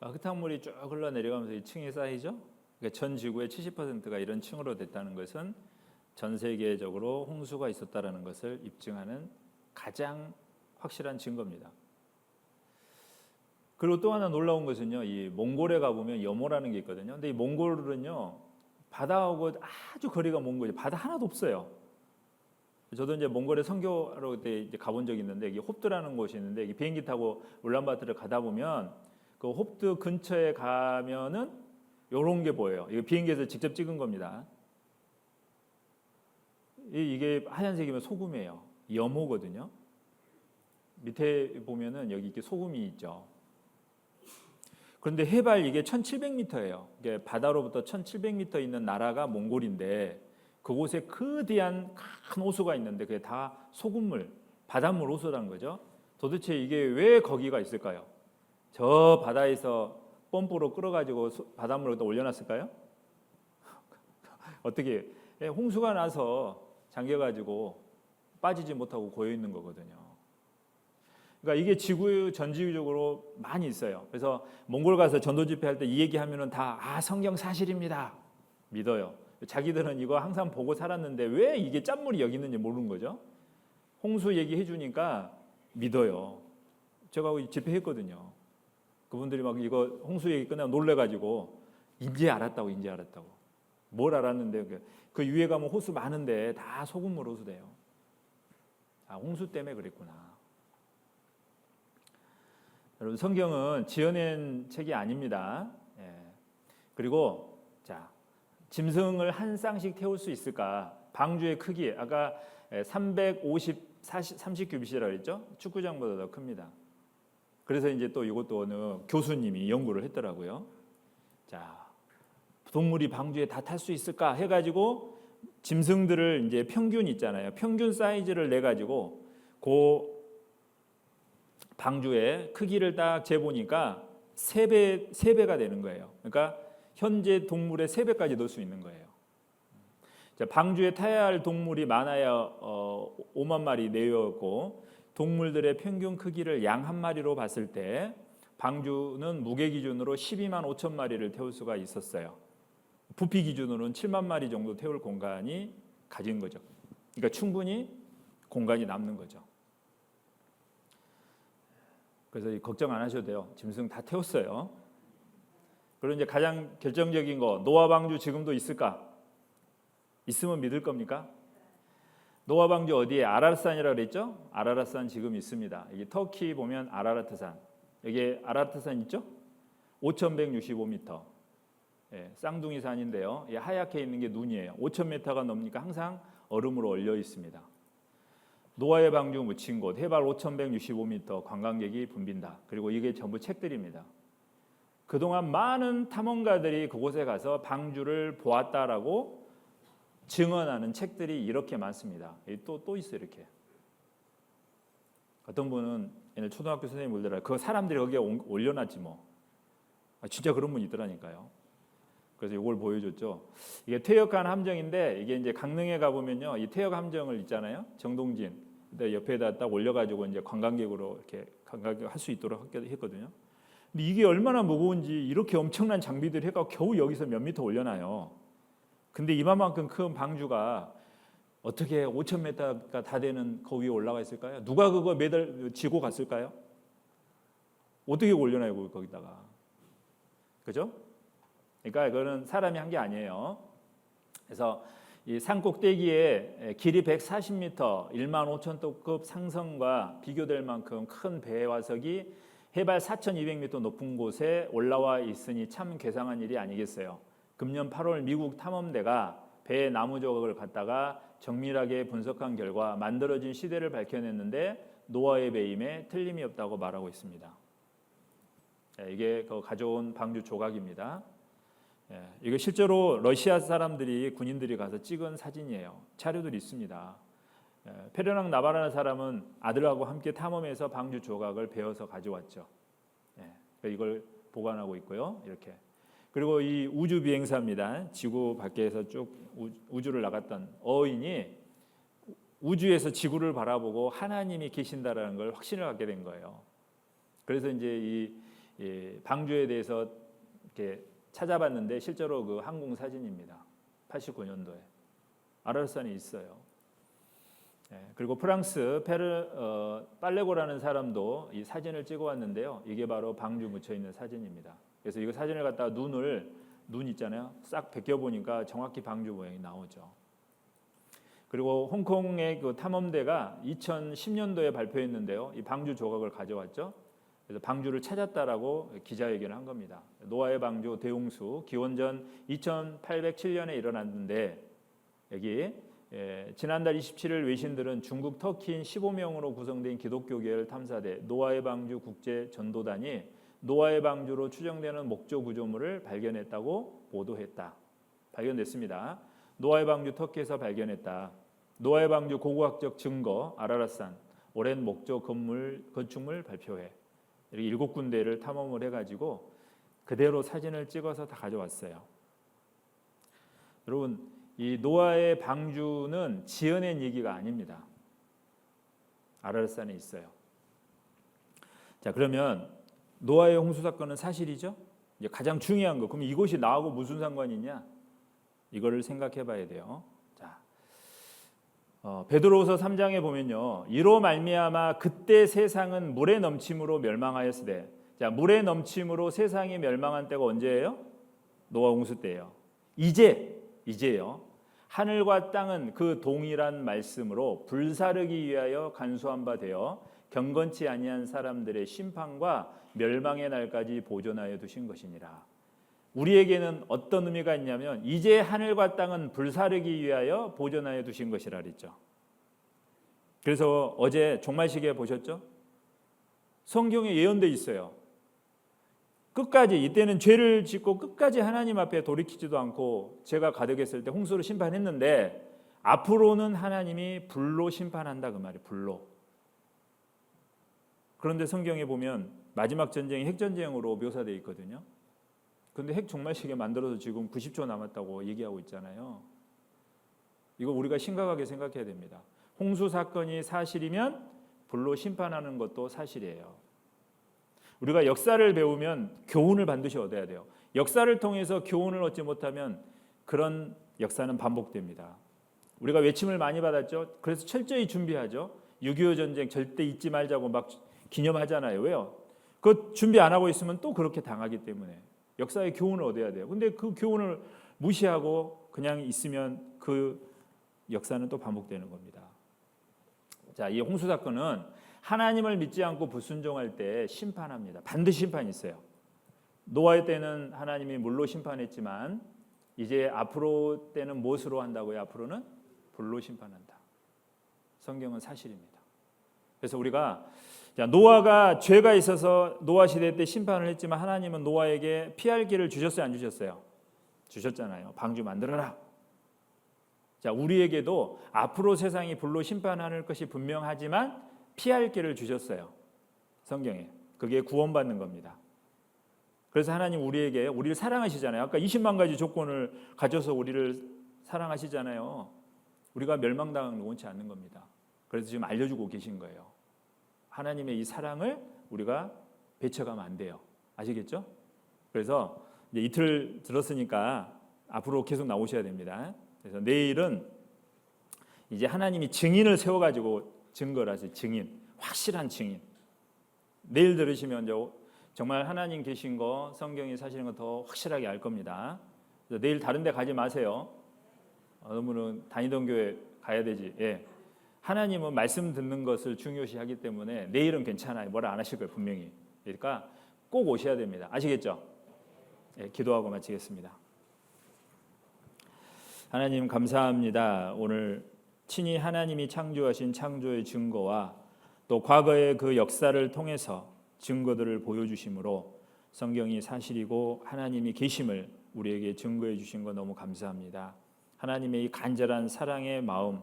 흙탕물이 쭉 흘러내려가면서 이 층이 쌓이죠. 그러니까 전 지구의 70%가 이런 층으로 됐다는 것은 전 세계적으로 홍수가 있었다라는 것을 입증하는 가장 확실한 증거입니다. 그리고 또 하나 놀라운 것은요, 이 몽골에 가보면 여모라는 게 있거든요. 근데 이 몽골은요, 바다하고 아주 거리가 먼 거죠. 바다 하나도 없어요. 저도 이제 몽골에 선교하러 그때 이제 가본 적이 있는데 이게 홉드라는 곳이 있는데 이게 비행기 타고 울란바토르를 가다 보면 그 홉드 근처에 가면은 요런 게 보여요. 이거 비행기에서 직접 찍은 겁니다. 이게 하얀색이면 소금이에요. 염호거든요. 밑에 보면은 여기 이렇게 소금이 있죠. 그런데 해발 이게 1700m예요. 이게 바다로부터 1700m 있는 나라가 몽골인데 그곳에 거대한 큰 호수가 있는데 그게 다 소금물, 바닷물 호수라는 거죠. 도대체 이게 왜 거기가 있을까요? 저 바다에서 펌프로 끌어가지고 바닷물을 또 올려놨을까요? 어떻게 홍수가 나서 잠겨가지고 빠지지 못하고 고여 있는 거거든요. 그러니까 이게 전 지구적으로 많이 있어요. 그래서 몽골 가서 전도 집회할 때 이 얘기하면은 다 성경 사실입니다. 믿어요. 자기들은 이거 항상 보고 살았는데 왜 이게 짠물이 여기 있는지 모르는 거죠. 홍수 얘기해 주니까 믿어요. 제가 집회했거든요. 그분들이 막 이거 홍수 얘기 끝나면 놀래가지고 이제 알았다고. 뭘 알았는데 그 위에 가면 호수 많은데 다 소금물 호수대요. 홍수 때문에 그랬구나. 여러분 성경은 지어낸 책이 아닙니다. 그리고 자 짐승을 한 쌍씩 태울 수 있을까? 방주의 크기 아까 30규빗이라고 그랬죠? 축구장보다 더 큽니다. 그래서 이제 또 이것도 어느 교수님이 연구를 했더라고요. 자, 동물이 방주에 다 탈 수 있을까 해가지고 짐승들을 이제 평균 있잖아요. 평균 사이즈를 내 가지고 그 방주의 크기를 딱 재보니까 3배가 되는 거예요. 그러니까 현재 동물의 3배까지 넣을 수 있는 거예요. 자, 방주에 타야 할 동물이 많아야 5만 마리 내외였고 동물들의 평균 크기를 양 한 마리로 봤을 때 방주는 무게 기준으로 12만 5천 마리를 태울 수가 있었어요. 부피 기준으로는 7만 마리 정도 태울 공간이 가진 거죠. 그러니까 충분히 공간이 남는 거죠. 그래서 걱정 안 하셔도 돼요. 짐승 다 태웠어요. 그리고 이제 가장 결정적인 거 노아 방주 지금도 있을까? 있으면 믿을 겁니까? 노아 방주 어디에? 아라랏산이라고 그랬죠? 아라랏산 지금 있습니다. 여기 터키 보면 아라라트산. 여기 아라라트산 있죠? 5,165m. 쌍둥이 산인데요. 하얗게 있는 게 눈이에요. 5,000m가 넘으니까 항상 얼음으로 얼려 있습니다. 노아의 방주 묻힌 곳 해발 5,165m 관광객이 붐빈다. 그리고 이게 전부 책들입니다. 그동안 많은 탐험가들이 그곳에 가서 방주를 보았다라고 증언하는 책들이 이렇게 많습니다. 또 있어요 이렇게. 어떤 분은 옛날 초등학교 선생님 몰더라. 그 사람들이 거기에 올려놨지 뭐. 진짜 그런 분 있더라니까요. 그래서 이걸 보여줬죠. 이게 퇴역한 함정인데 이게 이제 강릉에 가보면요, 이 퇴역 함정을 있잖아요. 정동진 옆에다 딱 올려가지고 이제 관광객으로 이렇게 관광객 할 수 있도록 했거든요. 근데 이게 얼마나 무거운지 이렇게 엄청난 장비들 해가 겨우 여기서 몇 미터 올려놔요. 근데 이만큼 큰 방주가 어떻게 5,000m가 다 되는 그 위에 올라가 있을까요? 누가 그거 지고 갔을까요? 어떻게 올려놔요 거기다가? 그죠? 그러니까 이거는 사람이 한 게 아니에요. 그래서 이 산 꼭대기에 길이 140m, 15,000톤급 상성과 비교될 만큼 큰 배화석이 해발 4,200m 높은 곳에 올라와 있으니 참 괴상한 일이 아니겠어요. 금년 8월 미국 탐험대가 배의 나무 조각을 갖다가 정밀하게 분석한 결과 만들어진 시대를 밝혀냈는데 노아의 배임에 틀림이 없다고 말하고 있습니다. 이게 그 가져온 방주 조각입니다. 이거 실제로 러시아 사람들이 군인들이 가서 찍은 사진이에요. 자료들이 있습니다. 페르낭 나바라는 사람은 아들하고 함께 탐험해서 방주 조각을 베어서 가져왔죠. 이걸 보관하고 있고요. 이렇게. 그리고 이 우주 비행사입니다. 지구 밖에서 쭉 우주를 나갔던 어인이 우주에서 지구를 바라보고 하나님이 계신다라는 걸 확신을 갖게 된 거예요. 그래서 이제 이 방주에 대해서 이렇게 찾아봤는데 실제로 그 항공 사진입니다. 89년도에 아라랏산에 있어요. 그리고 프랑스 빨레고라는 사람도 이 사진을 찍어왔는데요. 이게 바로 방주 묻혀 있는 사진입니다. 그래서 이거 사진을 갖다가 눈 있잖아요. 싹 벗겨 보니까 정확히 방주 모양이 나오죠. 그리고 홍콩의 그 탐험대가 2010년도에 발표했는데요. 이 방주 조각을 가져왔죠. 그래서 방주를 찾았다라고 기자회견을 한 겁니다. 노아의 방주 대홍수 기원전 2807년에 일어났는데 여기 지난달 27일 외신들은 중국 터키인 15명으로 구성된 기독교계열 탐사대 노아의 방주 국제 전도단이 노아의 방주로 추정되는 목조 구조물을 발견했다고 보도했다. 발견됐습니다. 노아의 방주 터키에서 발견했다. 노아의 방주 고고학적 증거 아라랏산 오랜 목조 건축물 발표회 이렇게 7군데를 탐험을 해가지고 그대로 사진을 찍어서 다 가져왔어요. 여러분 이 노아의 방주는 지어낸 얘기가 아닙니다. 아라랏산에 있어요. 자 그러면 노아의 홍수 사건은 사실이죠? 이제 가장 중요한 거 그럼 이것이 나하고 무슨 상관이 있냐? 이거를 생각해 봐야 돼요. 자, 베드로후서 3장에 보면요. 이로 말미암아 그때 세상은 물의 넘침으로 멸망하였으되 자, 물의 넘침으로 세상이 멸망한 때가 언제예요? 노아 홍수 때예요. 이제요. 하늘과 땅은 그 동일한 말씀으로 불사르기 위하여 간수한 바 되어 경건치 아니한 사람들의 심판과 멸망의 날까지 보존하여 두신 것이니라. 우리에게는 어떤 의미가 있냐면 이제 하늘과 땅은 불사르기 위하여 보존하여 두신 것이라 그랬죠. 그래서 어제 종말시계 보셨죠? 성경에 예언돼 있어요. 끝까지 이때는 죄를 짓고 끝까지 하나님 앞에 돌이키지도 않고 죄가 가득했을 때 홍수로 심판했는데 앞으로는 하나님이 불로 심판한다 그 말이에요. 불로. 그런데 성경에 보면 마지막 전쟁이 핵전쟁으로 묘사되어 있거든요. 그런데 핵 종말시계 만들어서 지금 90초 남았다고 얘기하고 있잖아요. 이거 우리가 심각하게 생각해야 됩니다. 홍수 사건이 사실이면 불로 심판하는 것도 사실이에요. 우리가 역사를 배우면 교훈을 반드시 얻어야 돼요. 역사를 통해서 교훈을 얻지 못하면 그런 역사는 반복됩니다. 우리가 외침을 많이 받았죠. 그래서 철저히 준비하죠. 6.25 전쟁 절대 잊지 말자고 막 기념하잖아요. 왜요? 그 준비 안 하고 있으면 또 그렇게 당하기 때문에 역사의 교훈을 얻어야 돼요. 근데 그 교훈을 무시하고 그냥 있으면 그 역사는 또 반복되는 겁니다. 자, 이 홍수 사건은 하나님을 믿지 않고 불순종할 때 심판합니다. 반드시 심판이 있어요. 노아의 때는 하나님이 물로 심판했지만 이제 앞으로 때는 무엇으로 한다고요? 앞으로는 불로 심판한다. 성경은 사실입니다. 그래서 우리가 노아가 죄가 있어서 노아 시대 때 심판을 했지만 하나님은 노아에게 피할 길을 주셨어요? 안 주셨어요? 주셨잖아요. 방주 만들어라. 자, 우리에게도 앞으로 세상이 불로 심판하는 것이 분명하지만 피할 길을 주셨어요. 성경에. 그게 구원받는 겁니다. 그래서 하나님 우리를 사랑하시잖아요. 아까 20만 가지 조건을 가져서 우리를 사랑하시잖아요. 우리가 멸망당하는 걸 원치 않는 겁니다. 그래서 지금 알려주고 계신 거예요. 하나님의 이 사랑을 우리가 배척하면 안 돼요. 아시겠죠? 그래서 이제 이틀 들었으니까 앞으로 계속 나오셔야 됩니다. 그래서 내일은 이제 하나님이 증인을 세워가지고 증거를 하세요. 증인, 확실한 증인. 내일 들으시면 정말 하나님 계신 거, 성경이 사실인 거 더 확실하게 알 겁니다. 그래서 내일 다른 데 가지 마세요. 너무는 다니던 교회 가야 되지. 예. 하나님은 말씀 듣는 것을 중요시하기 때문에 내일은 괜찮아요. 뭐라 안 하실 거예요. 분명히. 그러니까 꼭 오셔야 됩니다. 아시겠죠? 예, 기도하고 마치겠습니다. 하나님 감사합니다. 오늘 친히 하나님이 창조하신 창조의 증거와 또 과거의 그 역사를 통해서 증거들을 보여주심으로 성경이 사실이고 하나님이 계심을 우리에게 증거해 주신 거 너무 감사합니다. 하나님의 이 간절한 사랑의 마음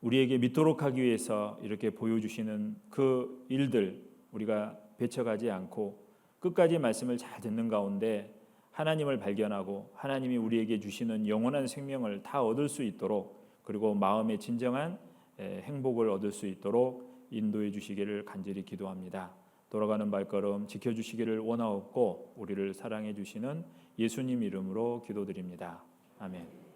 우리에게 믿도록 하기 위해서 이렇게 보여주시는 그 일들 우리가 배척하지 않고 끝까지 말씀을 잘 듣는 가운데 하나님을 발견하고 하나님이 우리에게 주시는 영원한 생명을 다 얻을 수 있도록 그리고 마음의 진정한 행복을 얻을 수 있도록 인도해 주시기를 간절히 기도합니다. 돌아가는 발걸음 지켜주시기를 원하옵고 우리를 사랑해 주시는 예수님 이름으로 기도드립니다. 아멘.